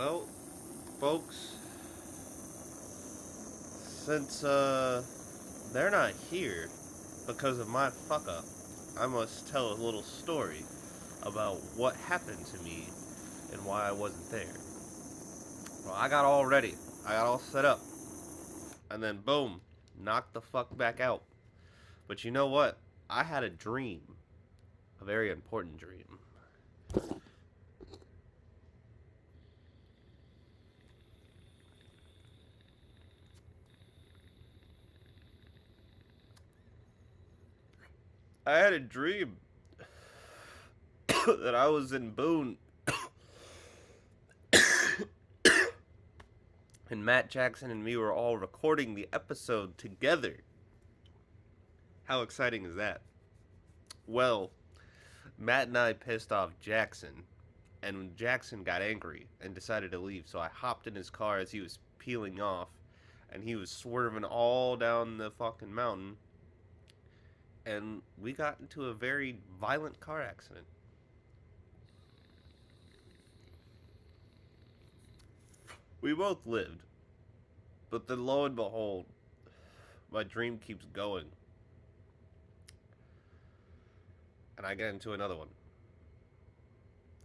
Well, folks, since they're not here because of my fuck up, I must tell a little story about what happened to me and why I wasn't there. Well, I got all ready. I got all set up. And then boom, knocked the fuck back out. But you know what? I had a dream. A very important dream. I had a dream that I was in Boone and Matt Jackson and me were all recording the episode together. How exciting is that? Well, Matt and I pissed off Jackson, and Jackson got angry and decided to leave, so I hopped in his car as he was peeling off, and he was swerving all down the fucking mountain, and we got into a very violent car accident. We both lived, but then lo and behold, my dream keeps going. And I get into another one.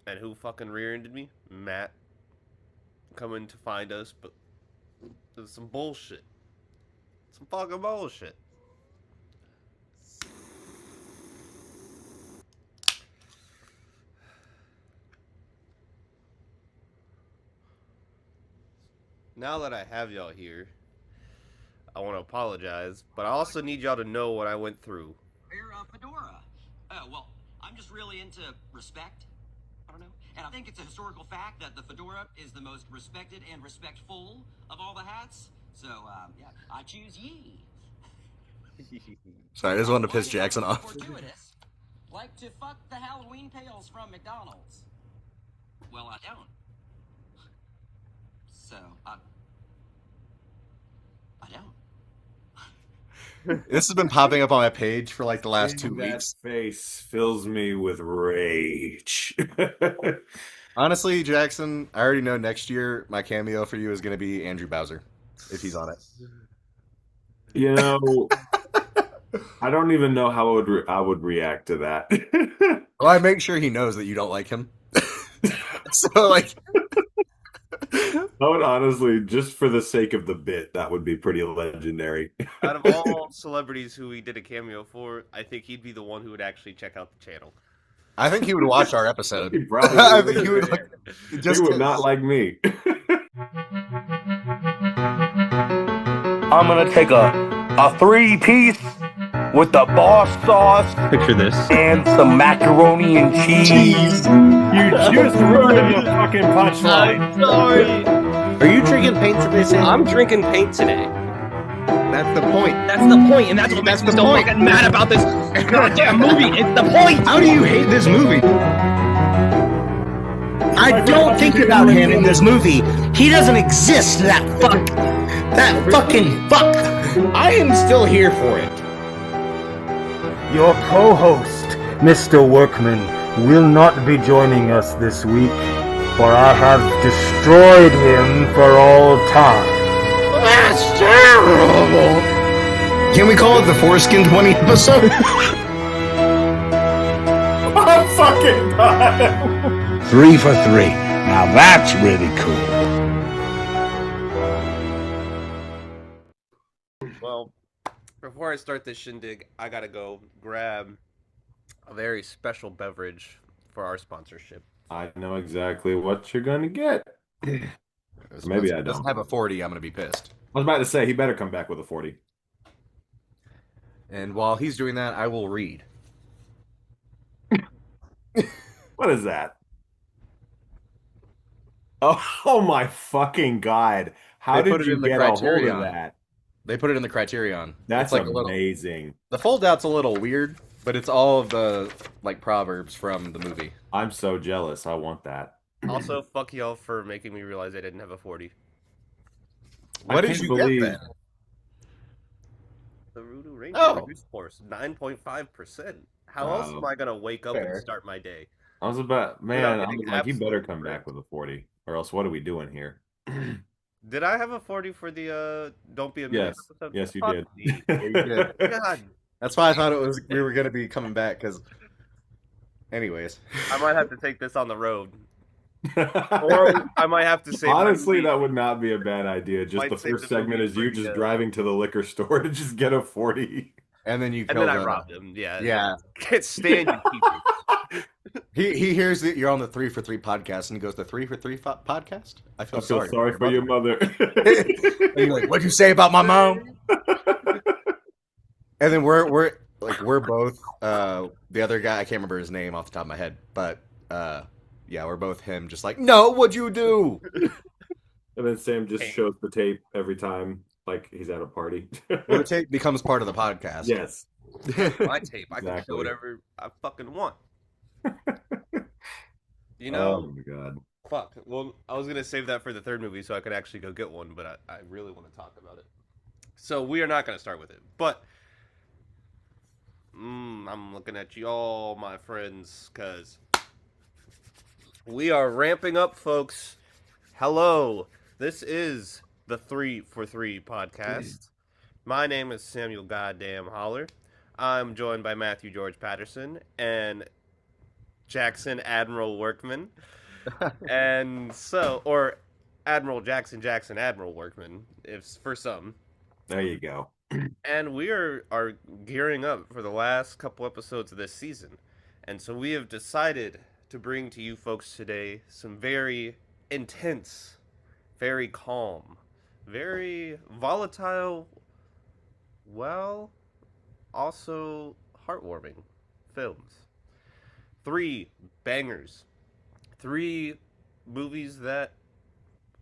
And who fucking rear-ended me? Matt. Coming to find us, but there's some bullshit. Some fucking bullshit. Now that I have y'all here, I want to apologize, but I also need y'all to know what I went through. Wear a fedora. Oh, well, I'm just really into respect. I don't know. And I think it's a historical fact that the fedora is the most respected and respectful of all the hats. So, yeah, I choose ye. Sorry, I just wanted to piss Jackson off. Fortuitous, like to fuck the Halloween pails from McDonald's. Well, I don't. So, I don't. This has been popping up on my page for like the last 2 That weeks. face fills me with rage. Honestly, Jackson, I already know next year my cameo for you is going to be Andrew Bowser, if he's on it. You know, I don't even know how I would react to that. Well, I make sure he knows that you don't like him. So, like, I would honestly, just for the sake of the bit, that would be pretty legendary. Out of all celebrities who we did a cameo for, I think he'd be the one who would actually check out the channel. I think he would watch our episode. He probably I would. think he would. Like, He would not like me. I'm gonna take a 3-piece with the boss sauce. Picture this. And some macaroni and cheese. You just ruined the fucking punchline. Sorry. Are you drinking paint today, Sam? I'm drinking paint today. That's the point. That's the point, and that's what makes me so fucking mad about this goddamn movie. It's the point. How do you hate this movie? I don't think about him in this movie. He doesn't exist, that fuck. That fucking fuck. I am still here for it. Your co-host, Mr. Workman, will not be joining us this week, for I have destroyed him for all time. That's terrible. Can we call it the Foreskin 20 episode? I'm fucking done. 3 for 3. Now that's really cool. Well, before I start this shindig, I gotta go grab a very special beverage for our sponsorship. I know exactly what you're gonna get. Maybe I doesn't don't. have a 40, I'm going to be pissed. I was about to say he better come back with a 40. And while he's doing that, I will read. What is that? Oh my fucking god! How They put did it you in the get a hold of Criterion. that? They put it in the Criterion. That's it's like amazing. The fold-out's a little weird, but it's all of the like proverbs from the movie. I'm so jealous. I want that. Also, fuck y'all for making me realize I didn't have a 40. What I did can't you believe- get then? The Rudu Ranger Oh. reduced force, 9.5%. How Wow. else am I gonna wake up Fair. and start my day? I was about, We're not man, I getting was like, he better absolutely come back wrecked. with a 40, or else what are we doing here? Did I have a 40 for the Don't Be a Menace Yes, episode? yes, you Fuck did. me. Yeah, you did. God. That's why I thought we were gonna be coming back. Because, anyways, I might have to take this on the road. Or I might have to save my Honestly, movie. that would not be a bad idea. Just Might the save first the segment movie is for you the, just driving to the liquor store to just get a 40. and then you and kill then I the. robbed him. Yeah. Yeah. Can't stand you people. He hears that you're on the 3 for 3 podcast, and he goes, "The 3 for 3 podcast." I I feel feel sorry for your mother. And you're like, "What'd you say about my mom?" And then we're both the other guy. I can't remember his name off the top of my head, but yeah, we're both him. Just like, "No, what'd you do?" And then Sam just shows the tape every time, like he's at a party. Well, the tape becomes part of the podcast. Yes. My tape. I can Exactly. show whatever I fucking want. You Oh know? my god. Fuck. Well, I was gonna save that for the third movie so I could actually go get one, but I really want to talk about it. So we are not gonna start with it. But I'm looking at you all, my friends, because we are ramping up, folks. Hello. This is the 3 for 3 podcast. My name is Samuel Goddamn Holler. I'm joined by Matthew George Patterson and Jackson Admiral Workman. And so, or Admiral Jackson Admiral Workman, if for some. There you go. And we are gearing up for the last couple episodes of this season. And so we have decided to bring to you folks today some very intense, very calm, very volatile, well, also heartwarming films. 3 bangers. 3 movies that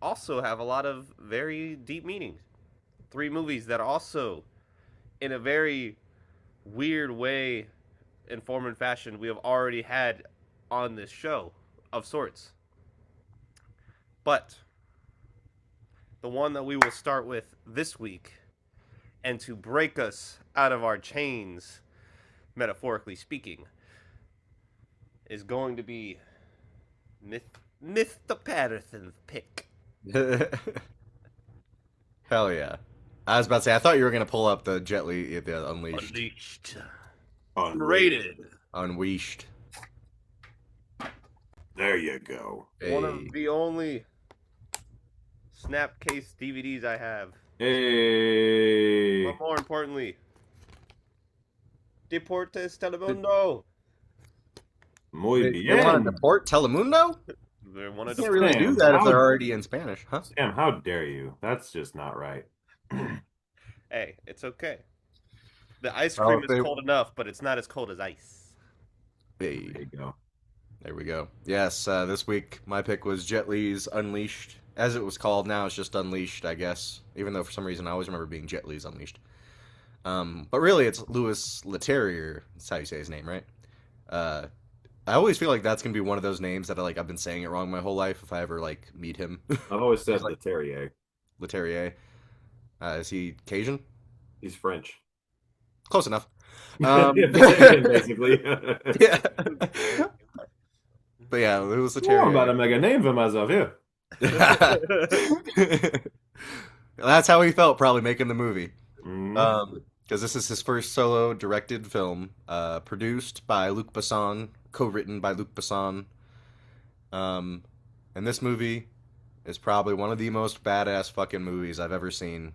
also have a lot of very deep meanings. 3 movies that also, in a very weird way, in form and fashion, we have already had on this show of sorts. But the one that we will start with this week, and to break us out of our chains, metaphorically speaking, is going to be Mr. Patterson's pick. Hell yeah! I was about to say, I thought you were gonna pull up the Jet Li, the Unleashed, Unrated. Unleashed. There you go. One of the only Snapcase DVDs I have. Hey. But more importantly, Deportes Telemundo. Muy They want to bien. deport Telemundo? They wanted You to can't really do that if they're already in Spanish, huh? Sam, how dare you? That's just not right. Hey, it's okay. The ice cream they- is cold enough, but it's not as cold as ice. Hey. There you go. There we go. Yes, this week my pick was Jet Li's Unleashed. As it was called, now it's just Unleashed, I guess. Even though for some reason I always remember being Jet Li's Unleashed. But really it's Louis Leterrier. That's how you say his name, right? I always feel like that's gonna be one of those names that I've been saying it wrong my whole life if I ever meet him. I've always said Like- Leterrier. Leterrier. Is he Cajun? He's French. Close enough. Basically. Yeah. But yeah, Louis I'm Leterrier. about to make a name for myself here. That's how he felt probably making the movie. Mm. Because this is his first solo directed film, produced by Luc Besson, co-written by Luc Besson. And this movie is probably one of the most badass fucking movies I've ever seen,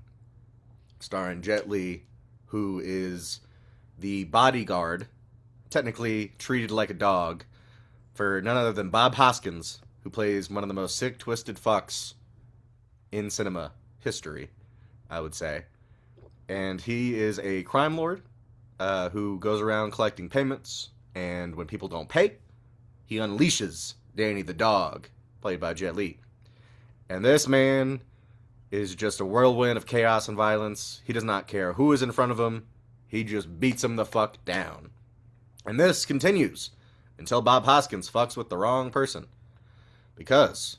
starring Jet Li, who is the bodyguard, technically treated like a dog, for none other than Bob Hoskins, who plays one of the most sick, twisted fucks in cinema history, I would say. And he is a crime lord who goes around collecting payments, and when people don't pay, he unleashes Danny the dog, played by Jet Li. And this man is just a whirlwind of chaos and violence. He does not care who is in front of him. He just beats him the fuck down. And this continues until Bob Hoskins fucks with the wrong person. Because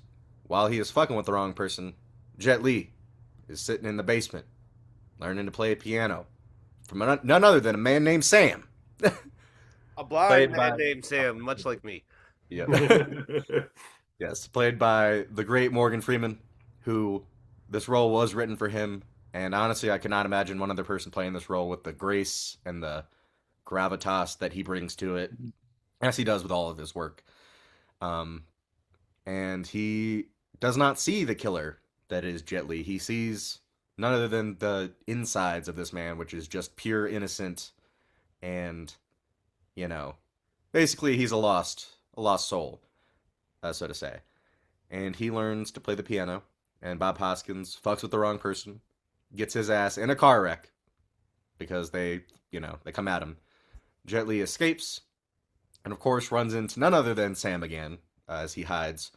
while he is fucking with the wrong person, Jet Li is sitting in the basement learning to play piano from none other than a man named Sam. A blind man named Sam, much like me. Yep. Yes, played by the great Morgan Freeman, who this role was written for him. And honestly, I cannot imagine one other person playing this role with the grace and the gravitas that he brings to it, as he does with all of his work. Um, and he does not see the killer that is Jet Li. He sees none other than the insides of this man, which is just pure innocent, and basically he's a lost soul, so to say. And he learns to play the piano, and Bob Hoskins fucks with the wrong person, gets his ass in a car wreck because they come at him. Jet Li escapes, and of course runs into none other than Sam again as he hides,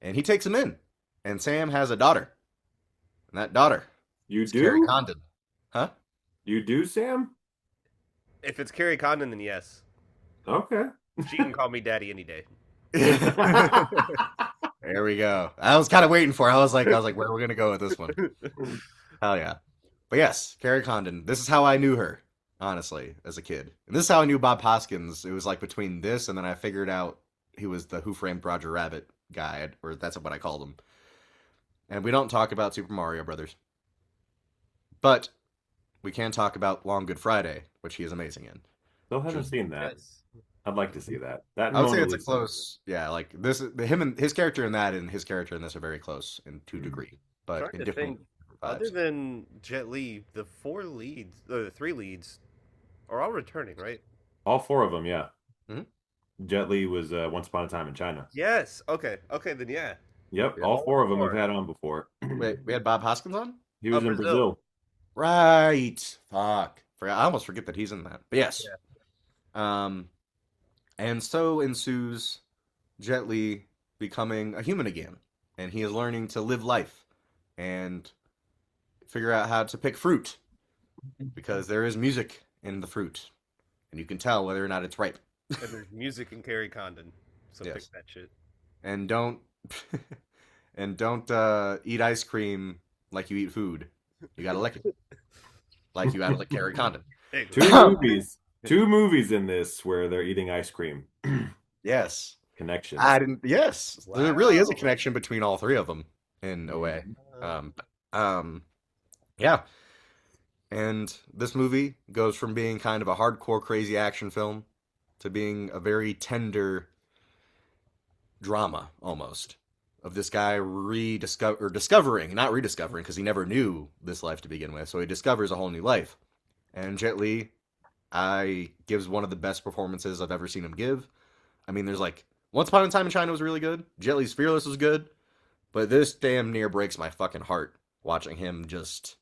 and he takes him in. And Sam has a daughter, and that daughter is Carrie Condon. Huh? You do, Sam? If it's Carrie Condon, then yes. Okay. She can call me daddy any day. There we go. I was kind of waiting for it. I was like, where are we gonna go with this one? Hell yeah. But yes, Carrie Condon. This is how I knew her, honestly, as a kid. And this is how I knew Bob Hoskins. It was like between this and then I figured out he was the Who Framed Roger Rabbit guy, or that's what I called him. And we don't talk about Super Mario Brothers. But we can talk about Long Good Friday, which he is amazing in. Still haven't seen that. Yes. I'd like to see that. That I would say it's a normally- close, yeah. Like this, him and his character in that, and his character in this are very close in to degree, but Trying in to different think, vibes. other than Jet Li, the three leads are all returning, right? All four of them, yeah. Mhm. Jet Li was Once Upon a Time in China. Yes. Okay, then yeah. Yep, Yeah. all four of them Four. we've had on before. Wait, we had Bob Hoskins on? He was in Brazil. Brazil. Right. Fuck. I almost forget that he's in that. But yes. Yeah. And so ensues Jet Li becoming a human again, and he is learning to live life and figure out how to pick fruit, because there is music in the fruit, and you can tell whether or not it's ripe. And there's music in Carrie Condon, so Yes. pick that shit. And don't eat ice cream like you eat food. You gotta lick it like you gotta lick Carrie Condon. Hey, Two movies in this where they're eating ice cream. Yes. Connection. I didn't. Yes, there really is a Wow. connection between all three of them in a way. Yeah. And this movie goes from being kind of a hardcore, crazy action film to being a very tender drama, almost, of this guy discovering, not rediscovering, because he never knew this life to begin with. So he discovers a whole new life. And Jet Li, gives one of the best performances I've ever seen him give. I mean, there's like Once Upon a Time in China was really good. Jet Li's Fearless was good, but this damn near breaks my fucking heart watching him just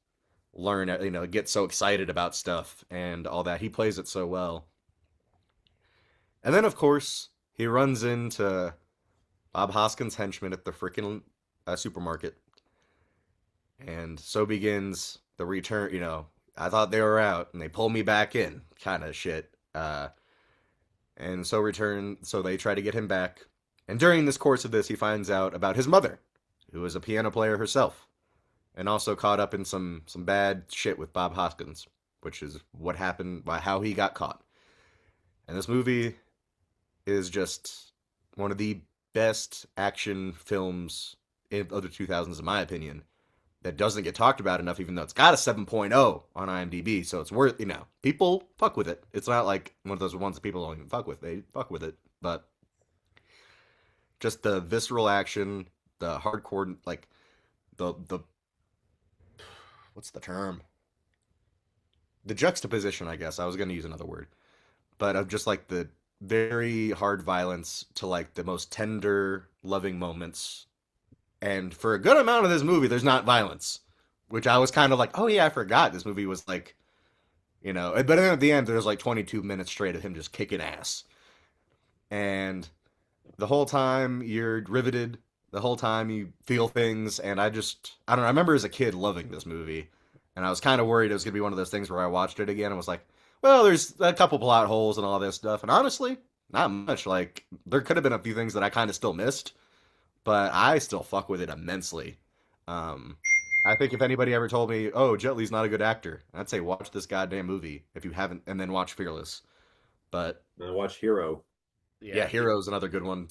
learn, get so excited about stuff and all that. He plays it so well. And then, of course, he runs into Bob Hoskins' henchman at the freaking supermarket, and so begins the return. I thought they were out, and they pulled me back in, kind of shit. And so they try to get him back. And during this course of this, he finds out about his mother, who is a piano player herself, and also caught up in some bad shit with Bob Hoskins, which is what happened, how he got caught. And this movie is just one of the best action films of the 2000s, in my opinion, that doesn't get talked about enough, even though it's got a 7.0 on IMDb, so it's worth, people fuck with it. It's not like one of those ones that people don't even fuck with. They fuck with it, but just the visceral action, the hardcore, like, the what's the term? The juxtaposition, I guess. I was going to use another word. But of just, like, the very hard violence to, like, the most tender, loving moments. And for a good amount of this movie, there's not violence, which I was kind of like, oh yeah, I forgot this movie was like, but then at the end, there's like 22 minutes straight of him just kicking ass. And the whole time you're riveted, the whole time you feel things. And I don't know, I remember as a kid loving this movie, and I was kind of worried it was going to be one of those things where I watched it again and was like, well, there's a couple plot holes and all this stuff. And honestly, not much. Like, there could have been a few things that I kind of still missed, but I still fuck with it immensely. I think if anybody ever told me, oh, Jet Li's not a good actor, I'd say watch this goddamn movie if you haven't, and then watch Fearless. But And watch Hero. Yeah, Yeah, Hero's another good one.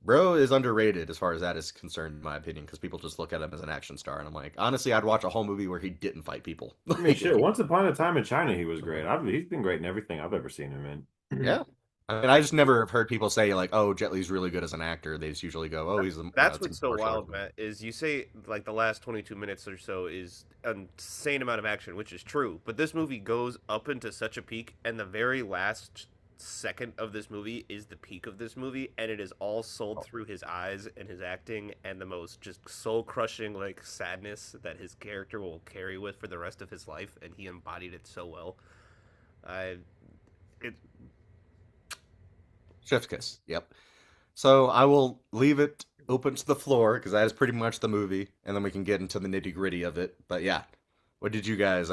Bro is underrated as far as that is concerned, in my opinion, because people just look at him as an action star, and I'm like, honestly, I'd watch a whole movie where he didn't fight people. I mean, shit. Once upon a time in China, he was great. He's been great in everything I've ever seen him in. Yeah. I mean, I just never have heard people say like, "Oh, Jet Li's really good as an actor." They just usually go, "Oh, that's it's a what's so martial wild, arts." Matt. Is you say like the last 22 minutes or so is an insane amount of action, which is true. But this movie goes up into such a peak, and the very last second of this movie is the peak of this movie, and it is all sold through his eyes and his acting and the most just soul crushing like sadness that his character will carry with for the rest of his life, and he embodied it so well. I it Chef's kiss. Yep. So I will leave it open to the floor because that is pretty much the movie, and then we can get into the nitty gritty of it. But yeah, what did you guys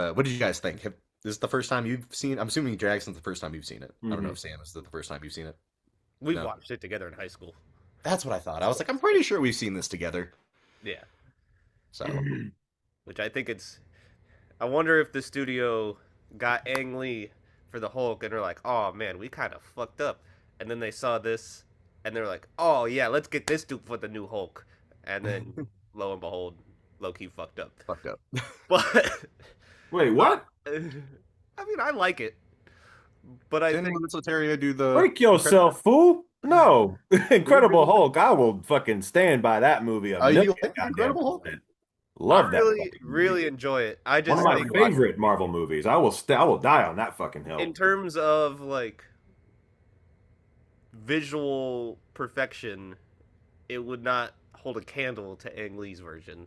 think? This is the first time you've seen? I'm assuming Jackson's the first time you've seen it. I don't know if Sam is the first time you've seen it. we No. watched it together in high school. That's what I thought. I was like, I'm pretty sure we've seen this together. Yeah, So which I think it's. I wonder if the studio got Ang Lee for the Hulk, and they're like, "Oh man, we kind of fucked up," and then they saw this, and they're like, "Oh yeah, let's get this dude for the new Hulk," and then lo and behold, Loki fucked up. fucked up. But Wait, what? I mean, I like it, but I Didn't think Melissa Terrio do the Break yourself, fool! No, Incredible Hulk. I will fucking stand by that movie a Oh, you million like goddamn Incredible Hulk? percent. I Love that. really, fucking really movie. enjoy it. I One just of my think, favorite Marvel movies. I will die on that fucking hill. in terms of like visual perfection, it would not hold a candle to Ang Lee's version.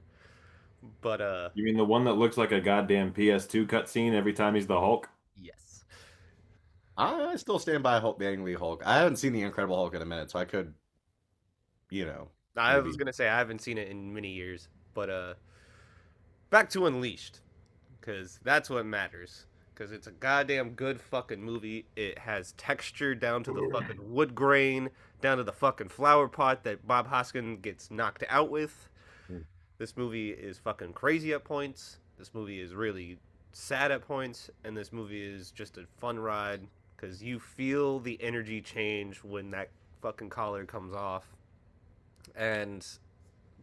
But You mean the one that looks like a goddamn PS2 cutscene every time he's the Hulk? yes. I still stand by Hulk, the Ang Lee Hulk. I haven't seen the Incredible Hulk in a minute, so I could, I maybe. was gonna say I haven't seen it in many years, but back to Unleashed, because that's what matters. Because it's a goddamn good fucking movie. It has texture down to the fucking wood grain, down to the fucking flower pot that Bob Hoskin gets knocked out with. This movie is fucking crazy at points. This movie is really sad at points, and this movie is just a fun ride because you feel the energy change when that fucking collar comes off. And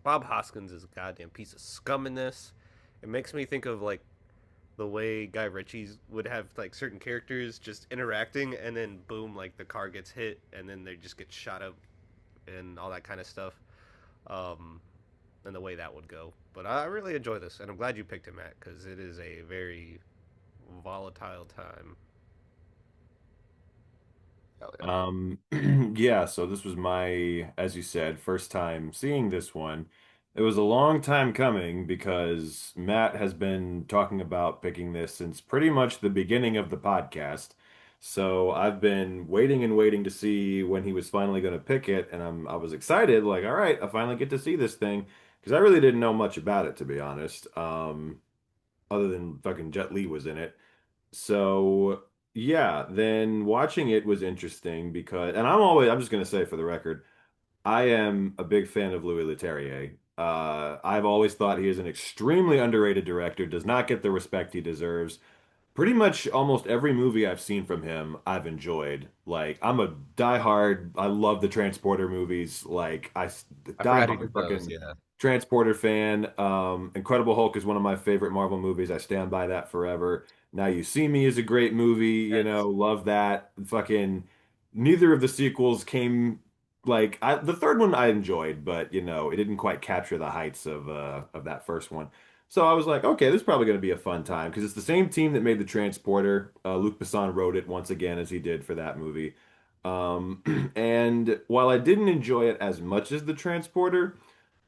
Bob Hoskins is a goddamn piece of scum in this. It makes me think of like the way Guy Ritchie would have like certain characters just interacting, and then boom, like the car gets hit, and then they just get shot up, and all that kind of stuff. And the way that would go. But I really enjoy this, and I'm glad you picked it, Matt, because it is a very volatile time. Yeah, so this was my, as you said, first time seeing this one. It was a long time coming because Matt has been talking about picking this since pretty much the beginning of the podcast. So I've been waiting and waiting to see when he was finally going to pick it, and I was excited, like, all right, I finally get to see this thing because I really didn't know much about it, to be honest. Other than fucking Jet Li was in it. So yeah, then watching it was interesting because, and I'm just gonna say for the record, I am a big fan of Louis Leterrier. I've always thought he is an extremely underrated director, does not get the respect he deserves. Pretty much almost every movie I've seen from him, I've enjoyed. Like, I'm a diehard, I love the Transporter movies. Like, I forgot he diehard did those. fucking Yeah. Transporter fan. Incredible Hulk is one of my favorite Marvel movies. I stand by that forever. Now You See Me is a great movie, Yes. love that. Fucking neither of the sequels came like the third one I enjoyed, but it didn't quite capture the heights of that first one. So I was like, okay, this is probably going to be a fun time because it's the same team that made the Transporter. Luc Besson wrote it once again as he did for that movie. And while I didn't enjoy it as much as the Transporter,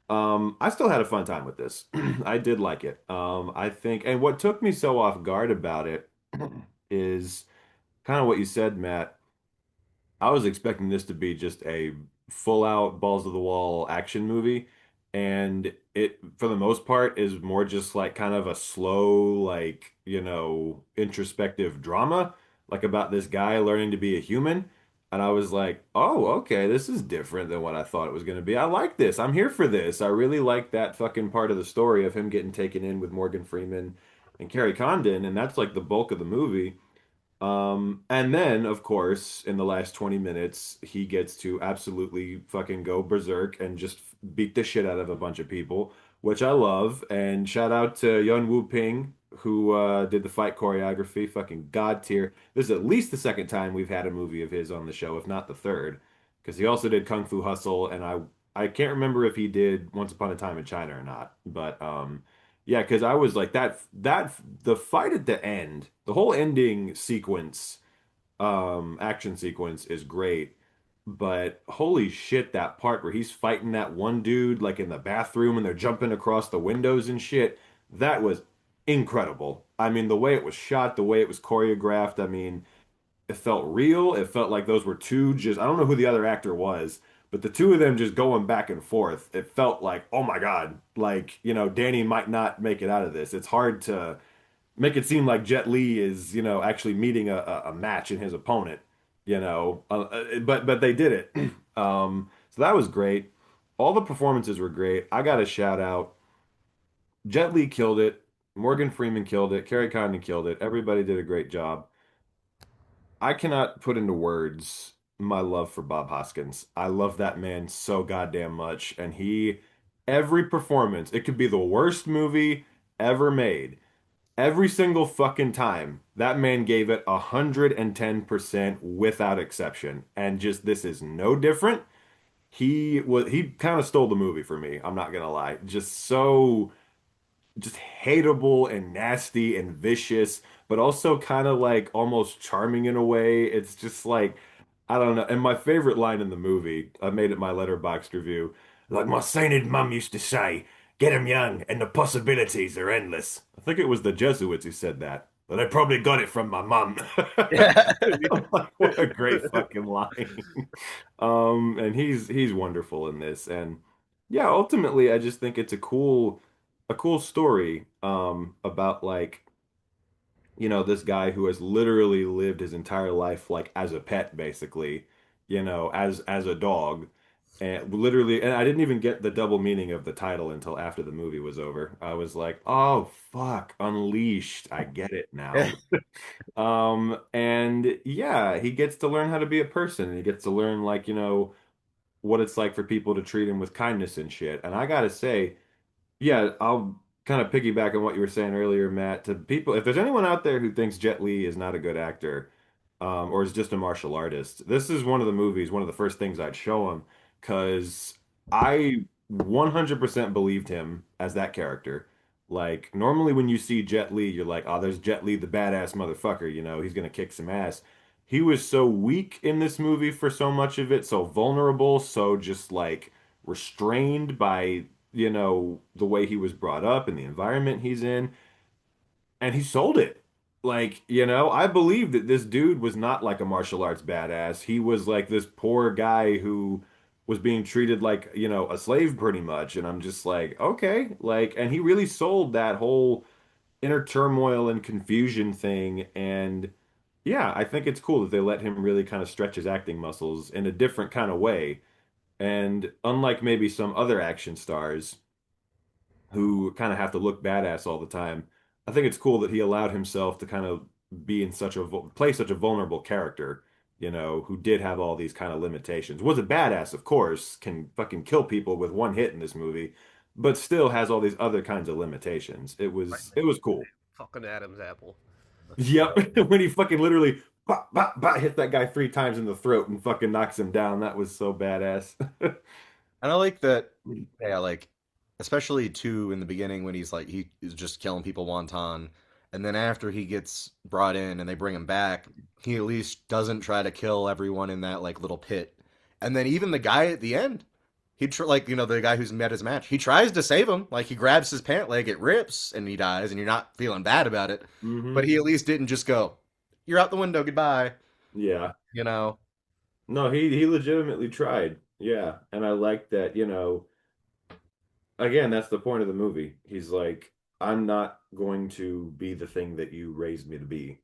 I still had a fun time with this. I did like it. I think, and what took me so off guard about it is kind of what you said, Matt. I was expecting this to be just a full out balls to the wall action movie, and it, for the most part, is more just like kind of a slow, like, introspective drama, like about this guy learning to be a human. And I was like, oh, okay, this is different than what I thought it was going to be. I like this. I'm here for this. I really like that fucking part of the story of him getting taken in with Morgan Freeman and Carrie Condon, and that's like the bulk of the movie. And then, of course, in the last 20 minutes, he gets to absolutely fucking go berserk and just beat the shit out of a bunch of people, which I love. And shout out to Yun Woo Ping, who did the fight choreography, fucking god tier. This is at least the second time we've had a movie of his on the show, if not the third, because he also did Kung Fu Hustle, and I can't remember if he did Once Upon a Time in China or not, but yeah, because I was like that the fight at the end, the whole ending sequence, action sequence is great. But holy shit, that part where he's fighting that one dude like in the bathroom and they're jumping across the windows and shit, that was incredible. I mean, the way it was shot, the way it was choreographed, I mean, it felt real. It felt like those were two just, I don't know who the other actor was, but the two of them just going back and forth. It felt like, oh my God, like, Danny might not make it out of this. It's hard to make it seem like Jet Li is, actually meeting a match in his opponent, but they did it. So that was great. All the performances were great. I got to shout out Jet Li killed it. Morgan Freeman killed it. Carrie Condon killed it. Everybody did a great job. I cannot put into words my love for Bob Hoskins. I love that man so goddamn much. And every performance, it could be the worst movie ever made. Every single fucking time, that man gave it 110% without exception. And just, this is no different. He kind of stole the movie for me. I'm not gonna lie. Just hateable and nasty and vicious, but also kind of like almost charming in a way. It's just like, I don't know. And my favorite line in the movie, I made it my letterboxd review. Like my sainted mum used to say, get 'em young and the possibilities are endless. I think it was the Jesuits who said that, but I probably got it from my mum. I'm like, what a great fucking line. And he's wonderful in this. And yeah, ultimately, I just think it's a cool story about like this guy who has literally lived his entire life like as a pet basically, as a dog, and literally, and I didn't even get the double meaning of the title until after the movie was over. I was like, oh fuck, Unleashed, I get it now. And yeah, he gets to learn how to be a person, and he gets to learn like what it's like for people to treat him with kindness and shit. And I gotta say, yeah, I'll kind of piggyback on what you were saying earlier, Matt. To people, if there's anyone out there who thinks Jet Li is not a good actor, or is just a martial artist, this is one of the movies, one of the first things I'd show him, because I 100% believed him as that character. Like, normally when you see Jet Li, you're like, oh, there's Jet Li, the badass motherfucker, he's gonna kick some ass. He was so weak in this movie for so much of it, so vulnerable, so just like restrained by the way he was brought up and the environment he's in, and he sold it. Like, I believe that this dude was not like a martial arts badass. He was like this poor guy who was being treated like, a slave pretty much. And I'm just like, okay, like, and he really sold that whole inner turmoil and confusion thing. And yeah, I think it's cool that they let him really kind of stretch his acting muscles in a different kind of way. And unlike maybe some other action stars who kind of have to look badass all the time, I think it's cool that he allowed himself to kind of be in play such a vulnerable character, who did have all these kind of limitations. Was a badass, of course, can fucking kill people with one hit in this movie, but still has all these other kinds of limitations. It was cool. Fucking Adam's apple. Yep, when he fucking literally bop, bop, bop, hit that guy 3 times in the throat and fucking knocks him down. That was so badass. And I like that. Yeah, like especially too in the beginning when he's just killing people wonton, and then after he gets brought in and they bring him back, he at least doesn't try to kill everyone in that like little pit. And then even the guy at the end, the guy who's met his match, he tries to save him. Like he grabs his pant leg, it rips, and he dies, and you're not feeling bad about it. Mhm. But he at least didn't just go, "You're out the window, goodbye." Yeah. You know. No, he legitimately tried. Yeah. And I like that, again, that's the point of the movie. He's like, I'm not going to be the thing that you raised me to be.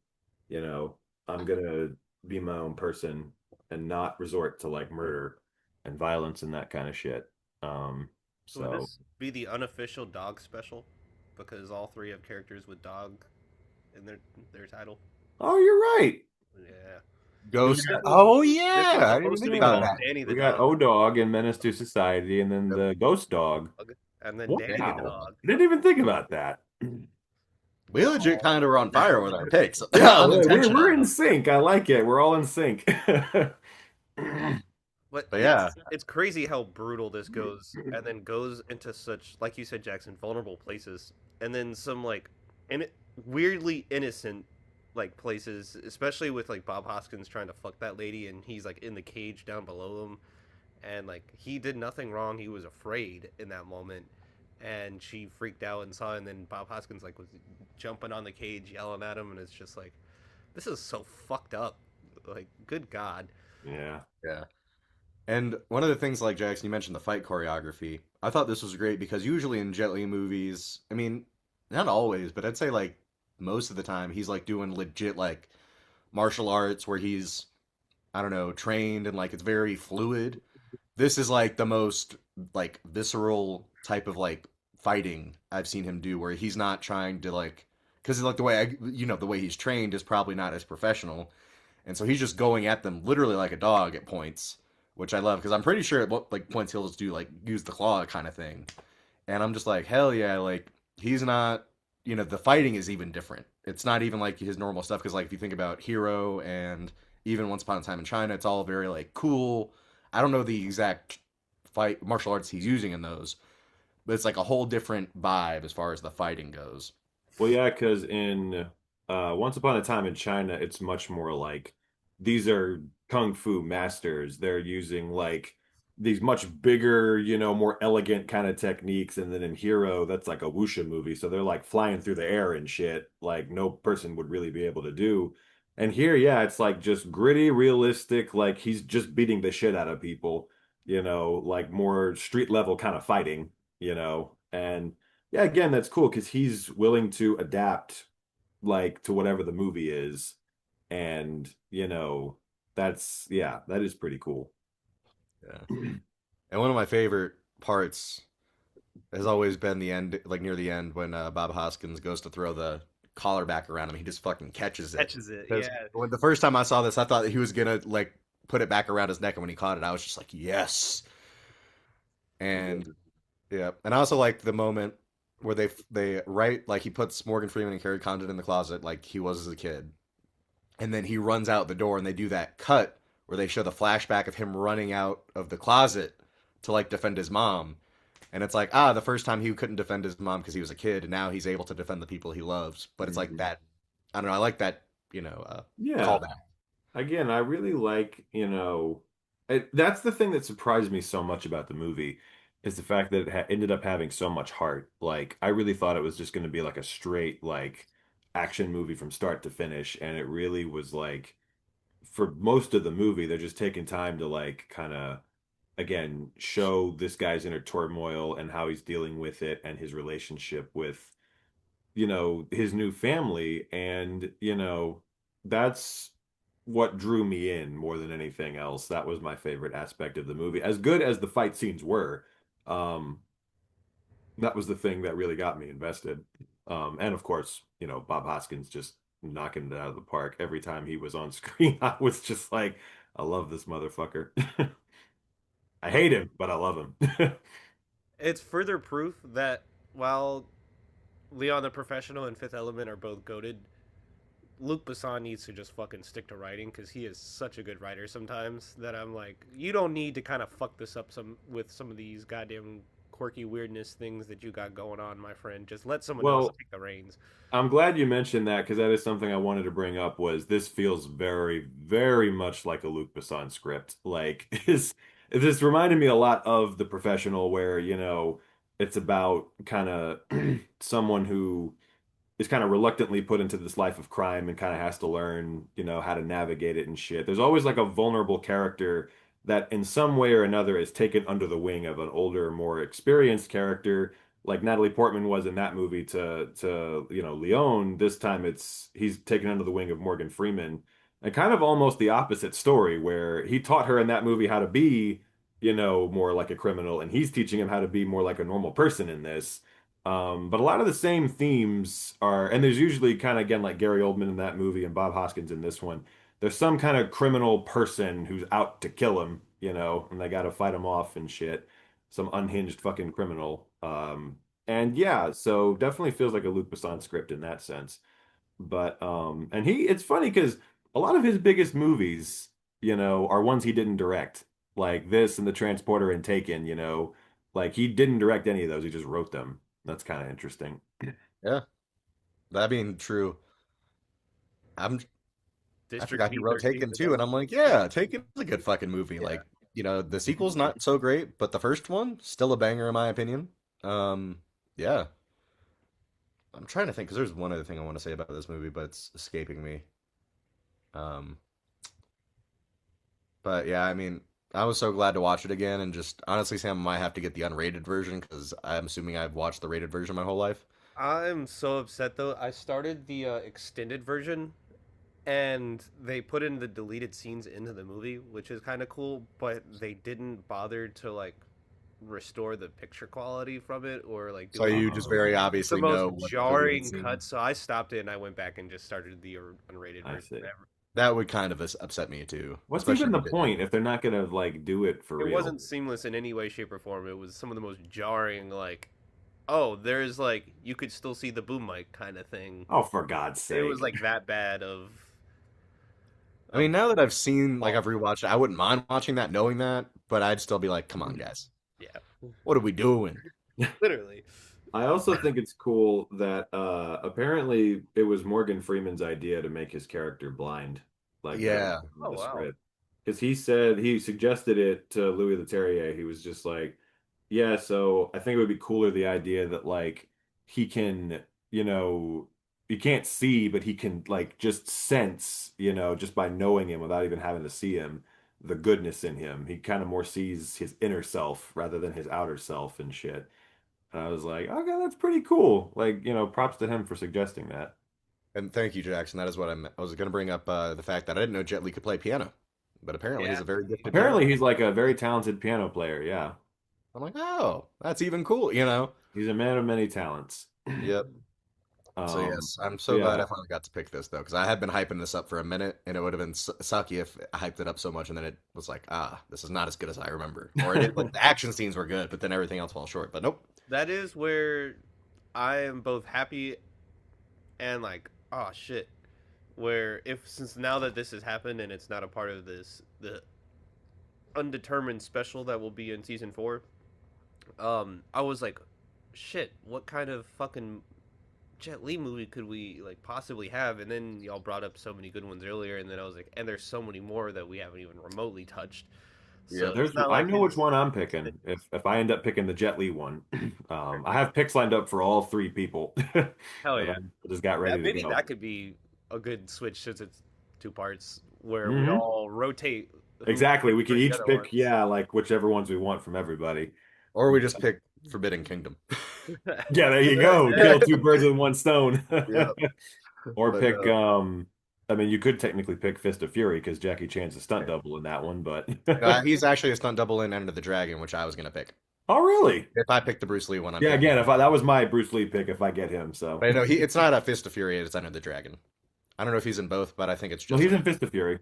I'm gonna be my own person and not resort to like murder and violence and that kind of shit. So would So this be the unofficial dog special? Because all three have characters with dog in their title. oh, you're right. Yeah. Ghost. got- Oh This yeah, was I didn't even supposed to think be about called that. Danny the We got Dog, O-Dog in Menace II Society, and then Yep. the Ghost Dog. and then Danny the Wow. Dog. Didn't even think about that. We legit kind of were on fire with our picks, Yeah, we're unintentional. in sync. I like it. We're all in sync. But But yeah, it's crazy how brutal this goes, and then goes into such, like you said, Jackson, vulnerable places, and then some like, weirdly innocent like places, especially with like Bob Hoskins trying to fuck that lady, and he's like in the cage down below him, and like he did nothing wrong. He was afraid in that moment, and she freaked out and saw, and then Bob Hoskins like was jumping on the cage, yelling at him, and it's just like, this is so fucked up. Like, good God. Yeah. yeah. And one of the things, like Jackson, you mentioned the fight choreography. I thought this was great because usually in Jet Li movies, I mean, not always, but I'd say like most of the time, he's like doing legit like martial arts where he's, I don't know, trained and like it's very fluid. This is like the most like visceral type of like fighting I've seen him do, where he's not trying to like, because like the way the way he's trained is probably not as professional, and so he's just going at them literally like a dog at points, which I love because I'm pretty sure at what like points he'll just do like use the claw kind of thing, and I'm just like hell yeah, like he's not, the fighting is even different. It's not even like his normal stuff because like if you think about Hero and even Once Upon a Time in China, it's all very like cool. I don't know the exact fight martial arts he's using in those, but it's like a whole different vibe as far as the fighting goes. Well, yeah, because in Once Upon a Time in China, it's much more like these are kung fu masters. They're using like these much bigger, more elegant kind of techniques. And then in Hero, that's like a wuxia movie. So they're like flying through the air and shit, like no person would really be able to do. And here, yeah, it's like just gritty, realistic, like he's just beating the shit out of people, like more street level kind of fighting, and yeah, again, that's cool because he's willing to adapt like to whatever the movie is. And, that is pretty cool. Yeah. And one of my favorite parts has always been the end, like near the end when Bob Hoskins goes to throw the collar back around him. He just fucking catches it. Catches it, 'Cause yeah. when the first time I saw this, I thought that he was gonna like put it back around his neck, and when he caught it, I was just like, yes. And yeah, and I also liked the moment where they write like he puts Morgan Freeman and Carrie Condon in the closet like he was as a kid, and then he runs out the door, and they do that cut where they show the flashback of him running out of the closet to like defend his mom, and it's like the first time he couldn't defend his mom because he was a kid, and now he's able to defend the people he loves. But it's like that. I don't know. I like that. Yeah. Callback. Again, I really like, that's the thing that surprised me so much about the movie is the fact that it ended up having so much heart. Like, I really thought it was just going to be like a straight, like, action movie from start to finish. And it really was like, for most of the movie, they're just taking time to, like, kind of, again, show this guy's inner turmoil and how he's dealing with it and his relationship with, his new family. And, that's what drew me in more than anything else. That was my favorite aspect of the movie. As good as the fight scenes were, um, that was the thing that really got me invested. And of course, Bob Hoskins just knocking it out of the park every time he was on screen. I was just like, I love this motherfucker. I hate him, but I love him. It's further proof that while Leon the Professional and Fifth Element are both goaded, Luc Besson needs to just fucking stick to writing because he is such a good writer sometimes that I'm like, you don't need to kind of fuck this up with some of these goddamn quirky weirdness things that you got going on, my friend. Just let someone else Well, take the reins. I'm glad you mentioned that because that is something I wanted to bring up was this feels very, very much like a Luc Besson script. Like this reminded me a lot of The Professional where, it's about kind of someone who is kind of reluctantly put into this life of crime and kind of has to learn, how to navigate it and shit. There's always like a vulnerable character that in some way or another is taken under the wing of an older, more experienced character, like Natalie Portman was in that movie to Leon. This time he's taken under the wing of Morgan Freeman, and kind of almost the opposite story where he taught her in that movie how to be, more like a criminal, and he's teaching him how to be more like a normal person in this. But a lot of the same themes are, and there's usually kind of again like Gary Oldman in that movie and Bob Hoskins in this one. there's some kind of criminal person who's out to kill him, and they got to fight him off and shit. Some unhinged fucking criminal. And yeah, so definitely feels like a Luc Besson script in that sense. But and it's funny because a lot of his biggest movies, are ones he didn't direct, like this and The Transporter and Taken. Like he didn't direct any of those; he just wrote them. That's kind of interesting. Yeah, that being true, I District forgot he wrote B13 Taken was too, and I'm like, yeah, Taken is a good fucking movie. Yeah. Like, the sequel's not so great, but the first one still a banger in my opinion. Yeah, I'm trying to think because there's one other thing I want to say about this movie, but it's escaping me. Um, but yeah, I mean, I was so glad to watch it again, and just honestly, Sam, I might have to get the unrated version because I'm assuming I've watched the rated version my whole life. I'm so upset though. I started the extended version, and they put in the deleted scenes into the movie, which is kind of cool. But they didn't bother to like restore the picture quality from it, or like do So you just very the obviously most know what the jarring deleted scene- cuts. So I stopped it and I went back and just started the unrated I version. see. That would kind of upset me too. What's especially even the if it- point if they're not gonna like do it for It real? wasn't seamless in any way, shape, or form. It was some of the most jarring, like, oh, there's like you could still see the boom mic kind of thing. Oh, for God's sake! It was like that bad of. I mean, now that I've seen, like, I've rewatched it, I wouldn't mind watching that, knowing that, but I'd still be like, come on, guys. Yeah. What are we doing? Literally. I also think it's cool that apparently it was Morgan Freeman's idea to make his character blind. Like Yeah. Oh, wow. Because he suggested it to Louis Leterrier. He was just like, yeah, so I think it would be cooler the idea that like he can, he can't see, but he can like just sense, just by knowing him without even having to see him, the goodness in him. He kind of more sees his inner self rather than his outer self and shit. And I was like, okay, that's pretty cool. Like, props to him for suggesting that. And thank you, Jackson. That is what I was going to bring up the fact that I didn't know Jet Li could play piano, but apparently he's a very gifted Apparently piano. he's like a very talented piano player. Yeah. I'm like, oh, that's even cool, He's a man of many talents. Yep. So yes, I'm so glad I finally got to pick this though, because I had been hyping this up for a minute, and it would have been sucky if I hyped it up so much, and then it was like, this is not as good as I remember. Or like the action scenes were good, but then everything else fell short. But nope. That is where I am both happy and like, oh shit. Where since now that this has happened and it's not a part of the undetermined special that will be in season 4, I was like, shit, what kind of fucking Jet Li movie could we like possibly have? And then y'all brought up so many good ones earlier, and then I was like, and there's so many more that we haven't even remotely touched. So I know which one I'm picking. If I end up picking the Jet Li one, I have picks lined up for all 3 people. Hell yeah! I just got ready to maybe go. that could be a good switch since it's 2 parts where we all rotate. Exactly, we can each pick, ones. like whichever ones we want from everybody. Or we just pick Forbidden Kingdom. Yeah, there you go. Kill 2 birds with 1 stone. Yep. Or But, pick I mean, you could technically pick Fist of Fury because Jackie Chan's a stunt double in that one, but he's actually a stunt double in Enter the Dragon, which I was gonna pick. Oh, really? If I picked the Bruce Lee one, yeah. Again, that was my Bruce Lee pick. If I get him, so. But no, it's not a Fist of Fury. It's Enter the Dragon. I don't know if he's in both, but I think it's just. Well, he's in Fist of Fury.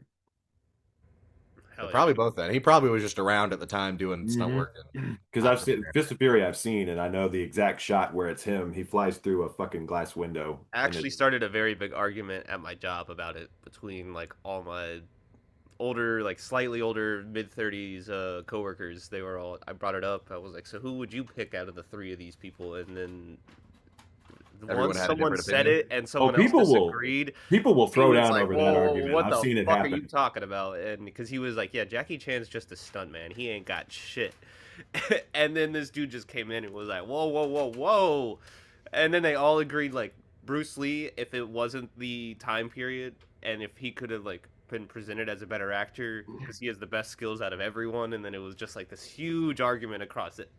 Probably both. Then he probably was just around at the time doing stunt work. Because I've seen Fist of Fury, and I know the exact shot where it's him. He flies through a fucking glass window. I actually started a very big argument at my job about it between like all my older, like slightly older, mid-30s coworkers. They were all. I brought it up. I was like, "So who would you pick out of the 3 of these people?" And then once someone said it and someone else disagreed, people will throw down like, over that argument. What I've seen the it fuck happen. are you talking about? And because he was like, "Yeah, Jackie Chan's just a stunt man. He ain't got shit." And then this dude just came in and was like, "Whoa, whoa, whoa, whoa!" And then they all agreed, like Bruce Lee, if it wasn't the time period, and if he could have like been presented as a better actor because he has the best skills out of everyone, and then it was just like this huge argument across it.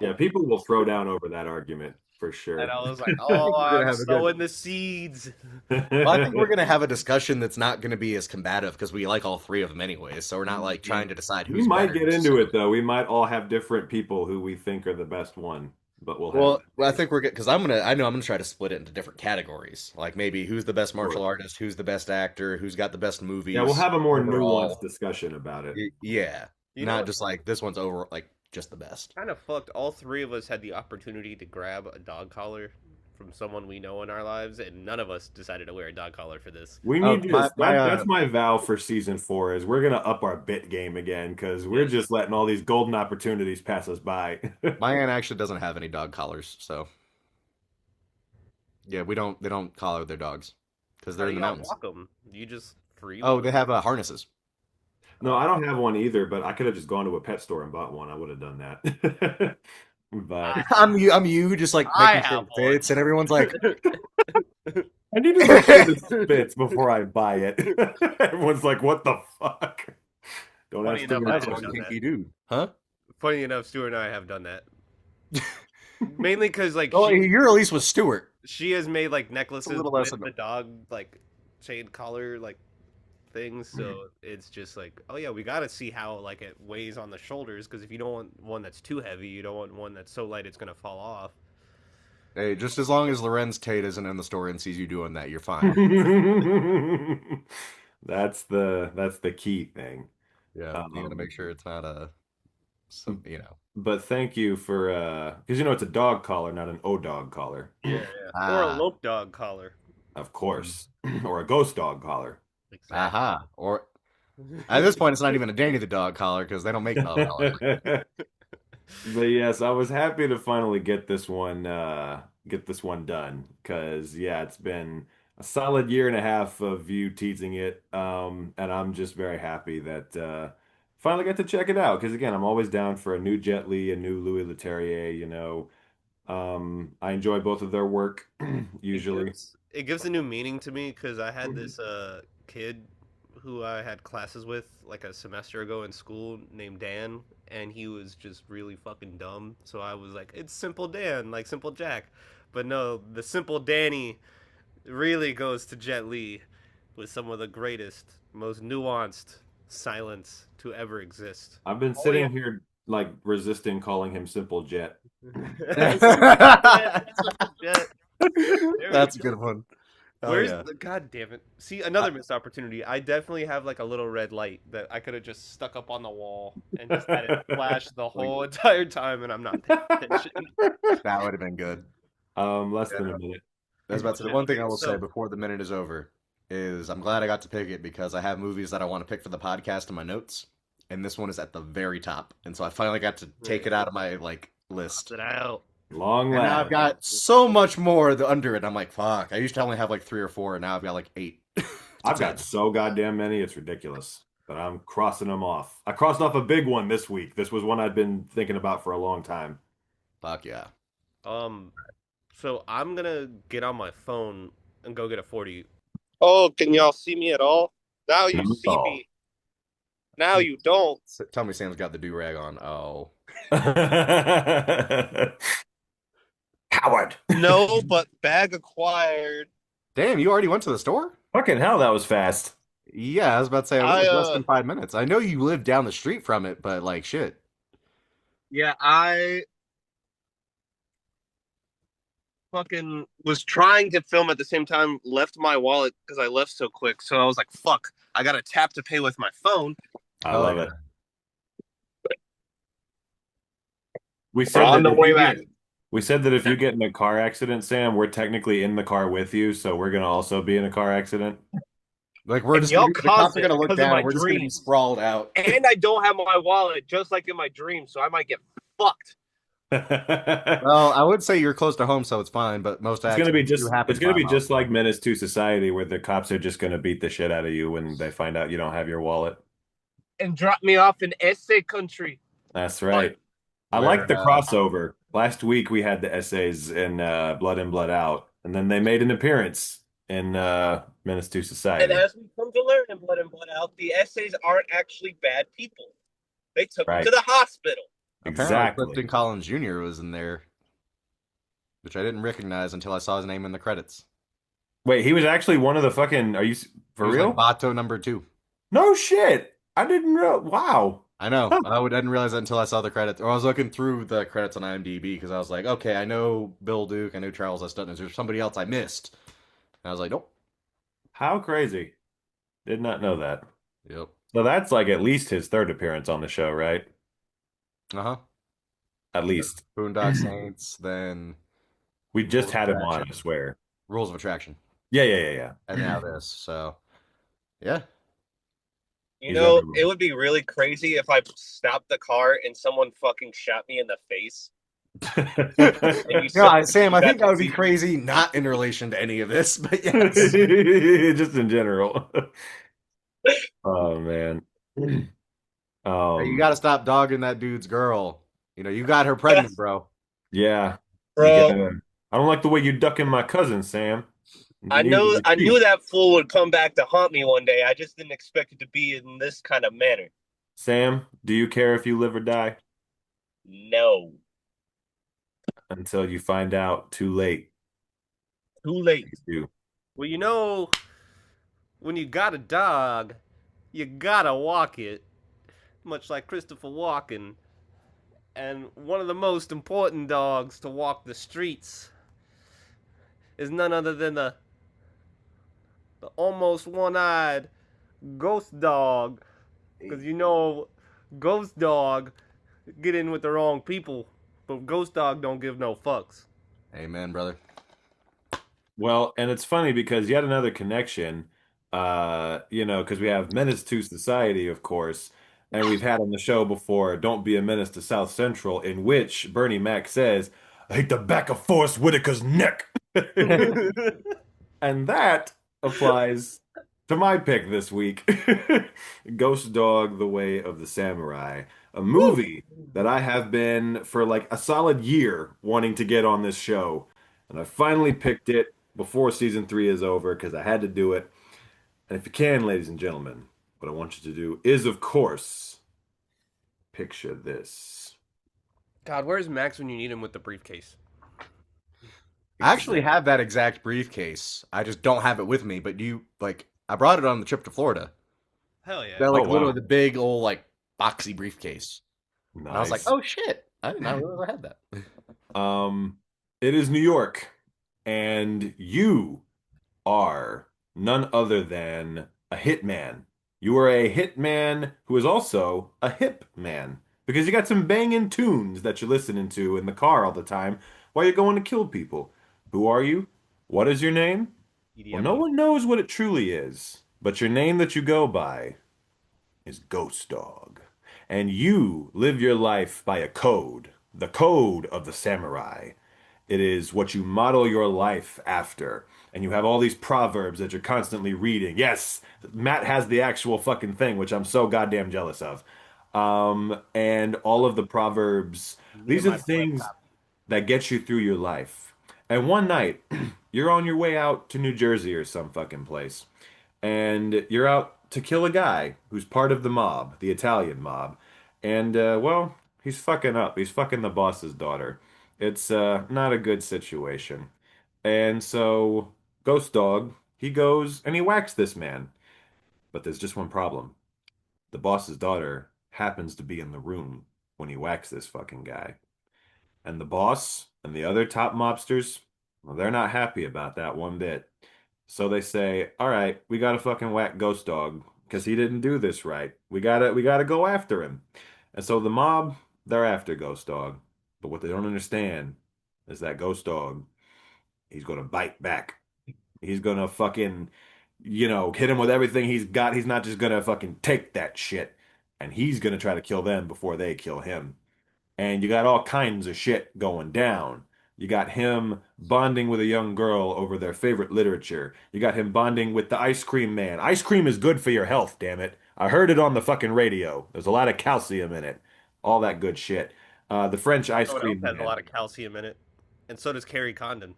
Yeah, people will throw down over that argument for sure. And I was like, "Oh, I'm sowing the seeds." Well, I think we're gonna have a discussion that's not gonna be as combative because we like all 3 of them anyways. So we're not like trying to decide who's. We might get into it though. We might all have different people who we think are the best one. but we'll Well, have. I think we're good because I know I'm gonna try to split it into different categories. Like maybe who's the best martial Sure. artist, who's the best actor, who's got the best movies Yeah, we'll have a more nuanced overall. discussion about it. Yeah, You know not what? just like this one's over, like just the best. Kind of fucked. All three of us had the opportunity to grab a dog collar from someone we know in our lives, and none of us decided to wear a dog collar for this. We Oh, need to. my That's my vow for season 4 is we're gonna up our bit game again because we're just letting all these golden opportunities pass us by. my aunt actually doesn't have any dog collars, so yeah, we don't. They don't collar their dogs because How they're do in the y'all mountains. walk them? You just free Oh, walk? they have harnesses. No, I don't have one either, but I could have just gone to a pet store and bought one. I would have done that. But I'm you, just like I making sure have it fits, and everyone's like, I need to make sure this fits before I buy it. Everyone's like, "What the fuck?" Don't Funny ask enough, the I "That's have one done kinky that. dude, huh?" Funny enough, Stuart and I have done that. Mainly because like Oh, you're at least with Stuart. she has made like It's a necklaces little less with than the dog like chain collar like things, so it's just like, oh yeah, we gotta see how like it weighs on the shoulders, because if you don't want one that's too heavy, you don't want one that's so light it's gonna fall off. Hey, just as long as Lorenz Tate isn't in the store and sees you doing that, you're fine. That's the key thing. Yeah, you got to make sure it's not some, But thank you for because it's a dog collar, not an O dog collar, Yeah, or a Ah. lope dog collar. of course, or a ghost dog collar. Exactly. Aha. Or at this point, it's not even a Danny the dog collar because they don't make dog collars. But yes, I was happy to finally get this one done because yeah, it's been a solid year and a half of you teasing it, and I'm just very happy that finally got to check it out because again, I'm always down for a new Jet Li, a new Louis Leterrier, I enjoy both of their work usually. It gives a new meaning to me, because I had this kid who I had classes with like a semester ago in school named Dan, and he was just really fucking dumb. So I was like, it's Simple Dan, like Simple Jack. But no, the Simple Danny really goes to Jet Li with some of the greatest, most nuanced silence to ever exist. I've been sitting here like resisting calling him Simple Jet. That's a good one. Oh, Where's yeah. the god damn it? See, another missed opportunity. I definitely have like a little red light that I could have just stuck up on the wall and just had it flash the whole entire time, and I'm not paying attention. That would have been good. Less than a minute. That's about to say. One thing I will So- say before the minute is over is I'm glad I got to pick it because I have movies that I want to pick for the podcast in my notes, and this one is at the very top, and so I finally got to take it out of my list. Sit out. Long And now last. I've got so much more under it. I'm like, fuck. I used to only have like 3 or 4, and now I've got like 8. I've got so goddamn many, it's ridiculous. But I'm crossing them off. I crossed off a big one this week. This was one I'd been thinking about for a long time. Fuck yeah. So I'm gonna get on my phone and go get a 40. Oh, can y'all see me at all? Now you Not at see all. me. Now you don't. Tell me Sam's got the do-rag on. Oh. Howard. No, but bag acquired. Damn, you already went to the store? Fucking hell, that was fast. Yeah, I was about to say, it was less than 5 minutes. I know you live down the street from it, but like, shit. Yeah, I fucking was trying to film at the same time, left my wallet because I left so quick. So I was like, fuck, I gotta tap to pay with my phone. I love it. We We're said on that the if way you back. we said that if you get in a car accident, Sam, we're technically in the car with you, so we're gonna also be in a car accident. Like, we're And just y'all gonna, the cops caused are it gonna look because of down, my and we're just gonna be dreams. sprawled out. And I don't have my wallet, just like in my dream, so I might get fucked. Well, I would say you're close to home, so it's fine, but most It's gonna be accidents do happen it's gonna 5 be miles just like away. Menace II Society, where the cops are just gonna beat the shit out of you when they find out you don't have your wallet. And drop me off in essay country. That's right. I Where, like the crossover. Last week we had the essays in Blood In, Blood Out, and then they made an appearance in Menace II And Society. as we come to learn in Blood and Blood Out, the essays aren't actually bad people. They took them Right. to the hospital. Apparently, Exactly. Clifton Collins Jr. was in there, which I didn't recognize until I saw his name in the credits. Wait, he was actually one of the fucking. Are you for He was real? like Bato number 2. No shit. I didn't know. Wow. I know. Didn't realize that until I saw the credits. Or I was looking through the credits on IMDb because I was like, okay, I know Bill Duke, I know Charles S. Dutton. Is there somebody else I missed? And I was like, nope. How crazy. Did not know that. Yep. So that's like at least his third appearance on the show, right? Uh-huh. At least. Boondock Saints, then We Rules just of had him on, Attraction. I swear. Rules of Attraction. Yeah. And now this. So, yeah. You He's know, everywhere. it would be really crazy if I stopped the car and someone fucking shot me in the face. Sam, I think that would be see- crazy, not in relation to any of this, but yes. Just in general. Oh man. Hey, you got to stop dogging that dude's girl. You got her pregnant, bro. Yeah. Bro, I don't like the way you ducking my cousin, Sam. I knew that fool would come back to haunt me one day. I just didn't expect it to be in this kind of manner. Sam, do you care if you live or die? No. Until you find out too late. Too late. You. Well, when you got a dog, you gotta walk it. Much like Christopher Walken. And one of the most important dogs to walk the streets is none other than the almost one-eyed ghost dog. Because ghost dog get in with the wrong people, but ghost dog don't give no fucks. Amen, brother. Well, and it's funny because yet another connection, because we have Menace II Society, of course, and we've had on the show before, Don't Be a Menace to South Central, in which Bernie Mac says, I hate the back of Forrest Whitaker's neck. And that applies to my pick this week, Ghost Dog, The Way of the Samurai, a movie that I have been for like a solid year wanting to get on this show. And I finally picked it before season 3 is over because I had to do it. And if you can, ladies and gentlemen, what I want you to do is, of course, picture this. God, where's Max when you need him with the briefcase? I actually have that exact briefcase. I just don't have it with me, but I brought it on the trip to Florida. Hell yeah. They're wow. literally the big old boxy briefcase. Nice. And I was like, oh shit. I did not realize I had that. It is New York, and you are none other than a hitman. You are a hitman who is also a hip man because you got some banging tunes that you're listening to in the car all the time while you're going to kill people. Who are you? What is your name? Well, no one knows what it truly is, but your name that you go by is Ghost Dog. And you live your life by a code, the code of the samurai. It is what you model your life after. And you have all these proverbs that you're constantly reading. Yes, Matt has the actual fucking thing, which I'm so goddamn jealous of. And all of the proverbs, these are the things that get you through your life. And one night, you're on your way out to New Jersey or some fucking place, and you're out to kill a guy who's part of the mob, the Italian mob. And, he's fucking up. He's fucking the boss's daughter. It's not a good situation. And so, Ghost Dog, he goes and he whacks this man. But there's just one problem. The boss's daughter happens to be in the room when he whacks this fucking guy. And the boss and the other top mobsters, well, they're not happy about that one bit. So they say, all right, we gotta fucking whack Ghost Dog because he didn't do this right. We gotta go after him. And so the mob, they're after Ghost Dog. But what they don't understand is that Ghost Dog, he's gonna bite back. He's gonna fucking, hit him with everything he's got. He's not just gonna fucking take that shit. And he's gonna try to kill them before they kill him. And you got all kinds of shit going down. You got him bonding with a young girl over their favorite literature. You got him bonding with the ice cream man. Ice cream is good for your health, damn it. I heard it on the fucking radio. There's a lot of calcium in it. All that good shit. The French ice Someone cream else has man. a lot of calcium in it. And so does Carrie Condon.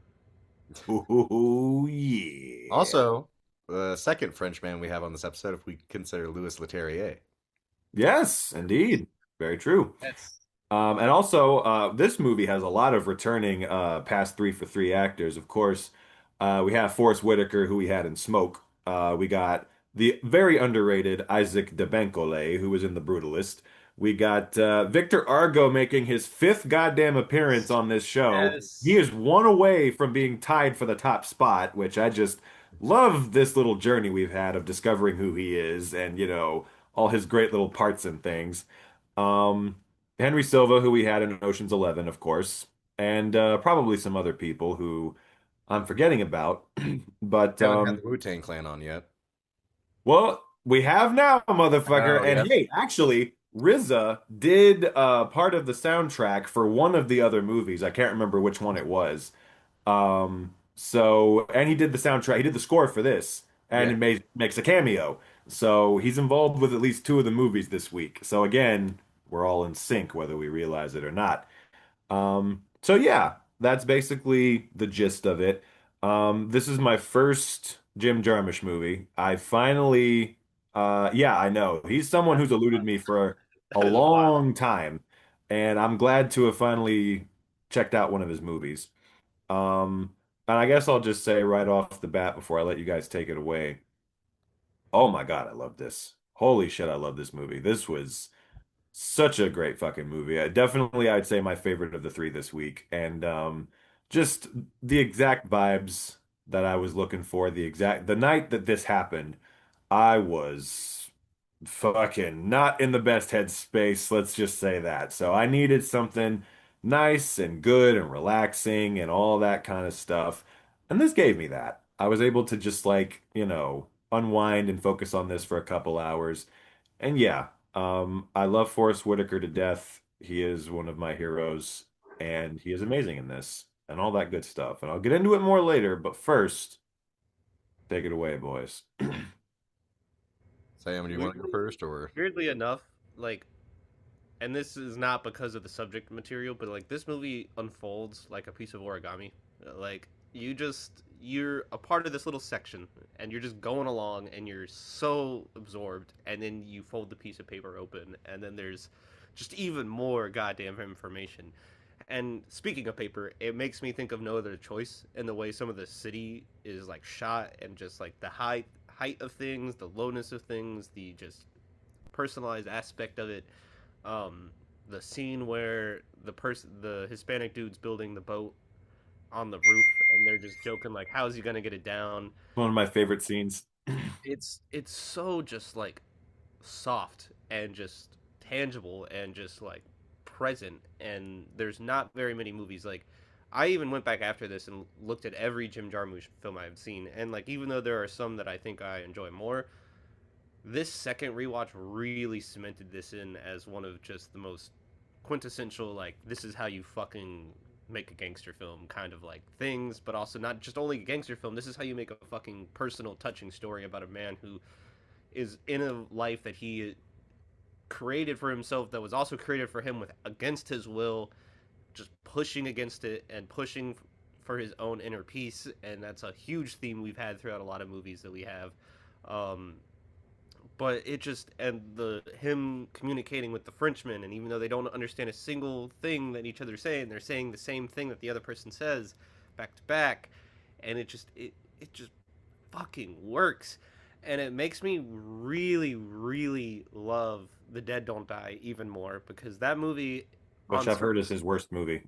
Ooh, yeah. Also, the second Frenchman we have on this episode, if we consider Louis Leterrier. Yes, indeed. Very true. That's And also, this movie has a lot of returning past 3 for 3 actors. Of course, we have Forrest Whitaker, who we had in Smoke. We got the very underrated Isaac de Bancole, who was in The Brutalist. We got Victor Argo making his fifth goddamn appearance on this show. Yes. He is one away from being tied for the top spot, which I just love this little journey we've had of discovering who he is and, all his great little parts and things. Um, Henry Silva, who we had in Ocean's 11, of course, and probably some other people who I'm forgetting about. But Haven't had the Wu-Tang Clan on yet. well, we have now, motherfucker. Oh, And yeah. hey, actually, RZA did part of the soundtrack for one of the other movies. I can't remember which one it was. And he did the soundtrack. He did the score for this, and Yeah. makes a cameo. So he's involved with at least two of the movies this week. So again, we're all in sync, whether we realize it or not. So yeah, that's basically the gist of it. This is my first Jim Jarmusch movie. I finally, yeah, I know. He's someone who's eluded me for a That is wild. long time, and I'm glad to have finally checked out one of his movies. And I guess I'll just say right off the bat before I let you guys take it away. Oh my God, I love this. Holy shit, I love this movie. This was such a great fucking movie. Definitely, I'd say my favorite of the three this week. And just the exact vibes that I was looking for, the night that this happened, I was fucking not in the best headspace, let's just say that. So I needed something nice and good and relaxing and all that kind of stuff. And this gave me that. I was able to just like, unwind and focus on this for a couple hours. And yeah, I love Forrest Whitaker to death. He is one of my heroes, and he is amazing in this and all that good stuff. And I'll get into it more later, but first, take it away, boys. Sam, do you want to go first, or? Weirdly enough, like, and this is not because of the subject material, but like this movie unfolds like a piece of origami. Like you're a part of this little section and you're just going along and you're so absorbed, and then you fold the piece of paper open and then there's just even more goddamn information. And speaking of paper, it makes me think of No Other Choice in the way some of the city is like shot, and just like the height of things, the lowness of things, the just personalized aspect of it. The scene where the Hispanic dude's building the boat on the roof, and they're just joking like, "How's he gonna get it down?" One of my favorite scenes. It's so just like soft and just tangible and just like present. And there's not very many movies like. I even went back after this and looked at every Jim Jarmusch film I've seen, and like even though there are some that I think I enjoy more, this second rewatch really cemented this in as one of just the most quintessential, like, this is how you fucking make a gangster film kind of like things, but also not just only a gangster film. This is how you make a fucking personal, touching story about a man who is in a life that he created for himself, that was also created for him with against his will, just pushing against it and pushing for his own inner peace. And that's a huge theme we've had throughout a lot of movies that we have. But it just, and the him communicating with the Frenchman, and even though they don't understand a single thing that each other's saying, they're saying the same thing that the other person says back to back. And it just fucking works. And it makes me really, really love The Dead Don't Die even more, because that movie, Which I've heard is his worst movie.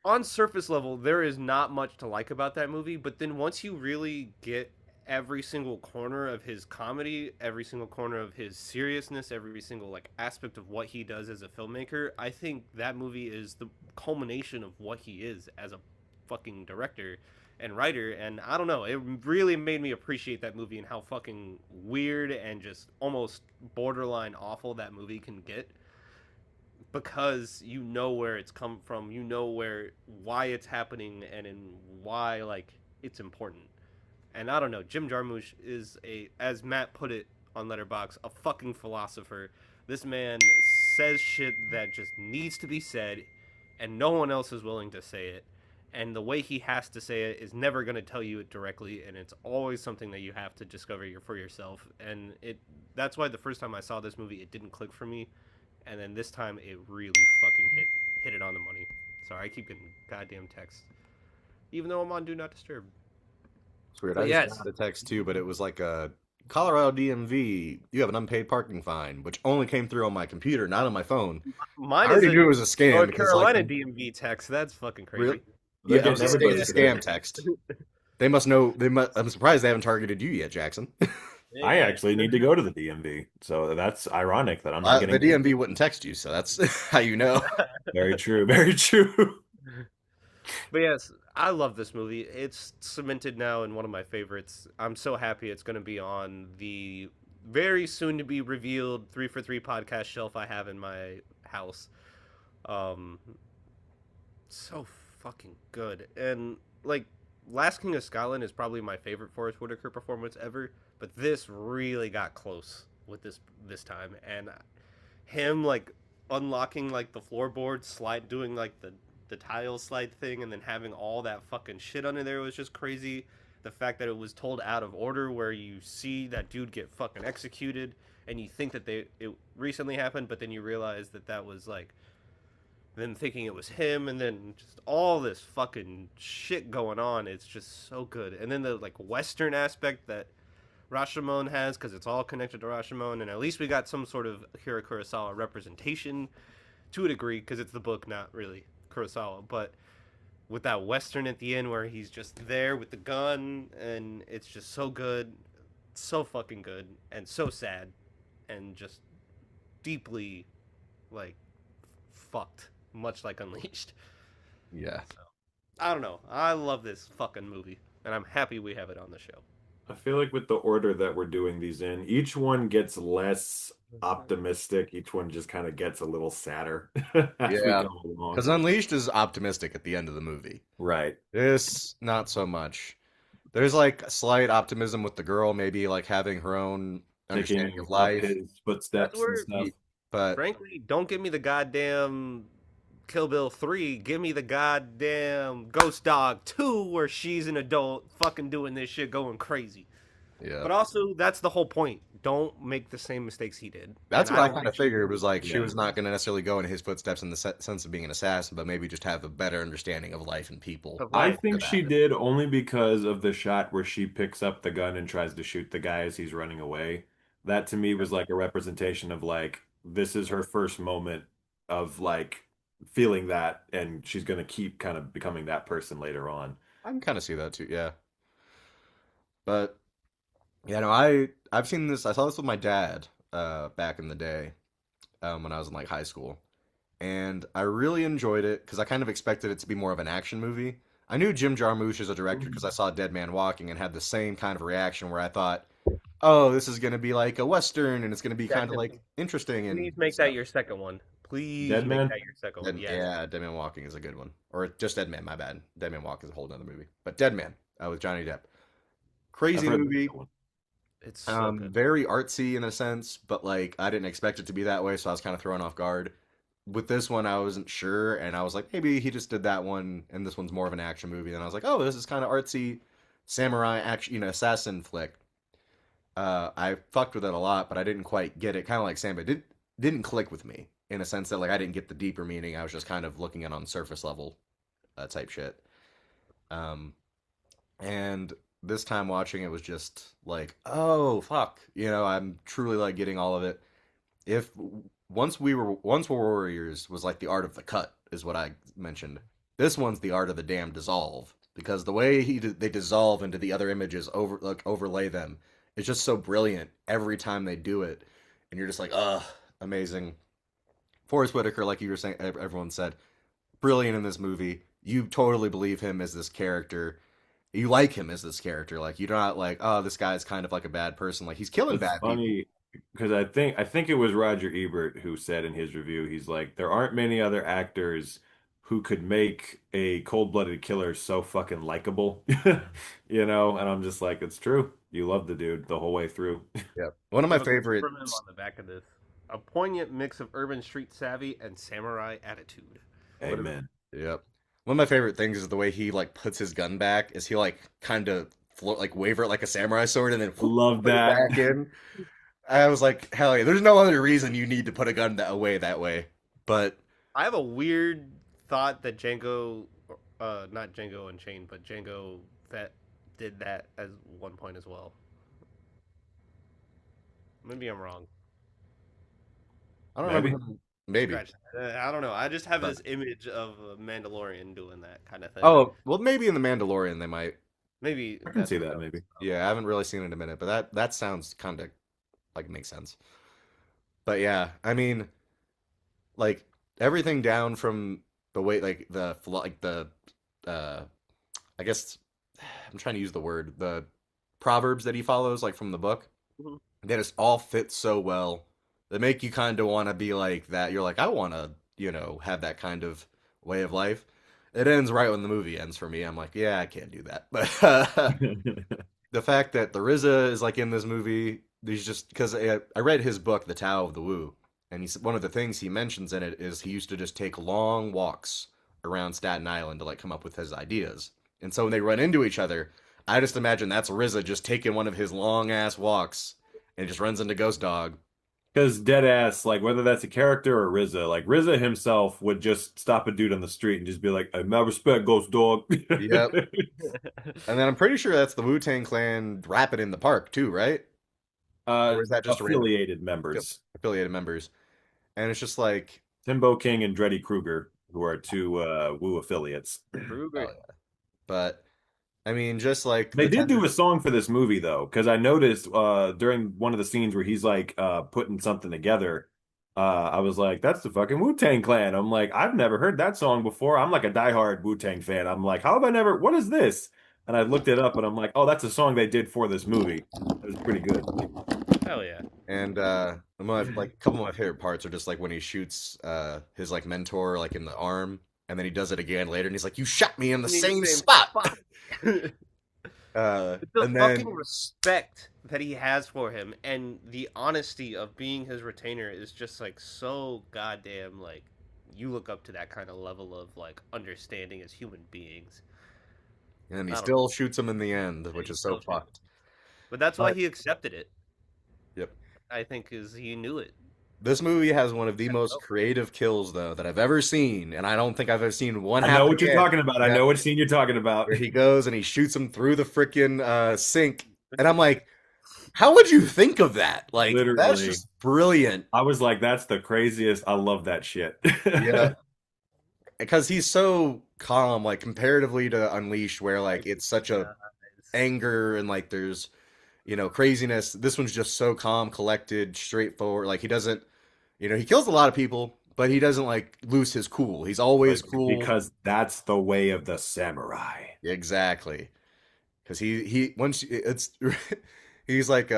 on surface level, there is not much to like about that movie. But then once you really get every single corner of his comedy, every single corner of his seriousness, every single like aspect of what he does as a filmmaker, I think that movie is the culmination of what he is as a fucking director and writer. And I don't know, it really made me appreciate that movie and how fucking weird and just almost borderline awful that movie can get, because you know where it's come from, you know why it's happening, and in why like it's important. And I don't know, Jim Jarmusch is as Matt put it on Letterboxd, a fucking philosopher. This man says shit that just needs to be said, and no one else is willing to say it. And the way he has to say it is never going to tell you it directly, and it's always something that you have to discover for yourself. And that's why the first time I saw this movie, it didn't click for me, and then this time it really fucking hit it on the money. Sorry, I keep getting goddamn texts, even though I'm on Do Not Disturb. It's weird. But I yes. just got a text too, but it was like a Colorado DMV, you have an unpaid parking fine, which only came through on my computer, not on my phone. Mine I is already a knew it was a scam North because, like, Carolina DMV text. That's fucking really, crazy. They're yeah, I'm getting just saying everybody it's a today. scam text. They must know. I'm surprised they haven't targeted you yet, Jackson. I actually need to go to the DMV, so that's ironic that I'm not The getting. DMV wouldn't text you, so that's how you know. Very true. Very true. But yes, I love this movie. It's cemented now in one of my favorites. I'm so happy it's going to be on the very soon to be revealed 3 for 3 podcast shelf I have in my house. Um so fucking good. And like Last King of Scotland is probably my favorite Forrest Whitaker performance ever, but this really got close with this time, and him like unlocking like the floorboard slide, doing like the tile slide thing, and then having all that fucking shit under there was just crazy. The fact that it was told out of order, where you see that dude get fucking executed, and you think that it recently happened, but then you realize that that was like them thinking it was him, and then just all this fucking shit going on. It's just so good. And then the like Western aspect that Rashomon has, because it's all connected to Rashomon, and at least we got some sort of Akira Kurosawa representation to a degree, because it's the book, not really Kurosawa. But with that Western at the end where he's just there with the gun, and it's just so good, so fucking good, and so sad, and just deeply like fucked, much like Unleashed. Yeah. So, I don't know. I love this fucking movie, and I'm happy we have it on the show. I feel like with the order that we're doing these in, each one gets less optimistic. Each one just kind of gets a little sadder as we Yeah. go along. Because Unleashed is optimistic at the end of the movie. Right. This, not so much. There's like a slight optimism with the girl, maybe like having her own understanding Taking of life. his footsteps That's where- and stuff. But Frankly, don't give me the goddamn Kill Bill 3. Give me the goddamn Ghost Dog 2, where she's an adult fucking doing this shit, going crazy. yeah, But also, that's the whole point. Don't make the same mistakes he did. that's And what I don't kind of think she figured. did. Was like she Yeah. was not going to necessarily go in his footsteps in the sense of being an assassin, but maybe just have a better understanding of life and people. Of I life. think for she that. did only because of the shot where she picks up the gun and tries to shoot the guy as he's running away. That to me was like a representation of like this is her first moment of like feeling that, and she's going to keep kind of becoming that person later on. I can kind of see that too. Yeah, but yeah, no, I've seen this. I saw this with my dad back in the day when I was in like high school, and I really enjoyed it because I kind of expected it to be more of an action movie. I knew Jim Jarmusch as a director because I saw Dead Man Walking and had the same kind of reaction where I thought, oh, this is going to be like a Western and it's going to be kind of like interesting and Please make stuff. that your second one. Please Dead make Man? that your second one. Yes. Yeah, Dead Man Walking is a good one. Or just Dead Man, my bad. Dead Man Walking is a whole other movie. But Dead Man with Johnny Depp. Crazy I've heard movie. that one. It's so good. Very artsy in a sense, but like I didn't expect it to be that way, so I was kind of thrown off guard. With this one, I wasn't sure, and I was like, maybe he just did that one, and this one's more of an action movie. And I was like, oh, this is kind of artsy, samurai action, assassin flick. I fucked with it a lot, but I didn't quite get it. Kind of like Sam, but didn't click with me in a sense that like I didn't get the deeper meaning. I was just kind of looking at it on surface level type shit. And this time watching it was just like, oh fuck, I'm truly like getting all of it. If once we're warriors was like the art of the cut is what I mentioned. This one's the art of the damn dissolve because the way they dissolve into the other images overlay them is just so brilliant every time they do it, and you're just like, amazing. Forrest Whitaker, like you were saying, everyone said, brilliant in this movie. You totally believe him as this character. You like him as this character. Like you're not like, oh, this guy's kind of like a bad person. Like he's killing It's bad people. funny because I think it was Roger Ebert who said in his review, he's like, there aren't many other actors who could make a cold-blooded killer so fucking likable, And I'm just like, it's true. You love the dude the whole way through. Yeah, one of my From him favorites. on the back of this, a poignant mix of urban street savvy and samurai attitude. Amen. Yep. One of my favorite things is the way he like puts his gun back. Is he like kind of waver it like a samurai sword and then Love put it that. back in? I was like, hell yeah! There's no other reason you need to put a gun away that way. But I have a weird thought that Django, not Django Unchained, but Django Fett did that at one point as well. Maybe I'm wrong. I don't Maybe. remember. Maybe. Scratch that. I don't know. I just have But this image of a Mandalorian doing that kind of thing. oh, well, maybe in the Mandalorian they might. Maybe I can that's see what that I was- maybe. Yeah, I haven't really seen it in a minute, but that sounds kind of like makes sense. But yeah, I mean, like everything down from the way, like the uh, I guess I'm trying to use the word, the proverbs that he follows, like from the book. Mhm. They just all fit so well. They make you kind of want to be like that. You're like, I want to, have that kind of way of life. It ends right when the movie ends for me. I'm like, yeah, I can't do that. But the fact that the RZA is like in this movie, he's just because I read his book, The Tao of the Wu, and he's one of the things he mentions in it is he used to just take long walks around Staten Island to like come up with his ideas. And so when they run into each other, I just imagine that's RZA just taking one of his long ass walks and just runs into Ghost Dog. Because dead ass, like whether that's a character or RZA, like RZA himself would just stop a dude on the street and just be like, "Hey, my respect, Ghost Dog." Yep. And then I'm pretty sure that's the Wu-Tang Clan rapping in the park too, right? Or is that just random Affiliated members, affiliated members? And it's just like, Timbo King and Dreddy Kruger, who are two Wu affiliates. Kruger. but I mean, just like They the did do tender- a song for this movie though, because I noticed during one of the scenes where he's like putting something together, I was like, "That's the fucking Wu-Tang Clan." I'm like, I've never heard that song before. I'm like a diehard Wu-Tang fan. I'm like, how have I never? What is this? And I looked it up, and I'm like, oh, that's a song they did for this movie. It was pretty good. Hell yeah. And like a couple of my favorite parts are just like when he shoots his like mentor like in the arm, and then he does it again later, and he's like, "You shot me in the same spot." the And fucking then respect that he has for him and the honesty of being his retainer is just like so goddamn like you look up to that kind of level of like understanding as human beings. and he I don't still shoots him in the end, which He is so still shoots fucked. But that's why But- he accepted it. Yep. I think is he knew it. This movie has one of the most creative kills though that I've ever seen, and I don't think I've ever seen one. I know what you're talking about. I know what scene you're talking about. Where he goes and he shoots him through the freaking sink, and I'm like, how would you think of that? Like, that's Literally. just brilliant. I was like, that's the craziest. I love that shit. Yeah. Because he's so calm, like comparatively to Unleashed, where like it's such a anger and like there's craziness. This one's just so calm, collected, straightforward. Like he doesn't, he kills a lot of people, but he doesn't like lose his cool. He's always cool because that's the way of the samurai. Exactly. Because he once it's he's like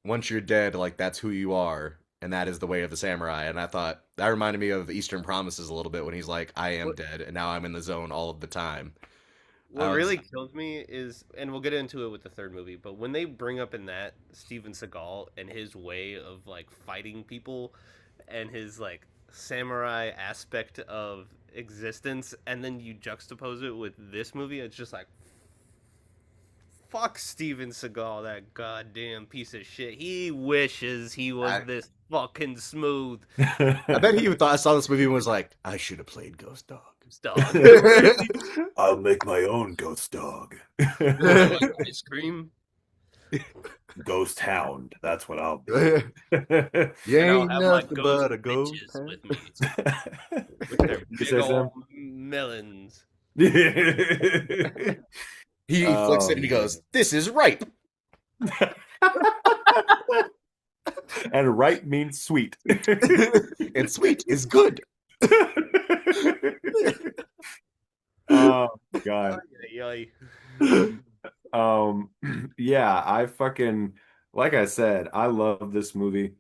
once you're dead, like that's who you are, and that is the way of the samurai. And I thought that reminded me of Eastern Promises a little bit when he's like, I am dead, and now I'm in the zone all of the time. What really kills me is, and we'll get into it with the third movie, but when they bring up in that Steven Seagal and his way of like fighting people and his like samurai aspect of existence, and then you juxtapose it with this movie, it's just like, fuck Steven Seagal, that goddamn piece of shit. He wishes he was this fucking smooth. I bet he thought I saw this movie and was like, I should have played Ghost Dog. I'll make my own Ghost Dog. Ice cream. Ghost Hound. That's what I'll be. You ain't I'll have nothing my but a ghost ghost. bitches with me. With their You big say old so? melons. He flicks it and he goes, "This is ripe." And right means sweet. And sweet is good. Oh God. Ay, Yeah, I fucking, like I said, I love this movie.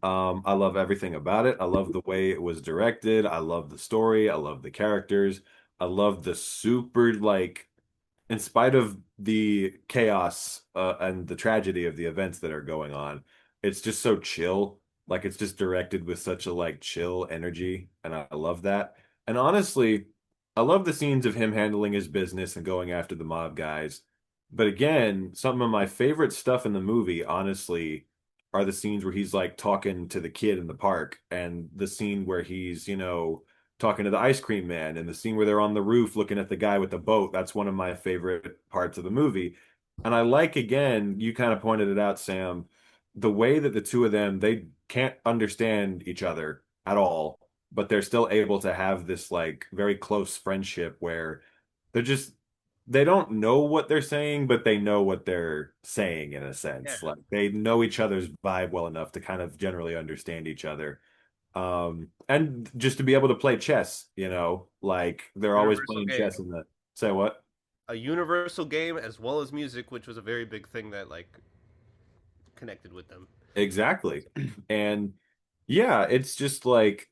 I love everything about it. I love the way it was directed. I love the story. I love the characters. I love the super, like, in spite of the chaos and the tragedy of the events that are going on, it's just so chill. Like it's just directed with such a like chill energy, and I love that. And honestly, I love the scenes of him handling his business and going after the mob guys. But again, some of my favorite stuff in the movie, honestly, are the scenes where he's like talking to the kid in the park, and the scene where he's, talking to the ice cream man, and the scene where they're on the roof looking at the guy with the boat. That's one of my favorite parts of the movie. And I like, again, you kind of pointed it out, Sam, the way that the two of them, they can't understand each other at all, but they're still able to have this like very close friendship where they're just they don't know what they're saying, but they know what they're saying in a Yeah. sense. Like they know each other's vibe well enough to kind of generally understand each other. And just to be able to play chess, like they're always Universal playing game. chess in the say what? A universal game as well as music, which was a very big thing that like connected with them. Exactly. And yeah, it's just like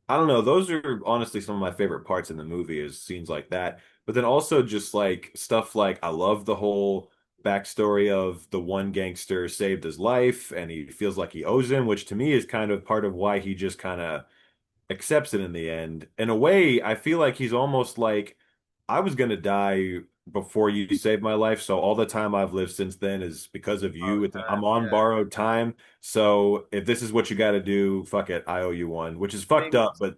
I don't know. Those are honestly some of my favorite parts in the movie is scenes like that. But then also just like stuff like I love the whole backstory of the one gangster saved his life and he feels like he owes him, which to me is kind of part of why he just kind of accepts it in the end. In a way, I feel like he's almost like I was gonna die before you saved my life, so all the time I've lived since then is because of you. I'm on Yeah. borrowed time. So if this is what you got to do, fuck it, I owe you one, which is fucked Thing up, but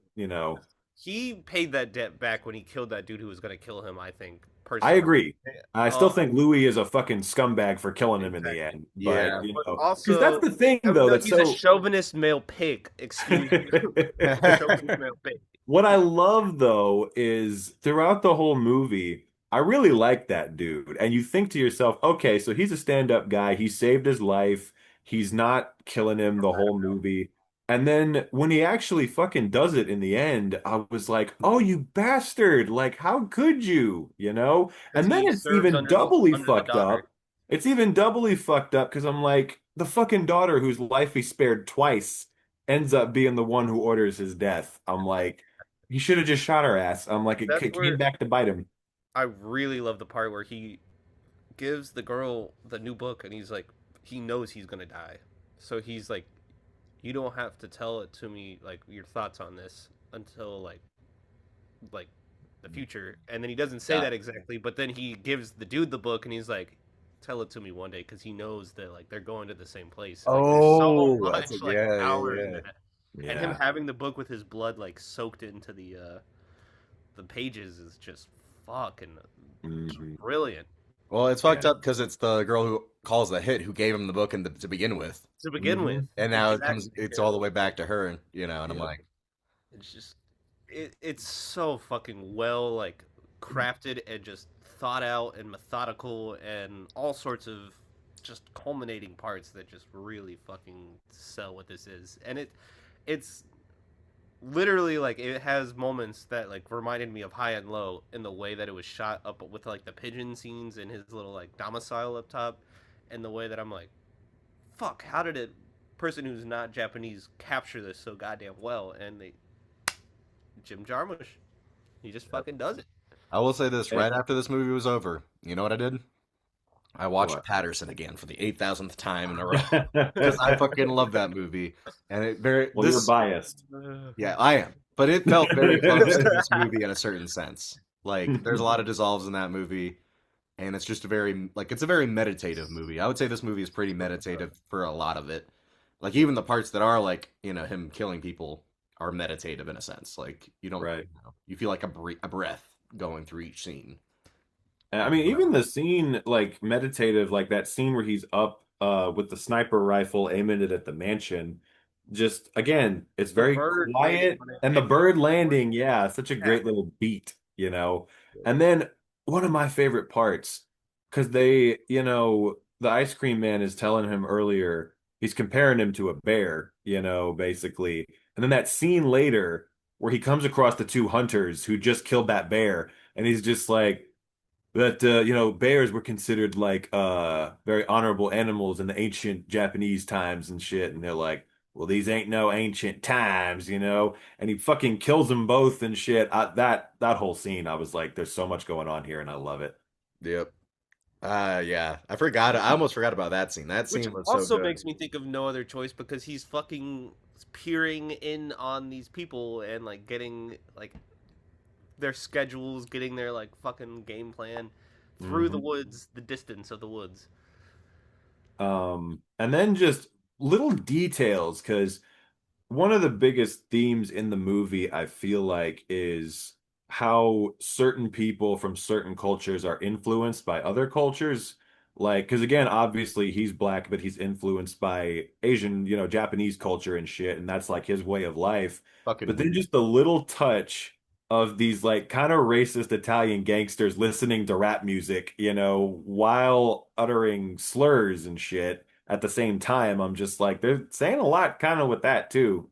he paid that debt back when he killed that dude who was gonna kill him, I think, I personally. agree. I still Uh, think Louis is a fucking scumbag for killing him in the exactly. end, but Yeah. But because that's also, the thing though, no, that's he's a so. chauvinist male pig. Excuse me. Chauvinist male pig. What I love though is throughout the whole movie, I really like that dude. And you think to yourself, okay, so he's a stand-up guy. He saved his life. He's not killing him the whole movie. And then when he actually fucking does it in the end, I was like, oh, you bastard. Like, how could you? Because And then he it's served even under the doubly under the fucked daughter. up. It's even doubly fucked up because I'm like, the fucking daughter whose life he spared twice ends up being the one who orders his death. I'm like, he should have just shot her ass. I'm like, it That's came where back to bite him. I really love the part where he gives the girl the new book, and he's like, he knows he's gonna die, so he's like, you don't have to tell it to me, like your thoughts on this until like the future. And then he doesn't say Yeah. that exactly, but then he gives the dude the book, and he's like, tell it to me one day, because he knows that like they're going to the same place. Like there's so Oh, that's much a, like yeah, power yeah, in yeah. that, and him Yeah. having the book with his blood like soaked into the pages is just fucking Mhm. brilliant. Well, it's fucked Yeah. up because it's the girl who calls the hit who gave him the book to begin with, To begin with, Mhm. and now exactly. it's Yeah. all the way back to her, and I'm Yeah. like, It's just it's so fucking well like crafted and just thought out and methodical and all sorts of just culminating parts that just really fucking sell what this is. And it's literally like it has moments that like reminded me of High and Low in the way that it was shot up with like the pigeon scenes in his little like domicile up top, and the way that I'm like, fuck, how did a person who's not Japanese capture this so goddamn well? And they Jim Jarmusch. He just fucking does it. I will say this: Eh, right after this movie was over, you know what I did? I watched what? Patterson again for the 8,000th time in a row because I fucking love that movie, and it very Well, you're biased. yeah, I am, but it felt very close to this movie in a certain sense. Like, there's a lot of dissolves in that movie, and it's just it's a very meditative movie. I would say this movie is pretty meditative for a lot of it. Like, even the parts that are like, him killing people are meditative in a sense. Like, you don't, Right. you feel like a breath going through each scene. And I mean, even the scene, like meditative, like that scene where he's up with the sniper rifle aiming it at the mansion. Just again, it's The very bird landing quiet, on it, and the and bird landing, yeah, such a yeah, great little beat. And then one of my favorite parts, because the ice cream man is telling him earlier, he's comparing him to a bear, basically. And then that scene later where he comes across the two hunters who just killed that bear, and he's just like that bears were considered like very honorable animals in the ancient Japanese times and shit, and they're like, well, these ain't no ancient times. And he fucking kills them both and shit. That whole scene, I was like, there's so much going on here and I love it. Yep. Yeah. I forgot. I almost forgot about that scene. That which scene was so also good. makes me think of no other choice, because he's fucking peering in on these people and like getting like their schedules, getting their like fucking game plan through the Mhm. woods, the distance of the woods. And then just little details, because one of the biggest themes in the movie, I feel like, is how certain people from certain cultures are influenced by other cultures. Like, because again, obviously he's black, but he's influenced by Asian, Japanese culture and shit, and that's like his way of life. Fucking But then weird. just the little touch of these like kind of racist Italian gangsters listening to rap music, while uttering slurs and shit at the same time, I'm just like, they're saying a lot kind of with that too.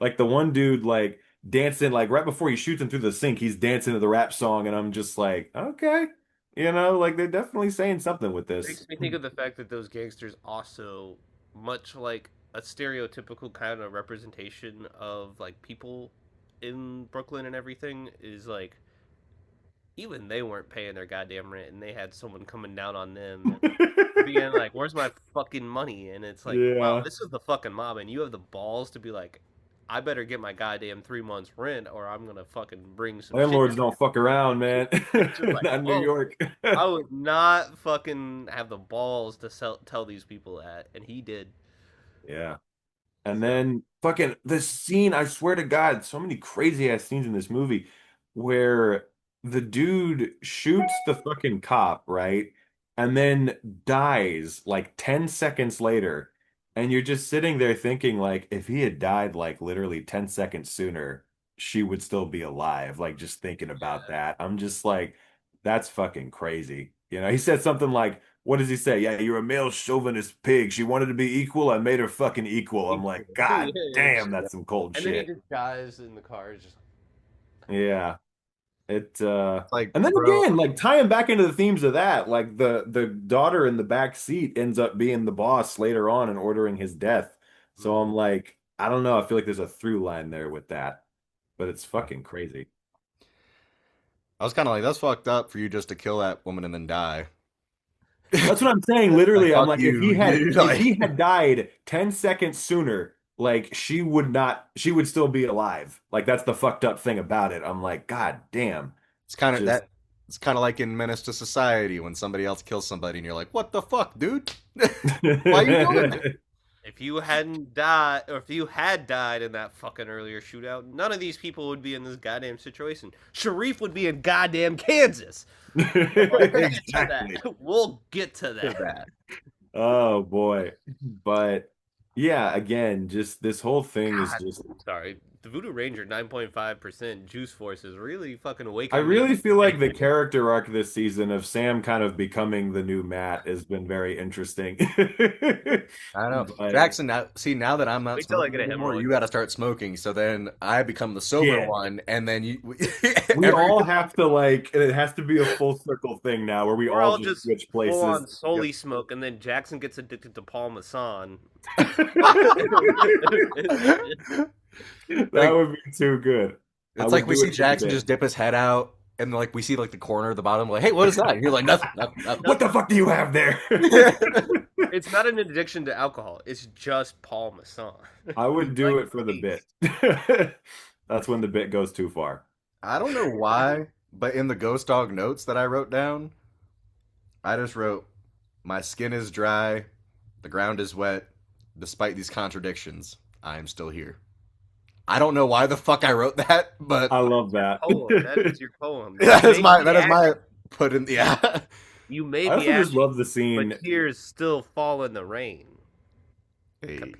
Like the one dude like dancing like right before he shoots him through the sink, he's dancing to the rap song, and I'm just like, okay. Like they're definitely saying something with this. Makes me think of the fact that those gangsters also, much like a stereotypical kind of representation of like people in Brooklyn and everything, is like even they weren't paying their goddamn rent, and they had someone coming down on them, being like, "Where's my fucking money?" And it's like, wow, Yeah. this is the fucking mob, and you have the balls to be like, "I better get my goddamn 3 months rent, or I'm gonna fucking bring some shit Landlords down." don't fuck around, man. It's just like, Not in New whoa. York. I would not fucking have the balls to tell these people that, and he did. Yeah. And So then fucking this scene, I swear to God, so many crazy ass scenes in this movie where the dude shoots the fucking cop, right? And then dies like 10 seconds later. And you're just sitting there thinking, like, if he had died like literally 10 seconds sooner, she would still be alive. Like, just thinking about yeah, that. I'm just like, that's fucking crazy. He said something like, what does he say? Yeah, you're a male chauvinist pig. She wanted to be equal. I made her fucking equal. I'm like, yeah, God damn, that's some cold and then he shit. just dies in the car. It's just Yeah. It Like, and then bro, again, like tying back into the themes of that, like the daughter in the back seat ends up being the boss later on and ordering his death. So I'm like, I don't know. I feel like there's a through line there with that, but it's fucking crazy. I was kind of like, that's fucked up for you just to kill that woman and then die. That's what I'm saying. Like, Literally, I'm fuck like, if he you. had You're if like, he had died 10 seconds sooner, like she would still be alive. Like that's the fucked up thing about it. I'm like, God damn. it's kind of Just that. It's kind of like in Menace to Society when somebody else kills somebody and you're like, what the fuck, dude? Why you doing that? if you hadn't died, or if you had died in that fucking earlier shootout, none of these people would be in this goddamn situation. Sharif would be in goddamn Kansas. We'll get to Exactly. that. We'll get to that. Oh boy. But yeah, again, just this whole thing is God, just sorry. The Voodoo Ranger 9.5% juice force is really fucking I awakening me. really feel like the character arc this season of Sam kind of becoming the new Matt has been very interesting. I know. But Jackson, now that I'm not Wait till I smoking get a anymore, hemorrhoid. you got to start smoking. So then I become the sober yeah, one, and then you. we every, all have to like it has to be a full circle thing now where we Or all I'll just just switch full places. on solely smoke, and then Jackson gets addicted to Paul Masson. That would be too good. I it's would like we do see it for the Jackson bit. just dip his head out, and like we see like the corner of the bottom, like, hey, what is that? And you're like, nothing, nothing, nothing. What the fuck do you have there? It's not an addiction to alcohol. It's just Paul Masson. I would do Like it for the taste. bit. That's when the bit goes too far. I don't know why, but in the Ghost Dog notes that I wrote down, I just wrote, my skin is dry, the ground is wet. Despite these contradictions, I am still here. I don't know why the fuck I wrote that, but I love that. Poem. That is your poem. that is my Ashy. put in yeah. You may I be also just ashy, love the scene. but tears still fall in the rain. Hey.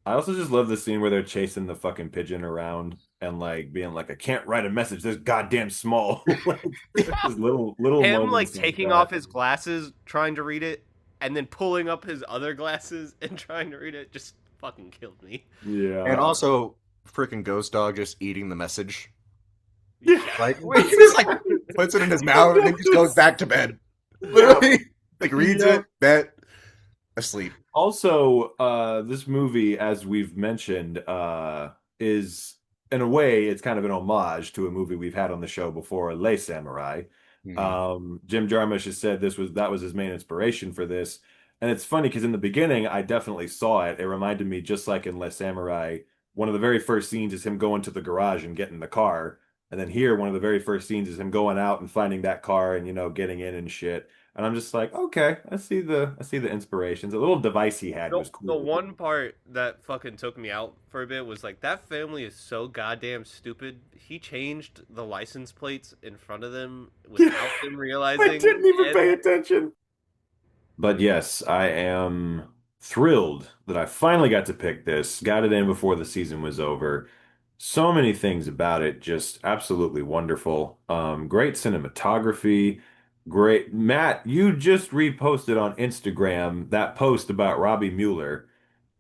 I also just love the scene where they're chasing the fucking pigeon around and like being like, I can't write a message. This goddamn small. Like, just little Him like moments taking that. off his glasses, trying to read it, and then pulling up his other glasses and trying to read it just fucking killed me. Yeah. And also freaking Ghost Dog just eating the message. Yeah. Like he just like puts it in his mouth and then just goes back to bed. Literally. Like reads it, bed, asleep. Also, this movie, as we've mentioned, is in a way it's kind of an homage to a movie we've had on the show before, Les Samurai. Jim Jarmusch has said that was his main inspiration for this, and it's funny because in the beginning I definitely saw it. It reminded me, just like in Les Samurai, one of the very first scenes is him going to the garage and getting the car, and then here one of the very first scenes is him going out and finding that car and getting in and shit. And I'm just like, okay, I see the inspirations. A little device he had was The cool. one part that fucking took me out for a bit was like, that family is so goddamn stupid. He changed the license plates in front of them without them realizing. I didn't even and pay attention. But yes, I am thrilled that I finally got to pick this. Got it in before the season was over. So many things about it, just absolutely wonderful. Great cinematography. Great. Matt, you just reposted on Instagram that post about Robbie Mueller.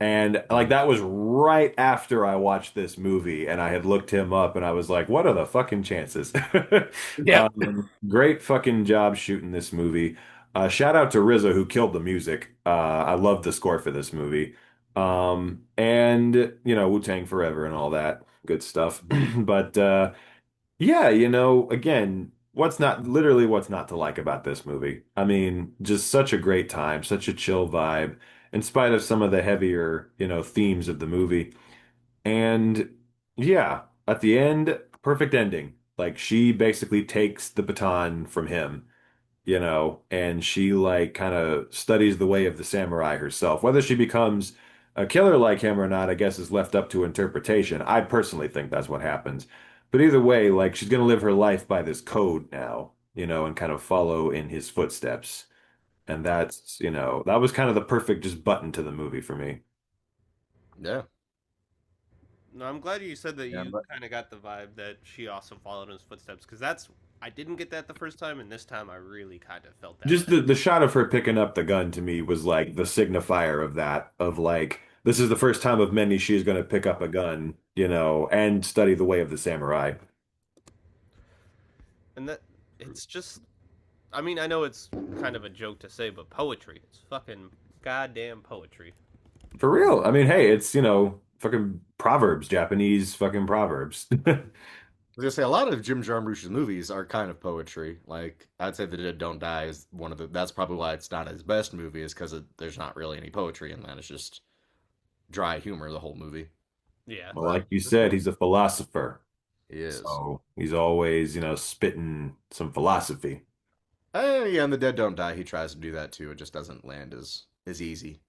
And like that was right after I watched this movie and I had looked him up and I was like, what are the fucking chances? Yeah. Great fucking job shooting this movie. Shout out to RZA who killed the music. I love the score for this movie. And Wu-Tang Forever and all that good stuff. But yeah, again, what's not to like about this movie? I mean, just such a great time, such a chill vibe, in spite of some of the heavier, themes of the movie. And yeah, at the end, perfect ending. Like she basically takes the baton from him, and she like kind of studies the way of the samurai herself. Whether she becomes a killer like him or not, I guess is left up to interpretation. I personally think that's what happens. But either way, like she's gonna live her life by this code now, and kind of follow in his footsteps. And that was kind of the perfect just button to the movie for me. Yeah. No, I'm glad you said that Yeah, you but kind of got the vibe that she also followed in his footsteps, because I didn't get that the first time, and this time I really kind of felt that Just way. the shot of her picking up the gun to me was like the signifier of that, of like, this is the first time of many she's going to pick up a gun, and study the way of the samurai. And that it's just, I mean, I know it's kind of a joke to say, but poetry. It's fucking goddamn poetry. For real. I mean, hey, it's, fucking proverbs, Japanese fucking proverbs. I was gonna say a lot of Jim Jarmusch's movies are kind of poetry. Like I'd say The Dead Don't Die is one of the. That's probably why it's not his best movie, is because there's not really any poetry in that. It's just dry humor the whole movie. Yeah. Well, like you said, he's a philosopher. He is. So he's always, spitting some philosophy. Yeah, and The Dead Don't Die. He tries to do that too. It just doesn't land as easy.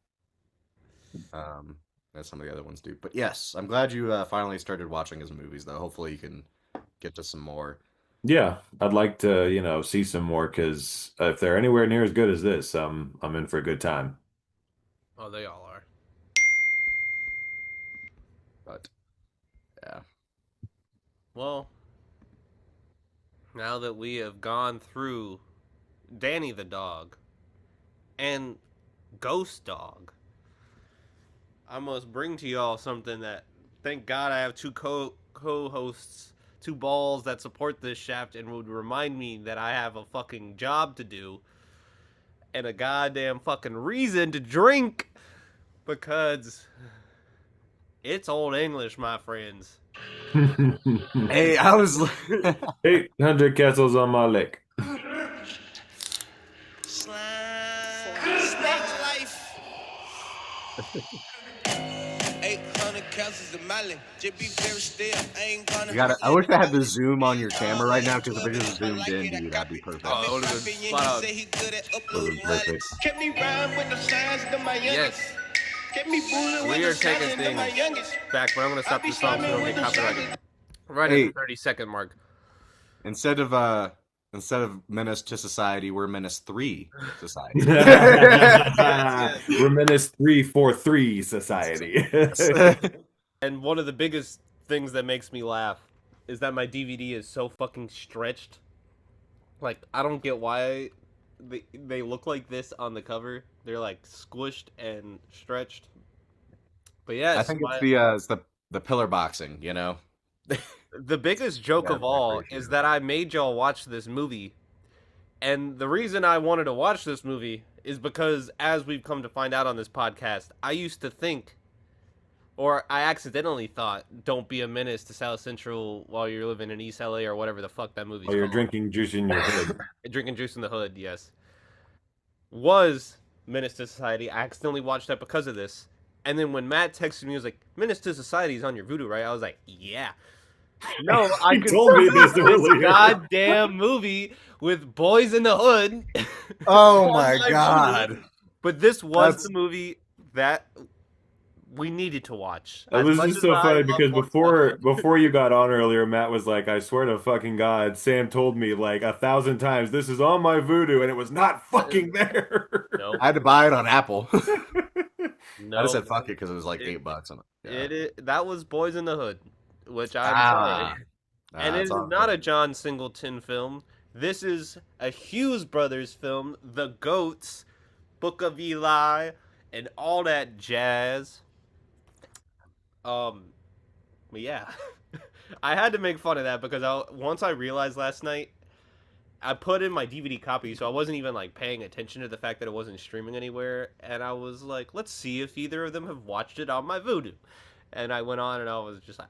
As some of the other ones do. But yes, I'm glad you finally started watching his movies, though. Hopefully, you can get to some more. Yeah, I'd like to, see some more because if they're anywhere near as good as this, I'm in for a good time. Oh, they all are. But yeah. Well, now that we have gone through Danny the dog and Ghost Dog, I must bring to y'all something that, thank God, I have two co-hosts, two balls that support this shaft and would remind me that I have a fucking job to do and a goddamn fucking reason to drink, because it's Old English, my friends. Hey, I was 800 castles on my leg. Life. 800 castles in my leg. Just be very still. I ain't gonna. I wish I had the zoom on your camera right now, because if I just zoomed in, dude, that'd be perfect. Oh, that would have been spot on. Perfect. Kept me rhyme with the signs of my youngest. Yes. Kept me fooling with We the are taking signs of my things youngest. back, but I'm going to stop the song so we don't get copyrighted. Right Hey. at the 30-second mark. Instead of Menace to Society, we're Menace 3 Society. We're Menace 343 Society. And one of the biggest things that makes me laugh is that my DVD is so fucking stretched. Like, I don't get why they look like this on the cover. They're like squished and stretched. But yes, I think it's the pillar boxing, the biggest joke Yeah, of all appreciate is it. that I made y'all watch this movie. And the reason I wanted to watch this movie is because, as we've come to find out on this podcast, I used to think, or I accidentally thought, don't be a menace to South Central while you're living in East LA or whatever the fuck that movie's While you're called. drinking juice in your hood. Drinking Juice in the Hood, yes. Was Menace to Society. I accidentally watched that because of this. And then when Matt texted me, he was like, Menace to Society is on your Voodoo, right? I was like, yeah. No, I You could told me this this earlier. goddamn movie with boys in the hood. Oh on my my god. Voodoo. But this was That's- the movie that we needed to watch. It was just so funny because before you got on earlier, Matt was like, "I swear to fucking God, Sam told me like 1,000 times this is on my Vudu, and it was not fucking there." Nope. I had to buy it on Apple. No, I just said fuck it because it was like $8 on it. Yeah. That was Boys in the Hood, which I'm sorry. And it is not a John Singleton film. This is a Hughes Brothers film, The Goats, Book of Eli, and all that jazz. But yeah, I had to make fun of that because once I realized last night, I put in my DVD copy, so I wasn't even like paying attention to the fact that it wasn't streaming anywhere, and I was like, let's see if either of them have watched it on my Vudu. And I went on, and I was just like,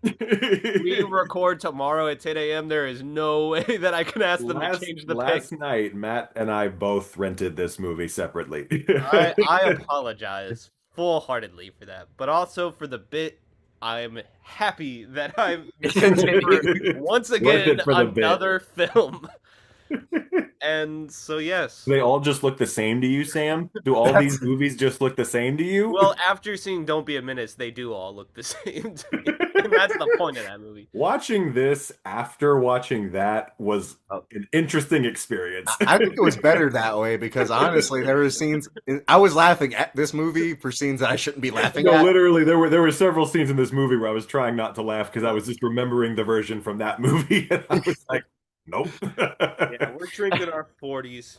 we record tomorrow at 10 a.m. There is no way that I can ask them to change the pick. Last night, Matt and I both rented this movie separately. I apologize full-heartedly for that, but also for the bit. I'm happy that I'm once again another film. And so yes, they all just look the same to you, Sam? Do all these movies just look the same to you? Well, after seeing Don't Be a Menace, they do all look the same to me. And that's the point of that movie. Watching this after watching that was an interesting experience. I think it was better that way because honestly, there were scenes I was laughing at this movie for scenes that I shouldn't be laughing at. Literally, there were several scenes in this movie where I was trying not to laugh because I was just remembering the version from that movie, and I was like, nope. Yeah, we're drinking our 40s.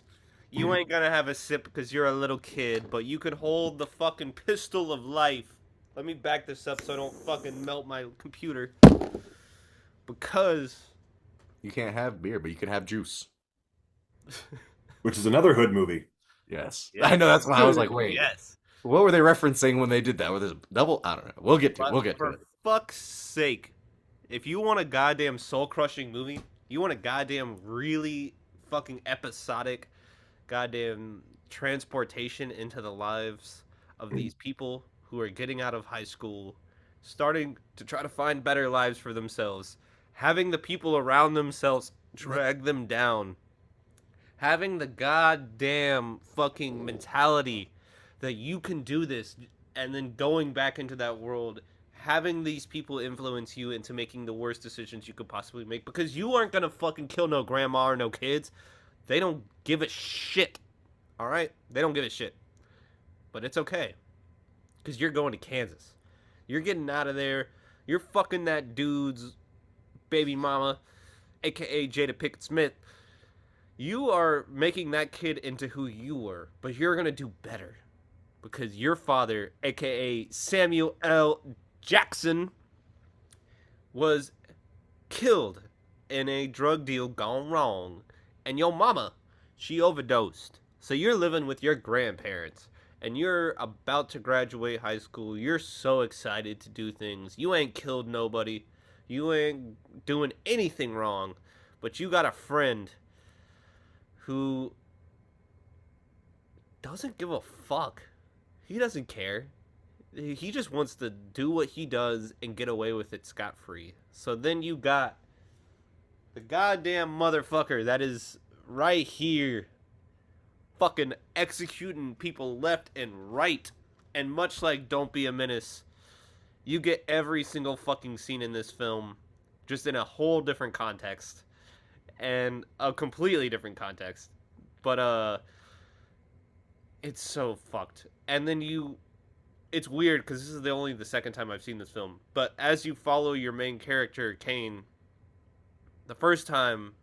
You ain't gonna have a sip because you're a little kid, but you can hold the fucking pistol of life. Let me back this up so I don't fucking melt my computer. Because you can't have beer, but you can have juice. Which is another Hood movie. Yes. I know, that's why I was like, wait. Yes. What were they referencing when they did that? With this double? I don't know. We'll get to it. For fuck's sake, if you want a goddamn soul-crushing movie, you want a goddamn really fucking episodic goddamn transportation into the lives of these people who are getting out of high school, starting to try to find better lives for themselves, having the people around themselves drag them down, having the goddamn fucking mentality that you can do this, and then going back into that world, having these people influence you into making the worst decisions you could possibly make, because you aren't gonna fucking kill no grandma or no kids. They don't give a shit. Alright? They don't give a shit. But it's okay. Because you're going to Kansas. You're getting out of there. You're fucking that dude's baby mama, aka Jada Pinkett Smith. You are making that kid into who you were, but you're gonna do better. Because your father, aka Samuel L. Jackson, was killed in a drug deal gone wrong. And your mama, she overdosed. So you're living with your grandparents. And you're about to graduate high school. You're so excited to do things. You ain't killed nobody. You ain't doing anything wrong. But you got a friend who doesn't give a fuck. He doesn't care. He just wants to do what he does and get away with it scot-free. So then you got the goddamn motherfucker that is right here fucking executing people left and right. And much like Don't Be a Menace, you get every single fucking scene in this film just in a whole different context. And a completely different context. But, it's so fucked. And then it's weird because this is only the second time I've seen this film. But as you follow your main character, Kane, the first time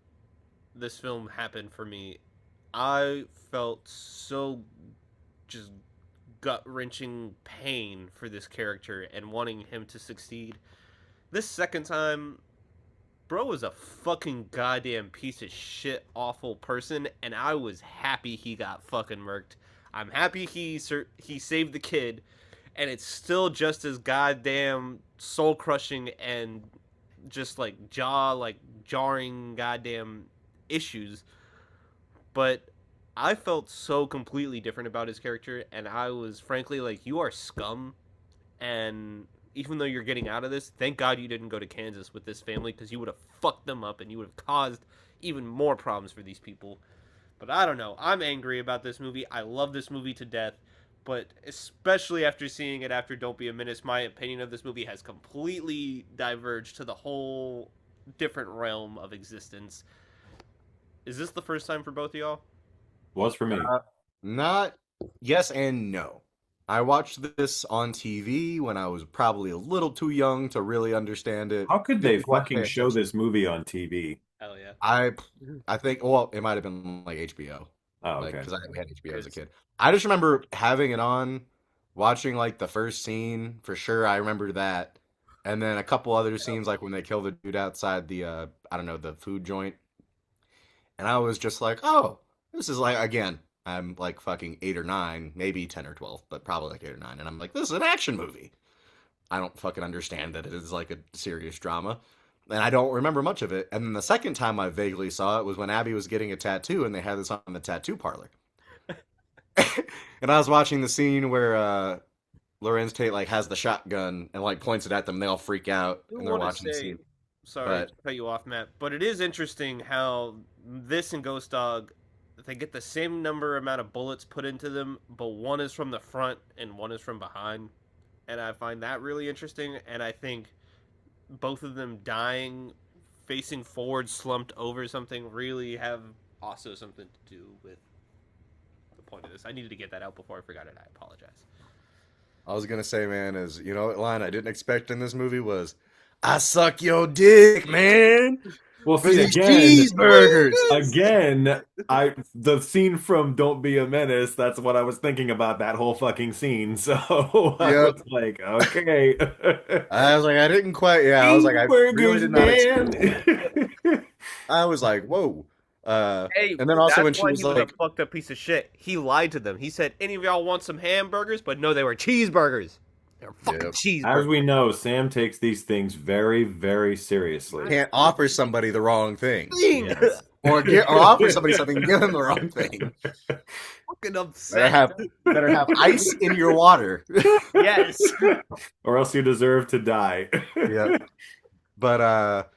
this film happened for me, I felt so just gut-wrenching pain for this character and wanting him to succeed. This second time, bro was a fucking goddamn piece of shit, awful person, and I was happy he got fucking murked. I'm happy he saved the kid, and it's still just as goddamn soul-crushing and just like jarring goddamn issues. But I felt so completely different about his character, and I was frankly like, you are scum, and even though you're getting out of this, thank God you didn't go to Kansas with this family, because you would have fucked them up, and you would have caused even more problems for these people. But I don't know. I'm angry about this movie. I love this movie to death. but especially after seeing it after Don't Be a Menace, my opinion of this movie has completely diverged to the whole different realm of existence. Is this the first time for both of y'all? Was for me. Not yes and no. I watched this on TV when I was probably a little too young to really understand it. How could they Didn't quite fucking pay show attention. this movie on TV? Hell yeah. I think well, it might have been like HBO. Oh, Like okay. because we had HBO as a kid. I just remember having it on, watching like the first scene for sure. I remember that, and then a couple other scenes like when they kill the dude outside the I don't know, the food joint, and I was just like, oh, this is like again. I'm like fucking 8 or 9, maybe 10 or 12, but probably like 8 or 9, and I'm like, this is an action movie. I don't fucking understand that it is like a serious drama. And I don't remember much of it. And then the second time I vaguely saw it was when Abby was getting a tattoo and they had this on the tattoo parlor. And I was watching the scene where Lorenz Tate like has the shotgun and like points it at them. They all freak out and they're watching the scene. Sorry to cut you off, Matt, but it is interesting how this and Ghost Dog, they get the same amount of bullets put into them, but one is from the front and one is from behind. And I find that really interesting, and I think both of them dying, facing forward, slumped over something, really have also something to do with the point of this. I needed to get that out before I forgot it. I apologize. I was gonna say, man, is you know what line I didn't expect in this movie was, "I suck your dick, man." Well, For see, these again, cheeseburgers. again, the scene from Don't Be a Menace, that's what I was thinking about that whole fucking scene. So I Yep. was like, okay. I was like, I didn't quite. Yeah, I was like, I really did not expect. I was like, whoa. Hey, and then also that's when she why was he was like, a fucked up piece of shit. He lied to them. He said, "Any of y'all want some hamburgers?" But no, they were cheeseburgers. They were fucking cheeseburgers. As we know, Sam takes these things very, very seriously. can't offer somebody the wrong thing, Yes. or offer somebody something, give them the wrong thing. Fucking upset. Better have ice in your water. Yes. Or else you deserve to die. Yeah. But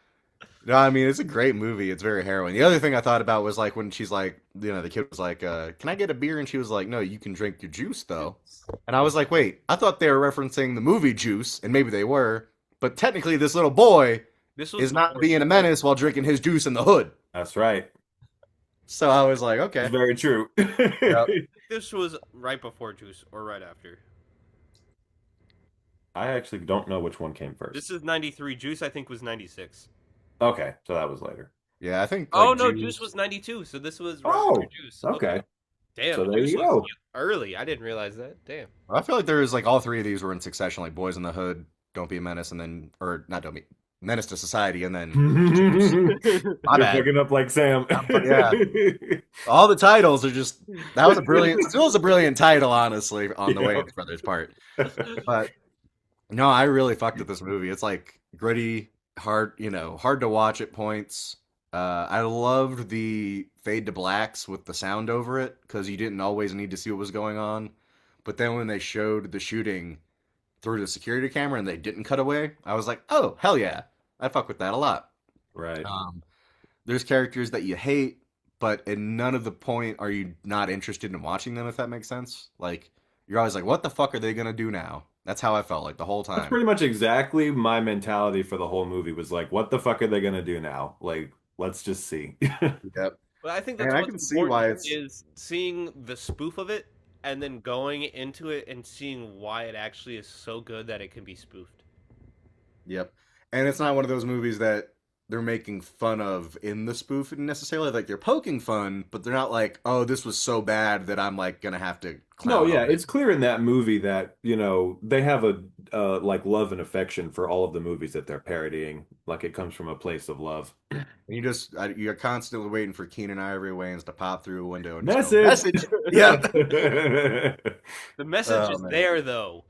no, I mean it's a great movie. It's very harrowing. The other thing I thought about was like when she's like, you know, the kid was like, "Can I get a beer?" And she was like, "No, you can drink your juice though." And I was like, "Wait, I thought they were referencing the movie Juice, and maybe they were, but technically this little boy is not being a menace while drinking his juice in the hood." That's right. So I was like, "Okay, it's very true." Yep. This was right before Juice or right after. I actually don't know which one came first. This is 93. Juice, I think, was 96. Okay, so that was later. Yeah, I think. Oh no, Juice was 92. So this was right after Juice. Okay. Damn. So there Juice you was go. early. I didn't realize that. Damn. I feel like there was like all three of these were in succession, like Boys in the Hood, Don't Be a Menace, and then or not Don't Be Menace to Society, and then Juice. My You're bad. picking up like Sam. Yeah. All the titles are just that was a brilliant still is a brilliant title, honestly, on the Wayans brothers part. But no, I really fucked with this movie. It's like gritty, hard, hard to watch at points. I loved the fade to blacks with the sound over it because you didn't always need to see what was going on. But then when they showed the shooting through the security camera and they didn't cut away, I was like, oh, hell yeah. I fuck with that a lot. Right. There's characters that you hate, but at none of the point are you not interested in watching them, if that makes sense. Like, you're always like, what the fuck are they going to do now? That's how I felt like the whole time. That's pretty much exactly my mentality for the whole movie was like, what the fuck are they going to do now? Like, let's just see. Yep. But I think that's I what's can see why important is seeing the spoof of it and then going into it and seeing why it actually is so good that it can be spoofed. Yep. And it's not one of those movies that they're making fun of in the spoof necessarily. Like, they're poking fun, but they're not like, oh, this was so bad that I'm like gonna have to No, clown yeah, on it. it's clear in that movie that, they have a like love and affection for all of the movies that they're parodying. Like it comes from a place of love. And you're constantly waiting for Keenan Ivory Wayans to pop through a window and Message! just go, message. Yep. The message is man. there though.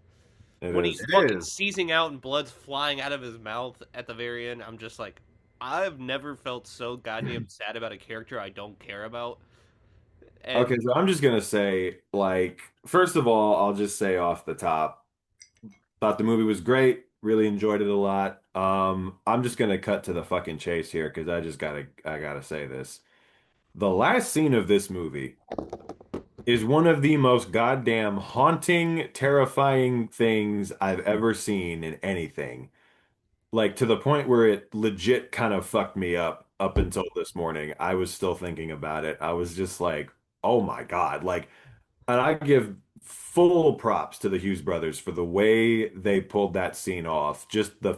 When he's It fucking is. seizing out and blood's flying out of his mouth at the very end, I'm just like, I've never felt so goddamn sad about a character I don't care about. And Okay, so I'm just gonna say, like, first of all, I'll just say off the top, thought the movie was great, really enjoyed it a lot. I'm just gonna cut to the fucking chase here because I gotta say this. The last scene of this movie is one of the most goddamn haunting, terrifying things I've ever seen in anything. Like to the point where it legit kind of fucked me up until this morning. I was still thinking about it. I was just like, oh my God. Like, and I give full props to the Hughes brothers for the way they pulled that scene off. Just the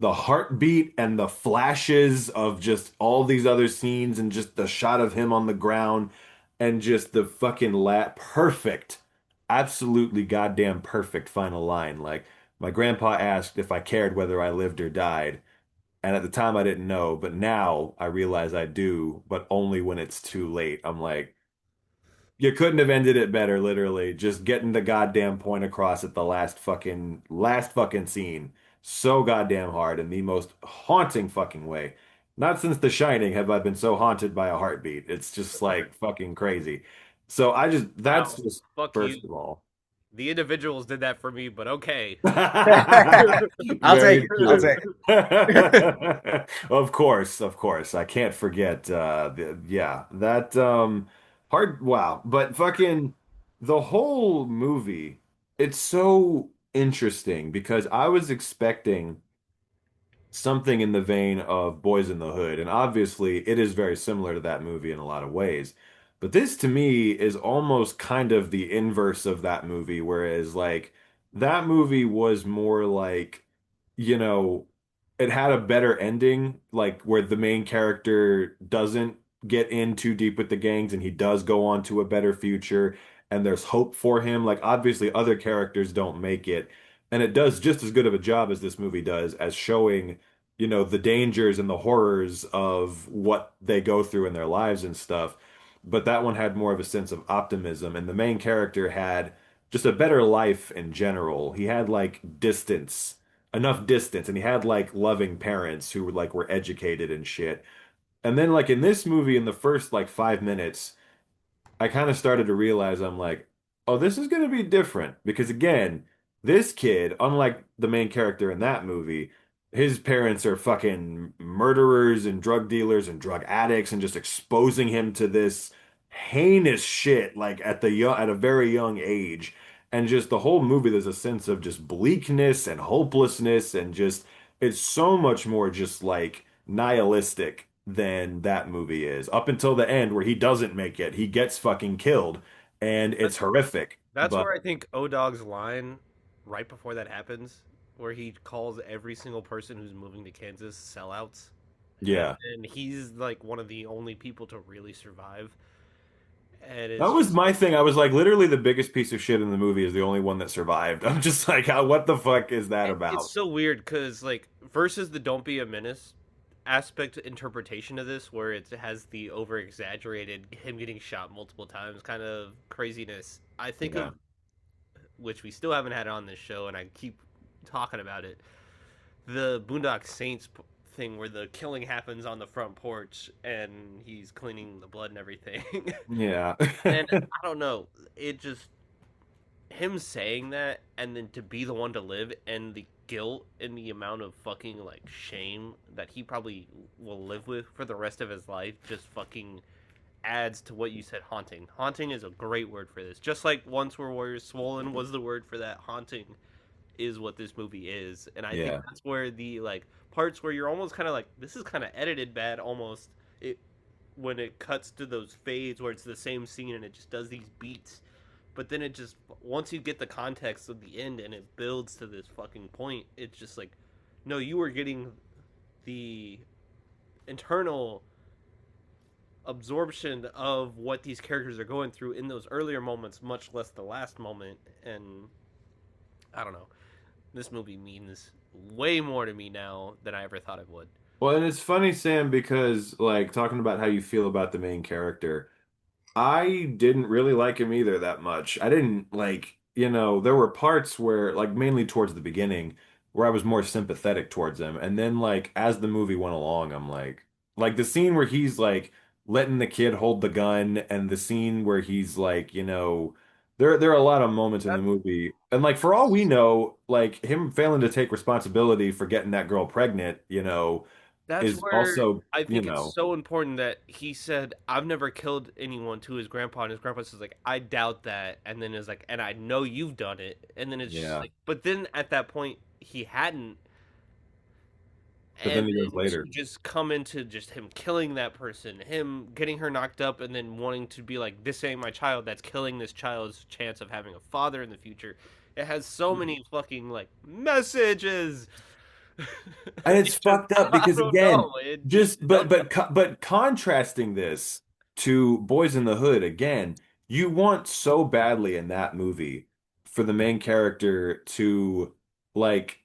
heartbeat and the flashes of just all these other scenes and just the shot of him on the ground and just the fucking perfect, absolutely goddamn perfect final line. Like my grandpa asked if I cared whether I lived or died. And at the time I didn't know, but now I realize I do, but only when it's too late. I'm like, you couldn't have ended it better, literally. Just getting the goddamn point across at the last fucking scene. So goddamn hard in the most haunting fucking way. Not since The Shining have I been so haunted by a heartbeat. It's just like fucking crazy. So that's Wow. just Fuck first you. of all. The individuals did that for me, but okay. I'll take Very it. I'll true. take it. Of course, of course. I can't forget yeah, that hard wow. But fucking the whole movie, it's so interesting because I was expecting something in the vein of Boys in the Hood. And obviously, it is very similar to that movie in a lot of ways. But this to me is almost kind of the inverse of that movie, whereas like that movie was more like, you know, it had a better ending, like where the main character doesn't get in too deep with the gangs and he does go on to a better future and there's hope for him. Like obviously other characters don't make it. And it does just as good of a job as this movie does as showing the dangers and the horrors of what they go through in their lives and stuff. But that one had more of a sense of optimism, and the main character had just a better life in general. He had like enough distance, and he had like loving parents who were educated and shit. And then like in this movie, in the first like 5 minutes, I kind of started to realize I'm like, oh, this is going to be different because again, this kid, unlike the main character in that movie, his parents are fucking murderers and drug dealers and drug addicts and just exposing him to this heinous shit like at a very young age. And just the whole movie, there's a sense of just bleakness and hopelessness and just it's so much more just like nihilistic than that movie is. Up until the end where he doesn't make it, he gets fucking killed, and it's horrific. That's But where I think O-Dog's line right before that happens, where he calls every single person who's moving to Kansas sellouts. yeah, And he's like one of the only people to really survive. And that it's was just my thing. I was like, literally, the biggest piece of shit in the movie is the only one that survived. I'm just like, what the fuck is that it's about? so weird because like versus the "Don't be a menace" aspect interpretation of this, where it has the over exaggerated him getting shot multiple times kind of craziness. I think Yeah. of which we still haven't had on this show, and I keep talking about it. The Boondock Saints thing where the killing happens on the front porch and he's cleaning the blood and everything. Yeah. And I don't know, it just him saying that and then to be the one to live and the guilt and the amount of fucking like shame that he probably will live with for the rest of his life just fucking adds to what you said. Haunting is a great word for this, just like Once Were Warriors Swollen was the word for that. Haunting is what this movie is, and I think Yeah. that's where the like parts where you're almost kind of like this is kind of edited bad almost, it when it cuts to those fades where it's the same scene and it just does these beats, but then it just once you get the context of the end and it builds to this fucking point, it's just like no, you were getting the internal absorption of what these characters are going through in those earlier moments, much less the last moment. And I don't know, this movie means way more to me now than I ever thought it would. Well, and it's funny, Sam, because like talking about how you feel about the main character. I didn't really like him either that much. I didn't like, there were parts where, like, mainly towards the beginning, where I was more sympathetic towards him. And then, like, as the movie went along, I'm like the scene where he's like letting the kid hold the gun, and the scene where he's like, there are a lot of moments in the That movie, and like for all we know, like him failing to take responsibility for getting that girl pregnant, That's is where also, I you think know, it's so important that he said, "I've never killed anyone," to his grandpa, and his grandpa says like, "I doubt that," and then is like, "And I know you've done it," and then it's just Yeah. like, but then at that point he hadn't, but then and years then to later. just come into just him killing that person, him getting her knocked up, and then wanting to be like, "This ain't my child," that's killing this child's chance of having a father in the future. It has so many fucking like messages. And it's fucked up I because don't again, know. It just just but contrasting this to Boys in the Hood again, you want so badly in that movie for the main character to like,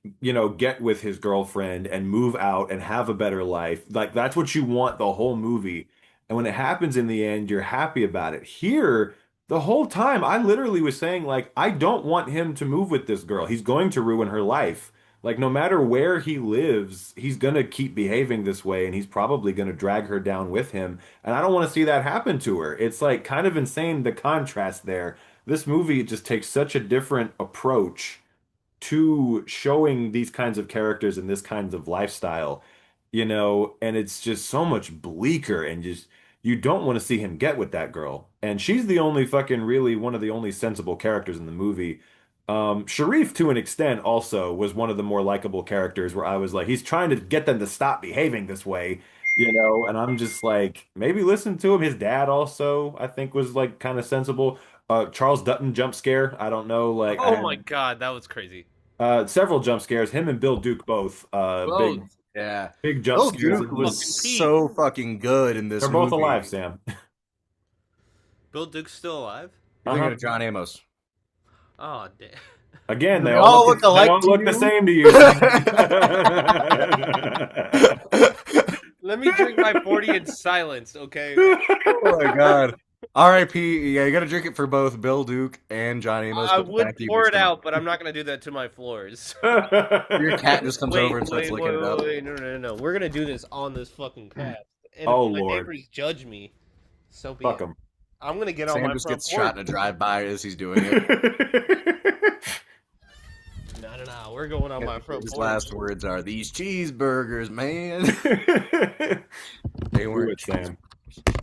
get with his girlfriend and move out and have a better life. Like that's what you want the whole movie. And when it happens in the end, you're happy about it. Here, the whole time I literally was saying like I don't want him to move with this girl. He's going to ruin her life. Like, no matter where he lives, he's going to keep behaving this way and he's probably going to drag her down with him. And I don't want to see that happen to her. It's like kind of insane the contrast there. This movie just takes such a different approach to showing these kinds of characters and this kinds of lifestyle, and it's just so much bleaker and just you don't want to see him get with that girl. And she's the only fucking really one of the only sensible characters in the movie. Sharif, to an extent, also was one of the more likable characters where I was like, he's trying to get them to stop behaving this way, and I'm just like, maybe listen to him. His dad also, I think, was like kind of sensible. Charles Dutton jump scare. I don't know, like I Oh my had god, that was crazy. several jump scares. Him and Bill Duke both. Big Both. Yeah. big jump Bill scares. Duke was Fucking Pete. so fucking good in this They're both movie. alive, Sam. Bill Duke's still alive? You're thinking of John Amos. Oh damn. Again, they They all all look, look alike they all to look the you? same to you. Let me drink my 40 in silence, okay? Oh my god. R.I.P. Yeah, you gotta drink it for both Bill Duke and John Amos. I but the would fact that you pour it mixed them up. out, but I'm not gonna do that to my floors. Your cat just comes Wait, over and starts wait, licking it up. wait, no. We're gonna do this on this fucking cast. And Oh, if my Lord. neighbors judge me, so be Fuck it. them. I'm gonna get on Sam my just front gets porch. shot in a drive-by as he's doing it. No. We're going on my front His porch. last words are, "These cheeseburgers, man." They Do weren't it, Sam.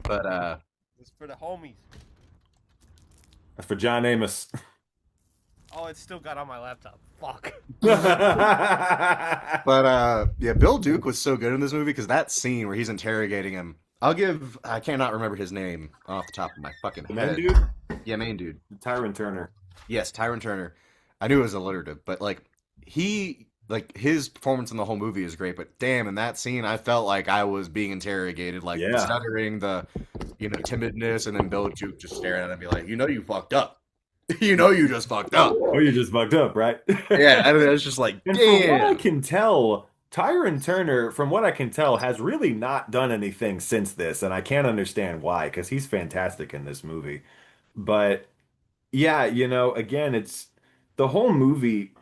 But It's for the homies. That's for John Amos. Oh, it still got on my laptop. Fuck. yeah, Bill Duke was so good in this movie because that scene where he's interrogating him. I cannot remember his name off the top of my fucking The head. main dude? Yeah, main dude. Tyron Turner. Yes, Tyron Turner. I knew it was alliterative, but his performance in the whole movie is great. But damn, in that scene, I felt like I was being interrogated, like the Yeah. stuttering, the timidness, and then Bill Duke just staring at him and be like, you fucked up. You just fucked up. Oh, you just fucked up, right? Yeah, I mean, it's just like, And from what I damn. can tell, Tyron Turner, from what I can tell, has really not done anything since this, and I can't understand why, because he's fantastic in this movie. But yeah, again, it's the whole movie.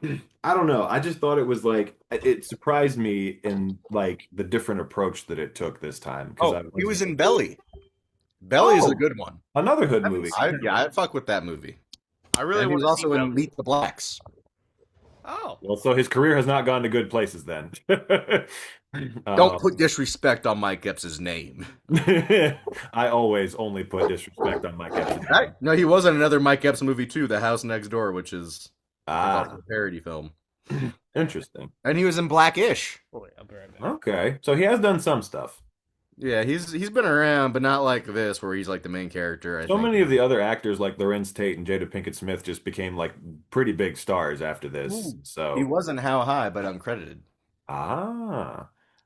I don't know. I just thought it was like it surprised me in like the different approach that it took this time. Oh, he was in Belly. Belly is Oh, a good one. another hood movie. I fuck with that movie. I really And he want was to see also in Belly. Meet the Blacks. Oh. Well, so his career has not gone to good places then. Don't put disrespect on Mike Epps' name. I always only put disrespect on Mike Epps' name. No, he was in another Mike Epps movie too, The House Next Door, which is a parody film. Interesting. And he was in Blackish. Oh, wait, I'll be right back. Okay, so he has done some stuff. Yeah, he's been around, but not like this, where he's like the main character. I So think. many of the other actors, like Lorenz Tate and Jada Pinkett Smith, just became like pretty big stars after this. Ooh. So He wasn't How High, but uncredited.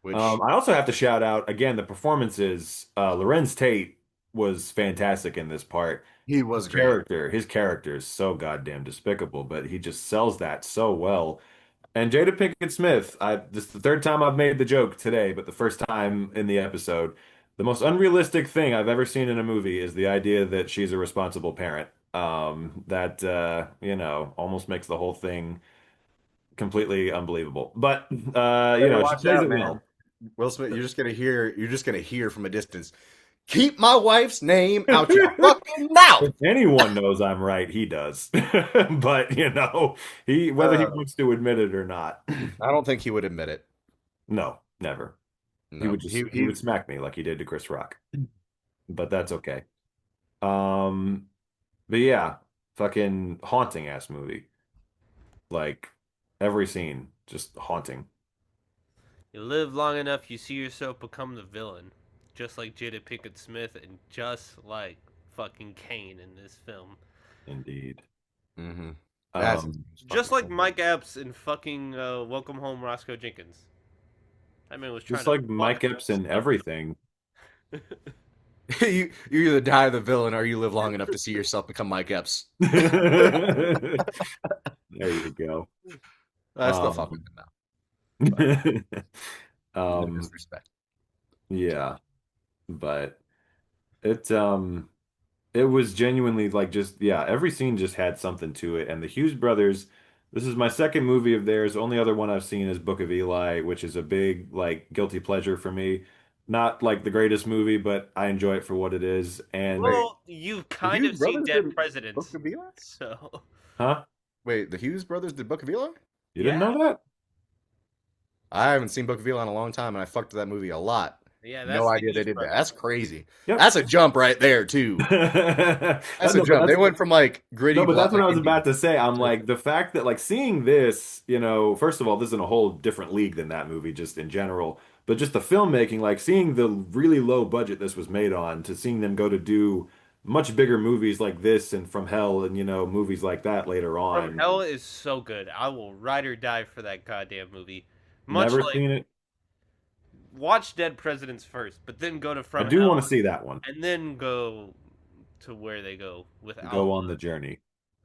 Which I also have to shout out again the performances. Lorenz Tate was fantastic in this part. he was great. His character is so goddamn despicable, but he just sells that so well. And Jada Pinkett Smith, this is the third time I've made the joke today, but the first time in the episode. The most unrealistic thing I've ever seen in a movie is the idea that she's a responsible parent. That almost makes the whole thing completely unbelievable. But she plays it well. Will Smith, you're just gonna hear from a distance. Keep my wife's name out your fucking mouth. If anyone knows I'm right, he does. But whether he wants to admit it or not. I don't think he would admit it. No, never. He No, would he would smack me like he did to Chris Rock. But that's okay. Um, but yeah, fucking haunting ass movie. Like every scene, just haunting. You live long enough, you see yourself become the villain, just like Jada Pinkett Smith and just like fucking Kane in this film. Indeed. Mm-hmm. Just like Mike Epps in fucking Welcome Home, Roscoe Jenkins. I mean, was trying Just to like Mike Epps in everything. you either die the villain or you live long enough to see yourself become Mike Epps. There you go. I still fuck with him now. No Um, disrespect. yeah, but it was genuinely like just every scene just had something to it. And the Hughes brothers, this is my second movie of theirs. The only other one I've seen is Book of Eli, which is a big like guilty pleasure for me. Not like the greatest movie, but I enjoy it for what it is. And well, you've kind of seen Dead Presidents, Book of Eli? so huh? Wait, the Hughes brothers did Book of Eli? You didn't know that? I haven't seen Book of Eli in a long time, and I fucked with that movie a lot. Yeah, no idea they did that. That's crazy. Yep. That's a jump right there too. That's a jump. They went from like gritty. No, but that's what I was indie. about to say. I'm like the fact that like seeing this, first of all, this is in a whole different league than that movie, just in general. But just the filmmaking, like seeing the really low budget this was made on, to seeing them go to do much bigger movies like this and From Hell and movies like that later on. From Hell is so good. I will ride or die for that goddamn movie. Never seen it. Watch Dead Presidents first, but then go to From Hell. I do want to see that one. And then go to where they go with Alpha. Go on the journey.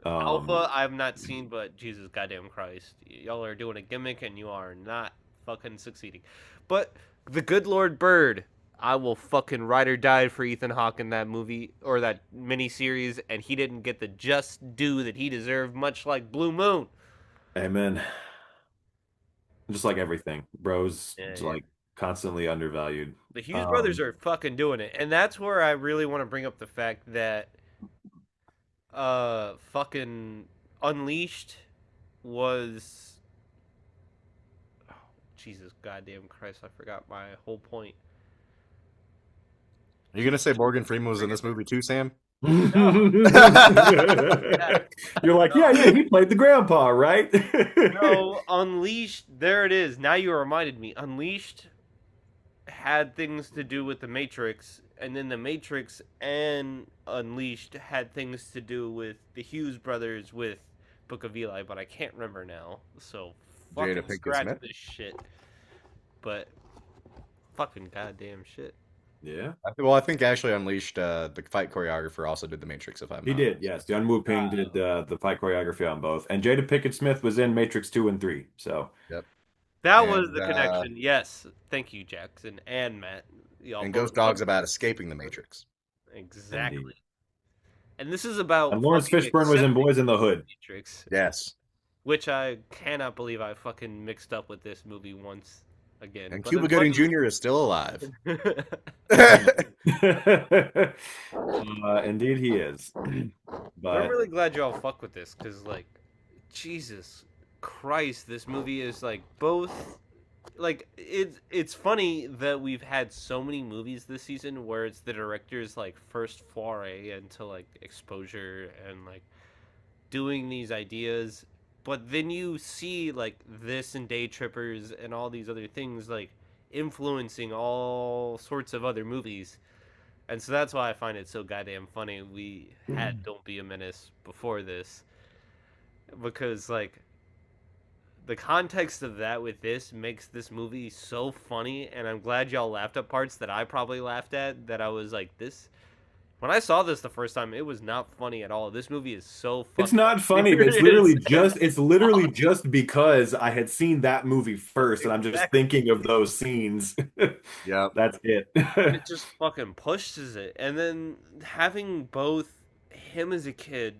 Alpha, I've not seen, but Jesus goddamn Christ. Y'all are doing a gimmick and you are not fucking succeeding. But The Good Lord Bird, I will fucking ride or die for Ethan Hawke in that movie, or that miniseries, and he didn't get the just due that he deserved, much like Blue Moon. Amen. Just like everything. Bros, like constantly undervalued. The Hughes brothers are fucking doing it. And that's where I really want to bring up the fact that fucking Unleashed was Jesus goddamn Christ, I forgot my whole point. Are you gonna say Morgan Freeman was in this movie too, Sam? No. You're like, yeah, he played the grandpa, right? No, Unleashed, there it is. Now you reminded me. Unleashed had things to do with the Matrix, and then the Matrix and Unleashed had things to do with the Hughes brothers with Book of Eli, but I can't remember now. So fucking scratch this shit. But fucking goddamn shit. Yeah. Well, I think actually Unleashed, the fight choreographer, also did the Matrix. If I'm He did, yes. John Woo Ping did the fight choreography on both, and Jada Pinkett Smith was in Matrix 2 and 3. So yep. That was the connection. Yes. Thank you, Jackson and Matt. Y'all and Ghost Dog's about escaping the Matrix. Exactly. Indeed. And this is about... And Lawrence Fishburne was in Boys in the Hood. Matrix. Yes. Which I cannot believe I fucking mixed up with this movie once again. And Cuba Gooding Jr. is still alive. Indeed he is. But I'm really glad y'all fuck with this, because, like, Jesus Christ, this movie is, like, both... Like, it's funny that we've had so many movies this season where it's the director's, like, first foray into, like, exposure and, like, doing these ideas. But then you see, like, this and Day Trippers and all these other things, like, influencing all sorts of other movies. And so that's why I find it so goddamn funny we had Don't Be a Menace before this. Because, like, the context of that with this makes this movie so funny, and I'm glad y'all laughed at parts that I probably laughed at, that I was like, this... When I saw this the first time, it was not funny at all. This movie is so funny. It's not funny, but it's literally just because I had seen that movie first, and I'm just thinking of those scenes. Yeah, that's it. It just fucking pushes it. And then having both him as a kid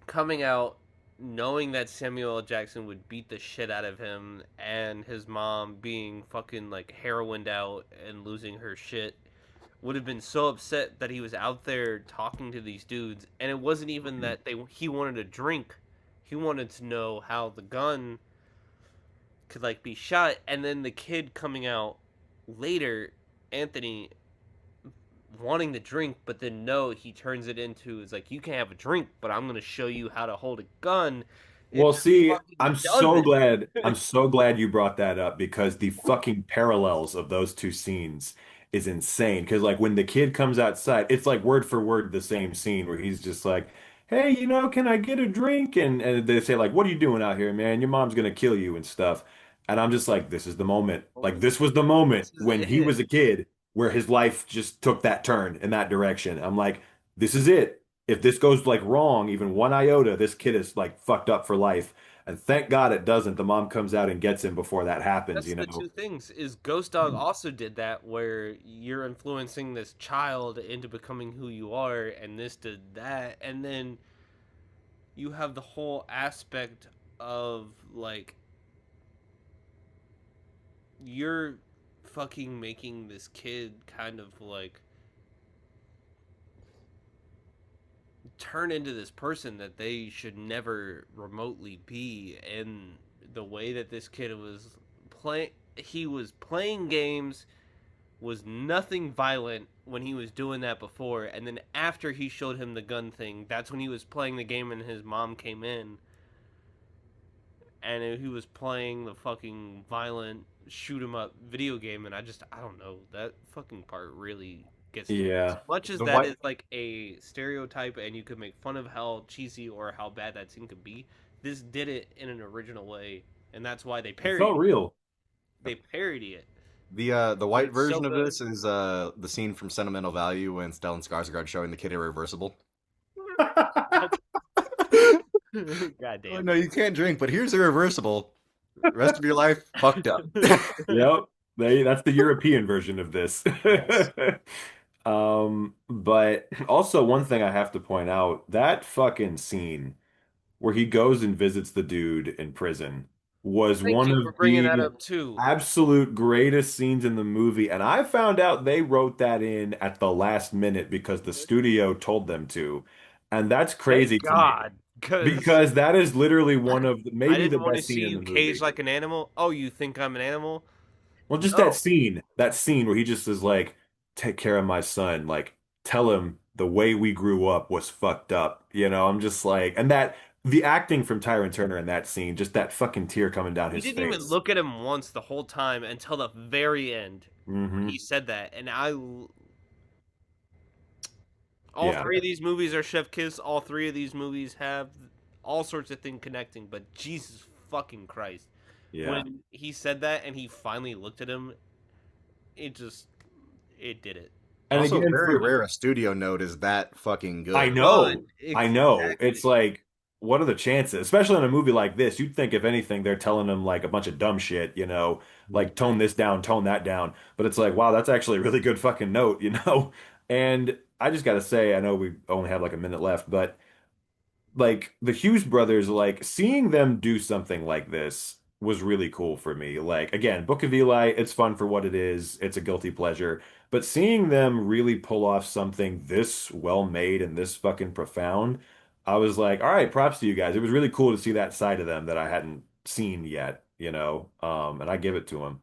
coming out knowing that Samuel L. Jackson would beat the shit out of him, and his mom being fucking like heroined out and losing her shit, would have been so upset that he was out there talking to these dudes. And it wasn't even that he wanted a drink. He wanted to know how the gun could like be shot. And then the kid coming out later, Anthony wanting the drink, but then no, he turns it into, it's like, you can have a drink, but I'm gonna show you how to hold a gun. It Well, just see, fucking does I'm it. so glad you brought that up because the fucking parallels of those two scenes is insane. Because like when the kid comes outside, it's like word for word the same scene where he's just like, "Hey, can I get a drink?" And they say like, "What are you doing out here, man? Your mom's gonna kill you and stuff." And I'm just like, this is the moment. Like this was the moment This is when he it. was a kid where his life just took that turn in that direction. I'm like, this is it. If this goes like wrong, even one iota, this kid is like fucked up for life. And thank God it doesn't. The mom comes out and gets him before that happens, That's you the know? two things. Is Ghost Dog also did that, where you're influencing this child into becoming who you are, and this did that, and then you have the whole aspect of like, you're fucking making this kid kind of like turn into this person that they should never remotely be. And the way that this kid was playing, he was playing games, was nothing violent when he was doing that before, and then after he showed him the gun thing, that's when he was playing the game and his mom came in, and he was playing the fucking violent shoot 'em up video game. And I don't know, that fucking part really gets to me. As Yeah. much as The that white is like a stereotype and you could make fun of how cheesy or how bad that scene could be, this did it in an original way, and that's why they It felt parody real. it. the white It's so version of good. this is the scene from Sentimental Value when Stellan Skarsgård showing the kid irreversible. God Oh damn. no, you can't drink, but here's irreversible. Rest of your life fucked up. Yep. That's the European version of this. Yes. But also one thing I have to point out, that fucking scene where he goes and visits the dude in prison was Thank one you for of bringing that the up too. absolute greatest scenes in the movie. And I found out they wrote that in at the last minute because the studio told them to. And that's crazy Thank to me God, because because that is literally one of I maybe the didn't want to best see scene in you the caged movie. like an animal. Oh, you think I'm an animal? Well, just No. that scene where he just is like, take care of my son, like tell him the way we grew up was fucked up. I'm just like, and that the acting from Tyron Turner in that scene, just that fucking tear coming down He his didn't even face. look at him once the whole time until the very end when Hmm. he said that. And all Yeah, three of these movies are Chef Kiss. All three of these movies have all sorts of things connecting. But Jesus fucking Christ, yeah. when he said that and he finally looked at him, it just it did it. And Also, again, very for rare a studio note is that fucking I good. Good, know, I know. It's exactly. like, what are the chances? Especially in a movie like this, you'd think if anything, they're telling them like a bunch of dumb shit, like tone this down, tone that down. But it's like, wow, that's actually a really good fucking note. And I just gotta say, I know we only have like a minute left, but like the Hughes brothers, like seeing them do something like this was really cool for me. Like again, Book of Eli, it's fun for what it is. It's a guilty pleasure. But seeing them really pull off something this well made and this fucking profound, I was like, all right, props to you guys. It was really cool to see that side of them that I hadn't seen yet. And I give it to them.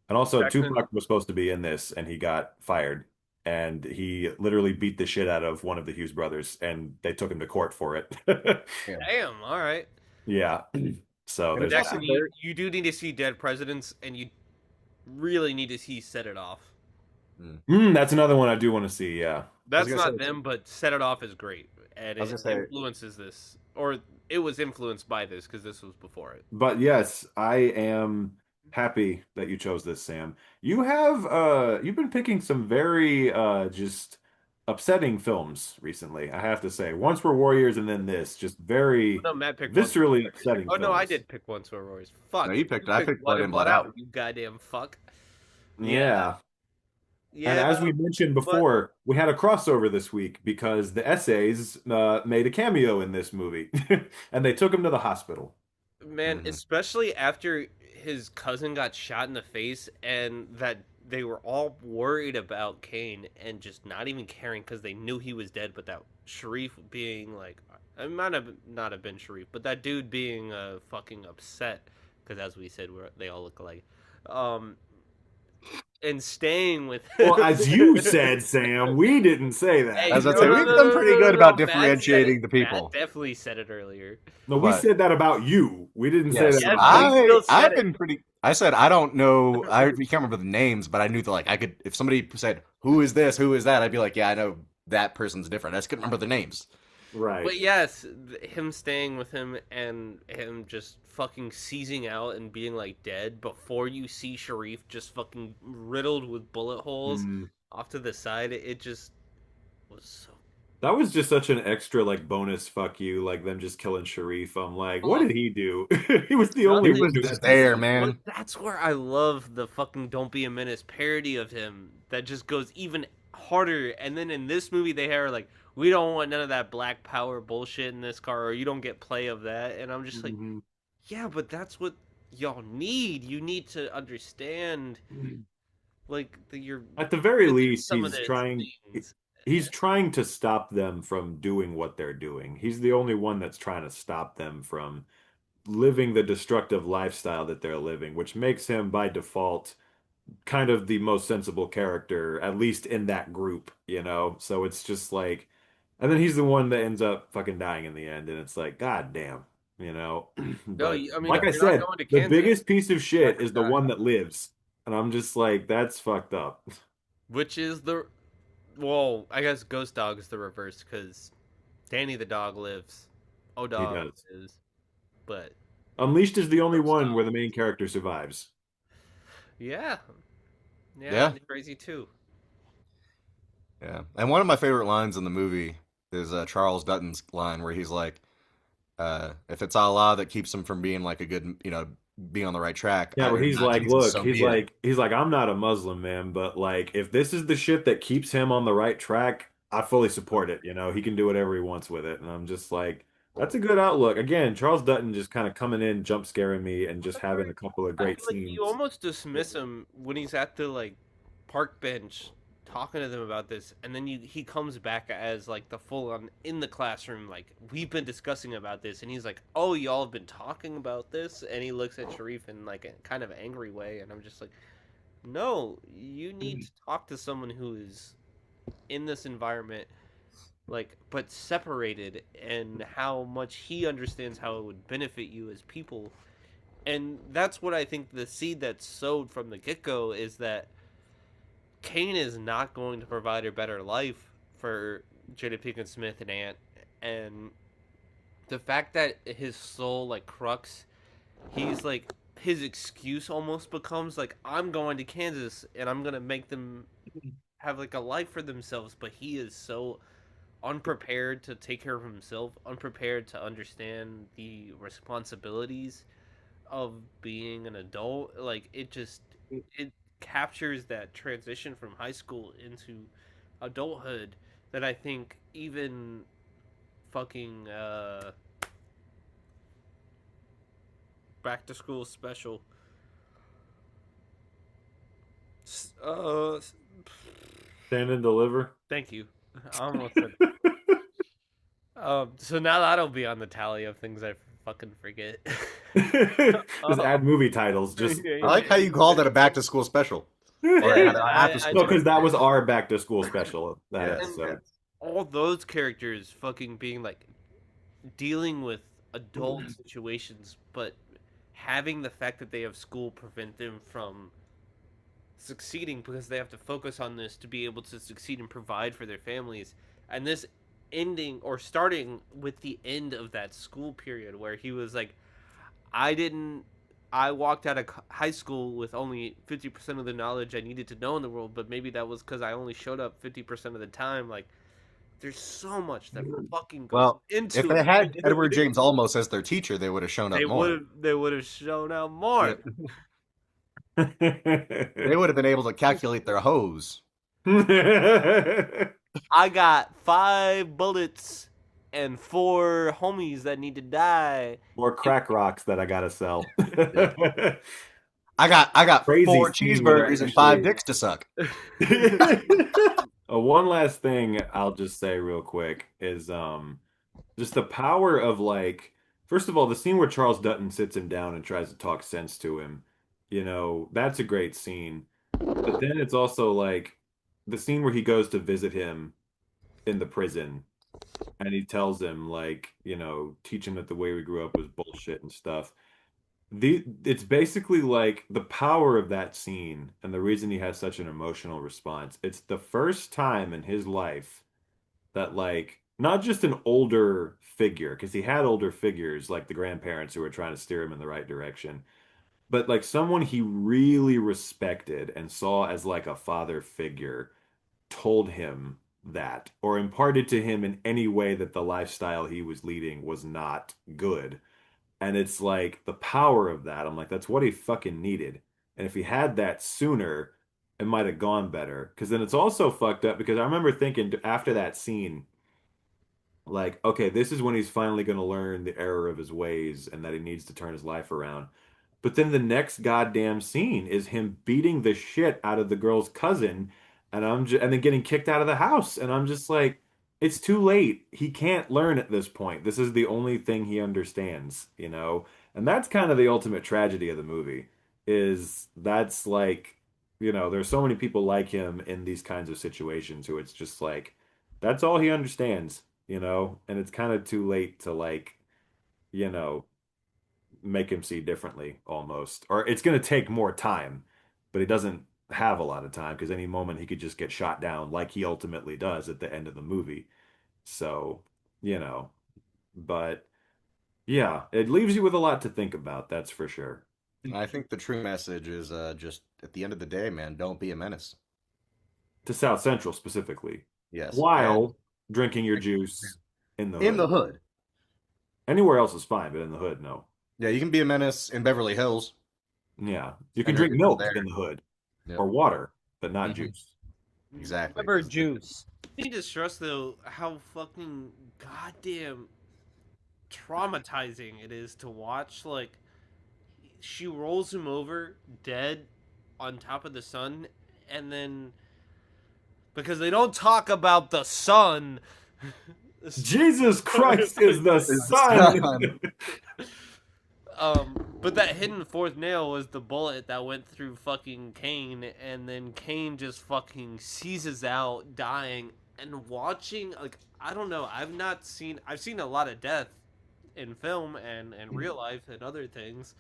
And also, Jackson, Tupac was supposed to be in this, and he got fired. And he literally beat the shit out of one of the Hughes brothers, and they took him to court for it. Yeah. damn, all right. Yeah. So And it's there's also Jackson, that. very you do need to see Dead Presidents, and you really need to see Set It Off. That's another one I do want to see. Yeah. I was That's gonna say not them, but Set It Off is great, and I was it gonna say influences this, or it was influenced by this because this was before it. But yes, I am happy that you chose this, Sam. You've been picking some very just upsetting films recently, I have to say. Once Were Warriors and then this, just Oh, very no, Matt picked Once Were viscerally Warriors. upsetting Oh no, I films. did pick Once Were Warriors. no, Fuck, you picked you it. I picked picked Blood Blood In, and Blood Blood Out. Out. You goddamn fuck. Yeah, Yeah. And yeah, as we mentioned but before, we had a crossover this week because the essays made a cameo in this movie, and they took him to the hospital. man, Hmm. especially after his cousin got shot in the face, and that they were all worried about Kane and just not even caring because they knew he was dead. But that Sharif being like, it might have not have been Sharif, but that dude being fucking upset because, as we said, they all look alike. Um, and staying with him. Well, as you said, Sam, we didn't say that. Hey, As I say, we've done pretty good about differentiating the people. Matt definitely said it earlier. No, we said that about you. We didn't say that. Yes, about we still said I've it. been pretty. I said I don't know. I can't remember the names, but I knew that like I could. If somebody said who is this, who is that, I'd be like, yeah, I know that person's different. I just couldn't remember the names. Right. But yes, him staying with him and him just fucking seizing out and being like dead before you see Sharif just fucking riddled with bullet holes off to the side, it just was so. That was just such an extra like bonus fuck you, like them just killing Sharif. I'm like, what did he do? He was the only He one was just there, man. But that's where I love the fucking "Don't Be a Menace" parody of him that just goes even harder. And then in this movie, they are like, we don't want none of that black power bullshit in this car, or you don't get play of that. And I'm just like, yeah, but that's what y'all need. You need to understand, like, you're at the very least, some of he's the trying. things. He's trying to stop them from doing what they're doing. He's the only one that's trying to stop them from living the destructive lifestyle that they're living, which makes him by default kind of the most sensible character, at least in that group, you know? So it's just like, and then he's the one that ends up fucking dying in the end, and it's like, God damn, you know? No, But I mean, like I you're said, not going to the Kansas. biggest piece of shit is the one that lives. And I'm just like, that's fucked up. Which is the, well, I guess Ghost Dog is the reverse, because Danny the dog lives. Oh, dog is. But Unleashed is the only one where the main character survives. yeah. Yeah. Crazy too. Yeah, and one of my favorite lines in the movie is Charles Dutton's line where he's like, "If it's Allah that keeps him from being like a good, being on the right track." Yeah, where he's not like, Jesus, look, so he's be it." like, I'm not a Muslim, man, but like, if this is the shit that keeps him on the right track, I fully support it. You know, he can do whatever he wants with it, and I'm just like, that's a good outlook. Again, Charles Dutton just kind of coming in, jump scaring me, and just having a couple of great Like, scenes. you almost dismiss him when he's at the like park bench talking to them about this, and then he comes back as like the full on in the classroom, like, we've been discussing about this, and he's like, oh, y'all have been talking about this, and he looks at Sharif in like a kind of angry way, and I'm just like, no, you need to talk to someone who is in this environment, like, but separated, and how much he understands how it would benefit you as people. And that's what I think the seed that's sowed from the get-go is that Kane is not going to provide a better life for Jada Pinkett Smith and Ant. And the fact that his soul, like, crux, he's like, his excuse almost becomes like, I'm going to Kansas and I'm going to make them have like a life for themselves. But he is so unprepared to take care of himself, unprepared to understand the responsibilities of being an adult. Like, it captures that transition from high school into adulthood that I think even fucking Back to School Special Stand and Deliver. Thank you. I almost said so now that'll be on the tally of things I fucking forget. Just add movie titles. Just I like how you called it a back to school special. No, because that was our back to school special. So. All those characters fucking being like dealing with adult situations, but having the fact that they have school prevent them from succeeding because they have to focus on this to be able to succeed and provide for their families. And this ending, or starting with the end of that school period where he was like, I walked out of high school with only 50% of the knowledge I needed to know in the world, but maybe that was because I only showed up 50% of the time. Like, there's so much that fucking goes into if they had Edward James Olmos as their teacher, they would have shown up more. They would have shown up more. They would have been able to calculate their hose. I got 5 bullets and 4 homies that need to die. More crack rocks that I gotta sell. I got Crazy 4 cheeseburgers and 5 dicks to suck. One last thing I'll just say real quick is just the power of, like, first of all, the scene where Charles Dutton sits him down and tries to talk sense to him, you know, that's a great scene. But then it's also like the scene where he goes to visit him in the prison and he tells him like, teach him that the way we grew up was bullshit and stuff. It's basically like the power of that scene and the reason he has such an emotional response. It's the first time in his life that like not just an older figure, because he had older figures like the grandparents who were trying to steer him in the right direction, but like someone he really respected and saw as like a father figure told him that or imparted to him in any way that the lifestyle he was leading was not good. And it's like the power of that. I'm like, that's what he fucking needed. And if he had that sooner, it might have gone better. Because then it's also fucked up because I remember thinking after that scene, like, okay, this is when he's finally going to learn the error of his ways and that he needs to turn his life around. But then the next goddamn scene is him beating the shit out of the girl's cousin, and then getting kicked out of the house, and I'm just like, it's too late. He can't learn at this point. This is the only thing he understands, and that's kind of the ultimate tragedy of the movie. Is that's like, there's so many people like him in these kinds of situations who it's just like, that's all he understands, and it's kind of too late to like, you know make him see differently almost. Or it's going to take more time, but he doesn't have a lot of time because any moment he could just get shot down like he ultimately does at the end of the movie. So, you know, but yeah, it leaves you with a lot to think about, that's for sure. I think the true message is just at the end of the day, man, don't be a menace. To South Central specifically. Yes. While drinking your juice in the hood. In the hood. Anywhere else is fine, but in the hood, no. Yeah, you can be a menace in Beverly Hills. Yeah, you can drink milk in the hood, or water, but not juice. Exactly. Never juice. You need to stress though how fucking goddamn traumatizing it is to watch. Like, she rolls him over dead on top of the sun, and then because they don't talk about the sun. Jesus Christ is the sun. But that hidden fourth nail was the bullet that went through fucking Kane, and then Kane just fucking seizes out, dying, and watching, like, I don't know, I've seen a lot of death in film and real life and other things,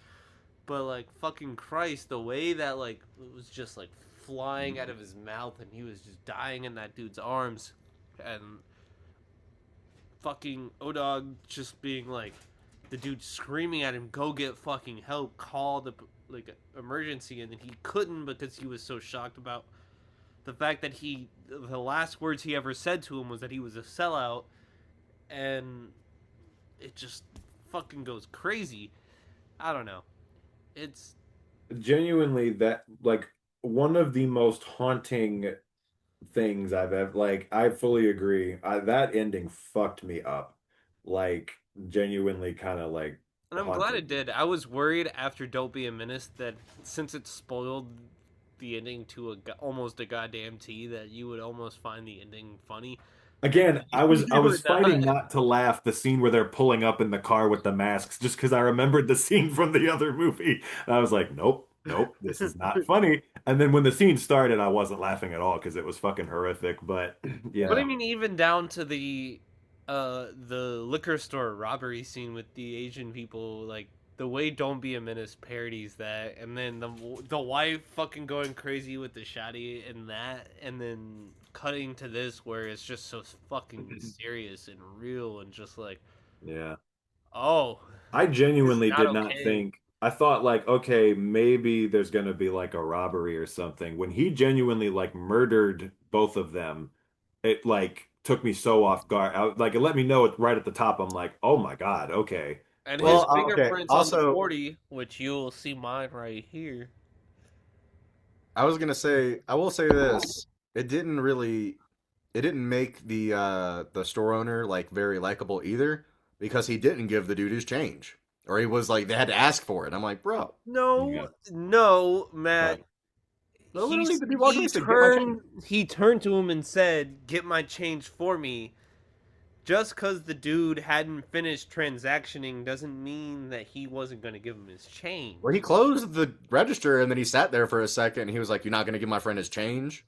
but, like, fucking Christ, the way that, like, it was just, like, flying out of his mouth, and he was just dying in that dude's arms, and fucking Odog just being, like, the dude screaming at him, go get fucking help, call the, like, emergency, and then he couldn't because he was so shocked about the fact that the last words he ever said to him was that he was a sellout, and it just fucking goes crazy. I don't know. It's genuinely that, like, one of the most haunting things I've ever, like, I fully agree. That ending fucked me up. Like, genuinely kind of like, and I'm glad it did. I was worried after Don't Be a Menace that since it spoiled the ending to almost a goddamn T, that you would almost find the ending funny. Again, I was fighting not to laugh the scene where they're pulling up in the car with the masks just because I remembered the scene from the other movie. And I was like, nope, this is not funny. And then when the scene started, I wasn't laughing at all because it was fucking horrific. But yeah. But I mean, even down to the liquor store robbery scene with the Asian people, like, the way Don't Be a Menace parodies that, and then the wife fucking going crazy with the shotty and that, and then cutting to this where it's just so fucking serious and real and just like, yeah. Oh, I genuinely did not think. I thought, like, okay, maybe there's gonna be like a robbery or something. When he genuinely like murdered both of them, it like took me so off guard. Like, it let me know it right at the top. I'm like, oh my god, okay. And his fingerprints on the 40, which you'll see mine right here. I was gonna say, I will say this: it didn't make the store owner like very likable either, because he didn't give the dude his change, or he was like they had to ask for it. I'm like, bro, no, Matt. He turned to him and said, "Get my change for me." just because the dude hadn't finished transactioning doesn't mean that he wasn't going to give him his change. Well, he closed the register and then he sat there for a second and he was like, "You're not going to give my friend his change?"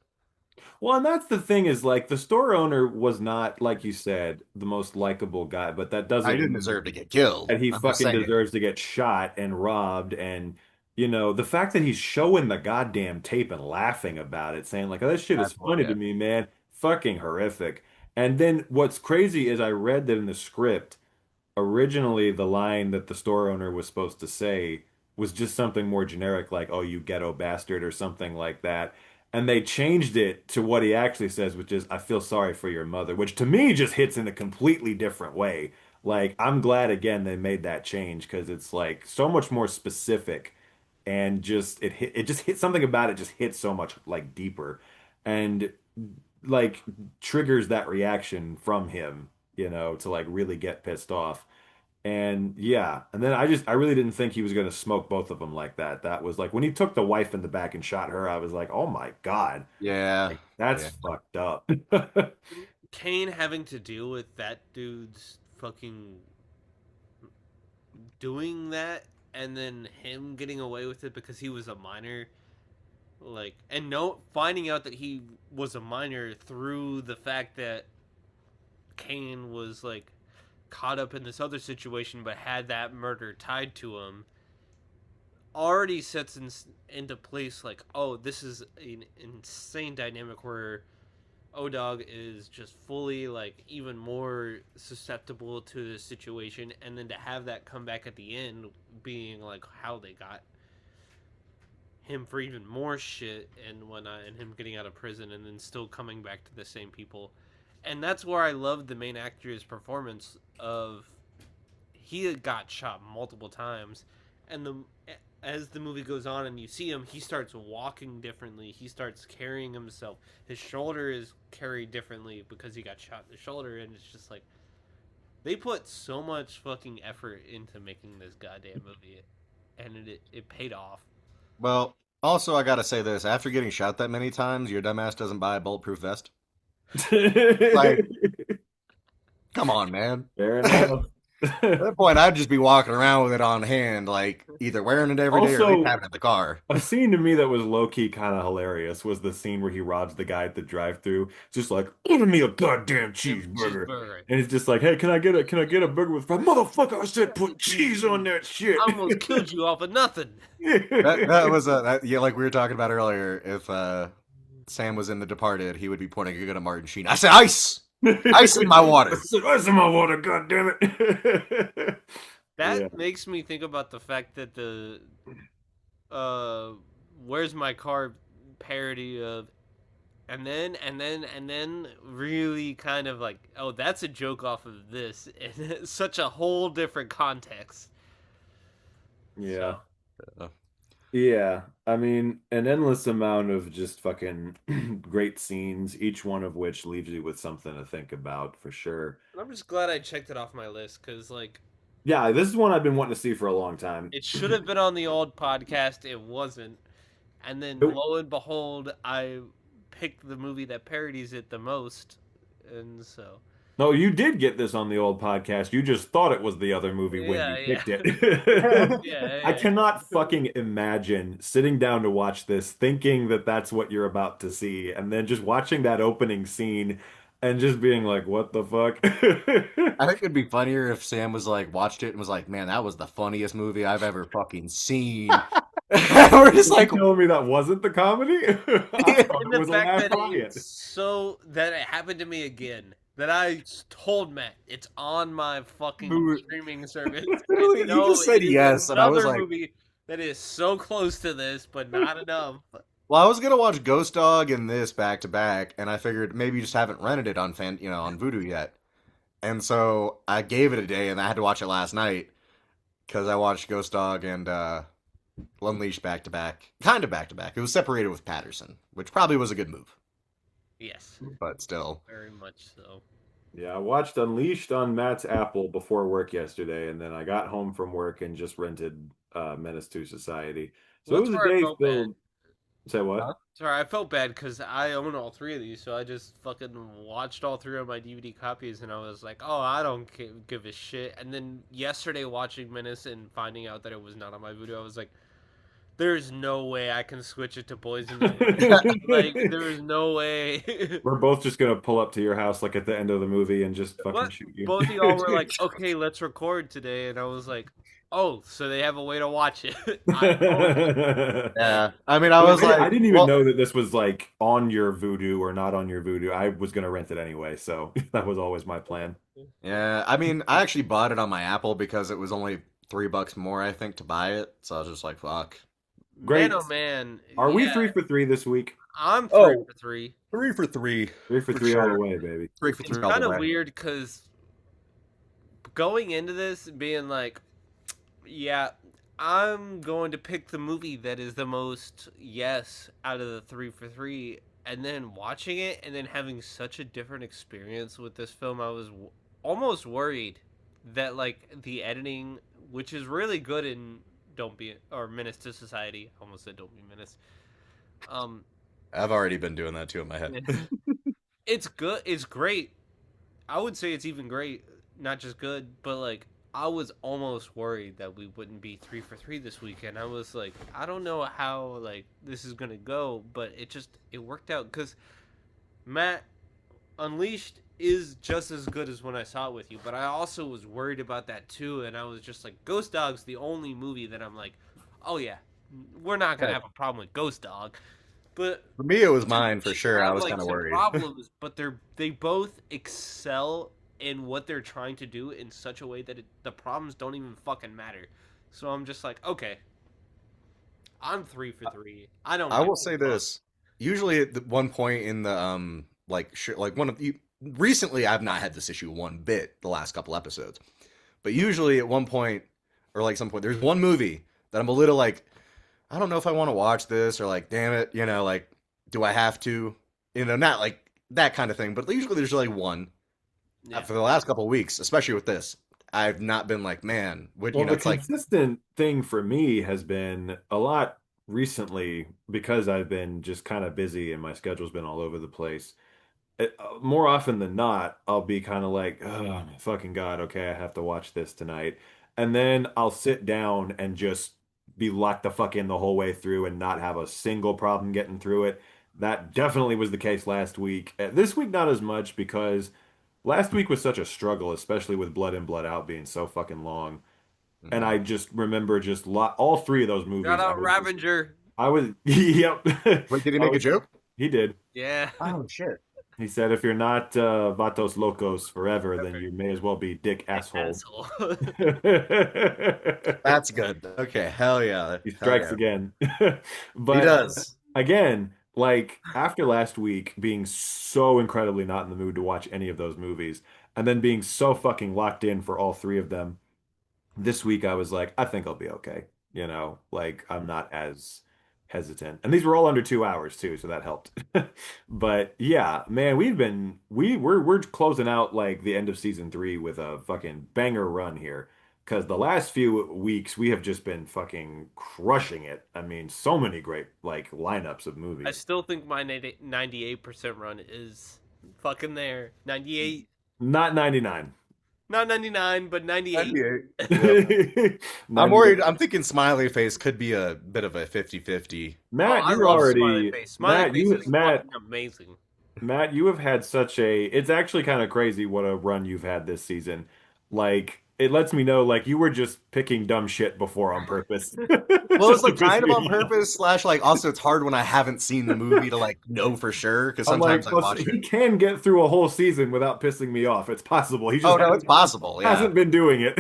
Well, and that's the thing is like the store owner was not, like you said, the most likable guy, but that doesn't I didn't mean deserve to get killed. that he I'm just fucking saying. deserves to get shot and robbed. And the fact that he's showing the goddamn tape and laughing about it, saying like, "Oh, that shit is That's funny to bullshit. me, man," fucking horrific. And then what's crazy is I read that in the script, originally the line that the store owner was supposed to say was just something more generic, like, "Oh, you ghetto bastard," or something like that. And they changed it to what he actually says, which is, "I feel sorry for your mother," which to me just hits in a completely different way. Like, I'm glad again they made that change because it's like so much more specific and just it just hit something about it just hits so much like deeper and like triggers that reaction from him, to like really get pissed off. And yeah, and then I really didn't think he was going to smoke both of them like that. That was like when he took the wife in the back and shot her, I was like, "Oh my God. Yeah. Like, that's Yeah. fucked up." Kane having to deal with that dude's fucking doing that and then him getting away with it because he was a minor, like, and finding out that he was a minor through the fact that Kane was like caught up in this other situation but had that murder tied to him already sets into place like, oh, this is an insane dynamic where O-Dog is just fully like even more susceptible to the situation, and then to have that come back at the end being like how they got him for even more shit and whatnot, and him getting out of prison and then still coming back to the same people. And that's where I loved the main actor's performance of he had got shot multiple times, and as the movie goes on and you see him, he starts walking differently. He starts carrying himself. His shoulder is carried differently because he got shot in the shoulder, and it's just like they put so much fucking effort into making this goddamn movie, and it paid off. Well, also I gotta say this: after getting shot that many times, your dumbass doesn't buy a bulletproof vest. Like, come on, man. Fair enough. At that point, I'd just be walking around with it on hand, like either wearing it every day or at least having it in the car. A scene to me that was low-key kind of hilarious was the scene where he robs the guy at the drive-thru. Just like, "Order me a goddamn cheeseburger." And he's just like, "Hey, can I get a burger with fries?" "Motherfucker, I said put cheese on that shit." I almost killed you off of nothing. That was yeah, like we were talking about earlier. If Sam was in The Departed, he would be pointing a gun at Martin Sheen. I said, "Ice, ice in my water." I said, "Ice in my water, goddammit." That makes me think about the fact that the "Where's My Car" parody of and then really kind of like, oh, that's a joke off of this in such a whole different context. Yeah. So. Yeah. I mean, an endless amount of just fucking great scenes, each one of which leaves you with something to think about for sure. I'm just glad I checked it off my list because, like, yeah, this is one I've been wanting to see for a long time. It should have been on the old podcast. It wasn't. And then, lo and behold, I picked the movie that parodies it the most. And so... No, you did get this on the old podcast. You just thought it was the other movie when you picked it. I cannot fucking imagine sitting down to watch this, thinking that that's what you're about to see, and then just watching that opening scene and just being like, "What the fuck?" I think it'd be funnier if Sam was like, watched it and was like, "Man, that was the funniest movie I've ever fucking seen." We're just like, telling me that wasn't the comedy. And the fact that it happened to me again. That I told Matt, it's on my fucking streaming service. You just said yes, and I was like, movie that is so close to this, but not enough. Well, I was gonna watch Ghost Dog and this back to back, and I figured maybe you just haven't rented it on on Vudu yet, and so I gave it a day, and I had to watch it last night because I watched Ghost Dog and Unleashed back to back, kind of back to back. It was separated with Patterson, which probably was a good move. Yes. But still. Very much so. Yeah, I watched Unleashed on Matt's Apple before work yesterday, and then I got home from work and just rented Menace II Society. So it was a day filled. Say what? Sorry, I felt bad because I own all three of these, so I just fucking watched all three of my DVD copies, and I was like, oh, I don't give a shit. And then yesterday, watching Menace and finding out that it was not on my Vudu, I was like, there's no way I can switch it to Boys in the Hood. Like, there is no way. We're both just gonna pull up to your house like at the end of the movie and just fucking What? shoot you. Both of y'all were like, okay, let's record today, and I was like, oh, so they have a way to watch it. Yeah, I mean, I was like, I didn't even know that this was like on your Vudu or not on your Vudu. I was gonna rent it anyway, so that was always my plan. Yeah, I mean, I actually bought it on my Apple because it was only $3 more, I think, to buy it. So I was just like, fuck. Great. Man, oh man. Are we 3 for 3 this week? I'm 3 for 3. 3 for 3. 3 for 3 all the way, baby. 3 for 3 It's all kind the of way. weird because going into this being like, yeah, I'm going to pick the movie that is the most yes out of the 3 for 3, and then watching it and then having such a different experience with this film, I was almost worried that like the editing, which is really good in Menace to Society. I almost said Don't Be Menace. I've already been doing that too in my head. It's good. It's great. I would say it's even great, not just good, but like I was almost worried that we wouldn't be 3 for 3 this weekend. I was like, I don't know how like this is gonna go, but it worked out because Matt Unleashed is just as good as when I saw it with you, but I also was worried about that too, and I was just like, Ghost Dog's the only movie that I'm like, oh yeah, we're not gonna have a problem with Ghost Dog. But for me, it was mine for sure. I was like kind of worried. Problems, but they both excel in what they're trying to do in such a way that the problems don't even fucking matter. So I'm just like, okay, I'm 3 for 3. I will say this. Usually, at one point in the one of you recently, I've not had this issue one bit the last couple episodes, but usually at one point or like some point, there's one movie that I'm a little like, I don't know if I want to watch this or like, damn it, like, do I have to? Not like that kind of thing, but usually there's like one. Yeah. For the last couple of weeks, especially with this, I've not been like, man, the it's like consistent thing for me has been a lot recently because I've been just kind of busy and my schedule's been all over the place. More often than not, I'll be kind of like, oh my fucking God, okay, I have to watch this tonight. And then I'll sit down and just be locked the fuck in the whole way through and not have a single problem getting through it. That definitely was the case last week. This week, not as much because last week was such a struggle, especially with Blood In, Blood Out being so fucking long. Mm-hmm. And I just remember all three of those movies. Shout out Ravager. Yep. Wait, did he make a joke? He did. Yeah. Oh, shit. He said, if you're not Vatos Locos forever, then you may as well be Dick Asshole. That's good. Okay, hell yeah. He strikes again. But he does. Again, like, after last week being so incredibly not in the mood to watch any of those movies, and then being so fucking locked in for all three of them, this week I was like, I think I'll be okay. Like, I'm not as hesitant. And these were all under 2 hours too, so that helped. But yeah, man, we're closing out like the end of season 3 with a fucking banger run here. Because the last few weeks we have just been fucking crushing it. I mean, so many great like lineups of movies. I still think my 98% run is fucking there. 98. Not 99. Not 99, but 98. 98. I'm worried. I'm thinking Smiley Face could be a bit of a 50-50. Matt, I you're love already Smiley Face. Smiley Face is fucking amazing. Matt, you have had it's actually kind of crazy what a run you've had this season. Like, it lets me know, like, you were just picking dumb shit before on purpose. Well, it's like kind of on purpose / like also it's hard when I haven't seen the movie to like know for sure because sometimes I watch it. He can get through a whole season without pissing me off. It's possible. He just it's possible. Yeah. Hasn't been doing it.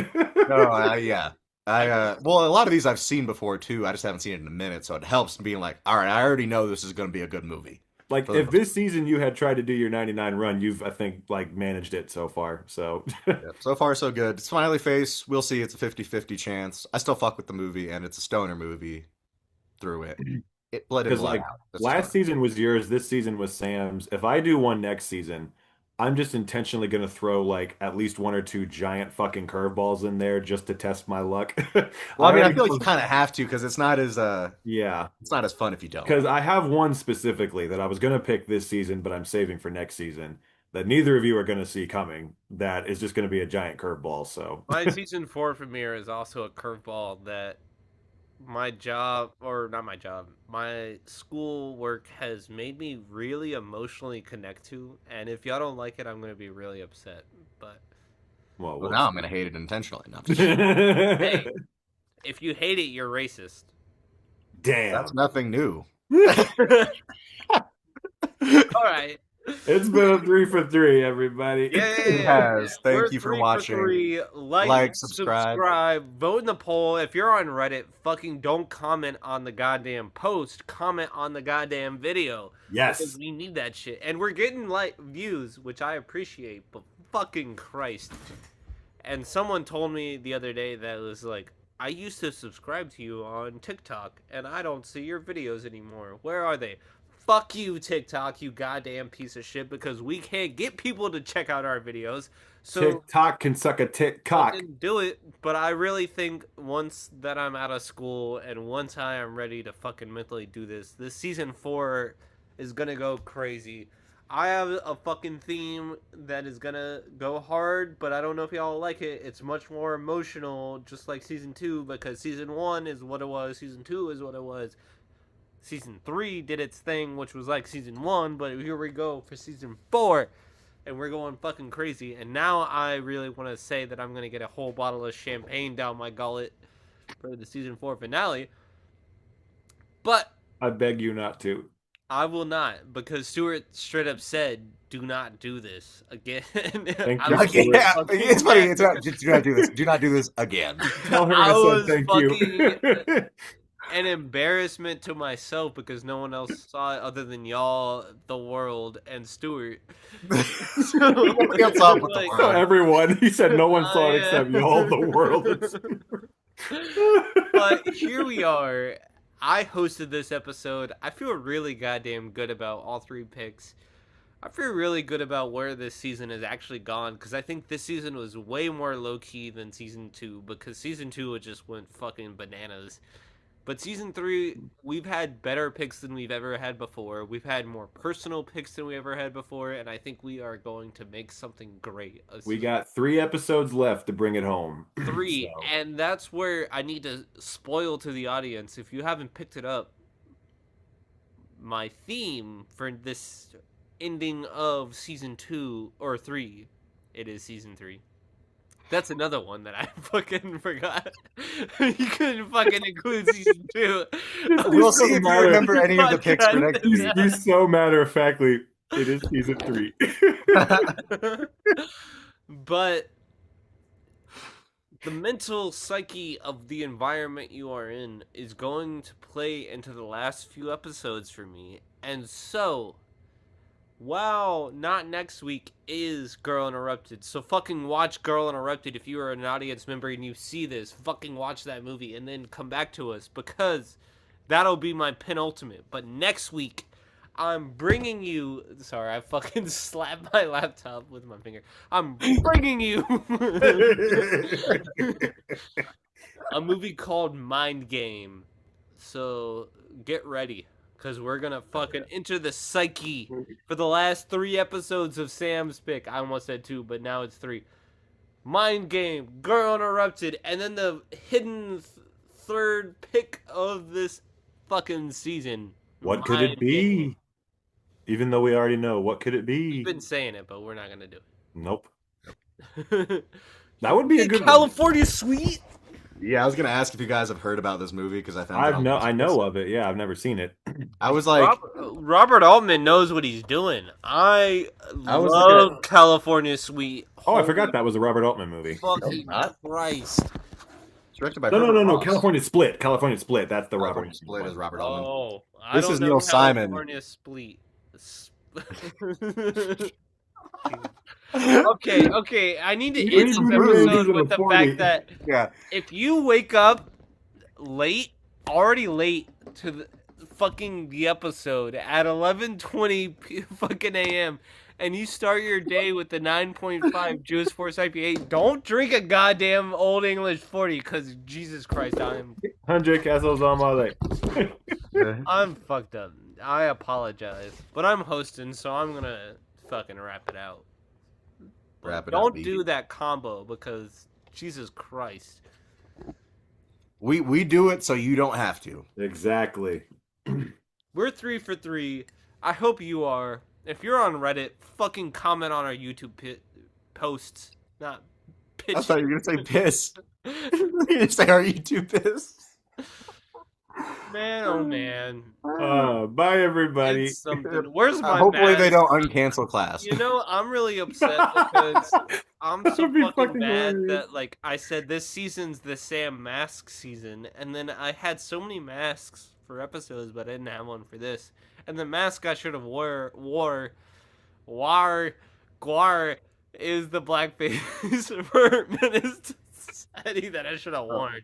Yeah. Well, a lot of these I've seen before too. I just haven't seen it in a minute, so it helps being like, all right, I already know this is going to be a good movie. Like, if this season you had tried to do your 99 run, you've, I think, like, managed it so far. So so far, so good. Smiley Face, we'll see. It's a 50-50 chance. I still fuck with the movie, and it's a stoner movie through it. Blood In, Blood Out. Last season was yours. This season was Sam's. If I do one next season, I'm just intentionally gonna throw like at least one or two giant fucking curveballs in there just to test my luck. Well, I mean, I already feel like you kind of have to because it's not as yeah, it's not as fun if you don't. because I have one specifically that I was gonna pick this season, but I'm saving for next season that neither of you are gonna see coming. That is just gonna be a giant curveball. So My season 4 premiere is also a curveball that my job, or not my job, my school work has made me really emotionally connect to. And if y'all don't like it, I'm going to be really upset. But well, Well, now I'm gonna hate it intentionally. No. hey, if you hate it, you're racist. Damn. That's nothing new. All right. It's been a 3 for 3, everybody. Yeah. It has. Thank We're you for 3 watching. 3. Like, subscribe, vote in the poll. If you're on Reddit, fucking don't comment on the goddamn post. Comment on the goddamn video. Yes. Because we need that shit. And we're getting like views, which I appreciate, but fucking Christ. And someone told me the other day that it was like, I used to subscribe to you on TikTok, and I don't see your videos anymore. Where are they? Fuck you, TikTok, you goddamn piece of shit, because we can't get people to check out our videos. So TikTok can suck a TikTok. fucking do it. But I really think once that I'm out of school and once I am ready to fucking mentally do this season 4 is gonna go crazy. I have a fucking theme that is gonna go hard, but I don't know if y'all like it. It's much more emotional, just like season 2, because season 1 is what it was, season 2 is what it was. Season 3 did its thing, which was like season 1, but here we go for season 4, and we're going fucking crazy. And now I really want to say that I'm going to get a whole bottle of champagne down my gullet for the season 4 finale. But I beg you not to. I will not, because Stuart straight up said, do not do this again. Thank I you. was Yeah, fucking it's funny. mad. It's not, do not do this. Do not do this again. Tell her I I was said thank you. an embarrassment to myself because no one else saw it other than y'all, the world, and Stuart. Nobody else saw it but the Like, world. Everyone. He said no one saw it yeah. except y'all, the world. But here we are. I hosted this episode. I feel really goddamn good about all 3 picks. I feel really good about where this season has actually gone, because I think this season was way more low-key than season 2, because season 2 it just went fucking bananas. But season 3, we've had better picks than we've ever had before. We've had more personal picks than we ever had before, and I think we are going to make something great. We got 3 episodes left to bring it home. 3, So. and that's where I need to spoil to the audience. If you haven't picked it up, my theme for this ending of season 2 or 3, it is season 3. That's another one that I fucking forgot. You couldn't fucking include season 2. We'll see if you remember any of the picks for next week. He's so matter-of-factly, it is season 3. But the mental psyche of the environment you are in is going to play into the last few episodes for me. And so, wow, not next week is Girl Interrupted. So fucking watch Girl Interrupted if you are an audience member and you see this. Fucking watch that movie and then come back to us, because that'll be my penultimate. But next week, I'm bringing you... Sorry, I fucking slapped my laptop with my finger. I'm bringing you a movie called Mind Game. So get ready, because we're going to fucking enter the psyche for the last 3 episodes of Sam's pick. I almost said 2, but now it's 3. Mind Game, Girl Interrupted, and then the hidden third pick of this fucking season. What could it be? Even though we already know, what could it be? We've been saying it, but we're not going to do Nope. it. That would be a good one. California Suite? Yeah, I was gonna ask if you guys have heard about this movie because I found it on I know of it. Yeah, I've never seen it. I was like, Robert Altman knows what he's doing. I was love looking California Suite. Oh, I forgot that was a Robert Altman movie. Fucking Christ. directed by No, Herbert no. Ross. California Split. California Split. That's the California Robert Split is Robert Altman. Oh, This I don't is know Neil Simon. California Split. Okay. I need to You end need this to be doing episode these with the 40. fact that Yeah. if you wake up already late to the fucking the episode at 11:20 fucking a.m. and you start your day with the 9.5 Juice Force IPA, don't drink a goddamn Old English 40 because Jesus Christ, 100 castles on my leg. I'm fucked up. I apologize, but I'm hosting, so I'm gonna fucking wrap it out. Don't do that combo because Jesus Christ. We do it so you don't have to. Exactly. We're 3 for 3. I hope you are. If you're on Reddit, fucking comment on our YouTube posts. Not pitch. I thought you were gonna say piss. You were gonna say our YouTube piss. Man, oh man. Bye everybody. It's something. Where's my hopefully mask? they don't uncancel class. You know, I'm really upset because I'm so fucking mad that, like, I said this season's the Sam mask season, and then I had so many masks for episodes, but I didn't have one for this. And the mask I should have wore Guar is the blackface for Menace II Society that I should have worn.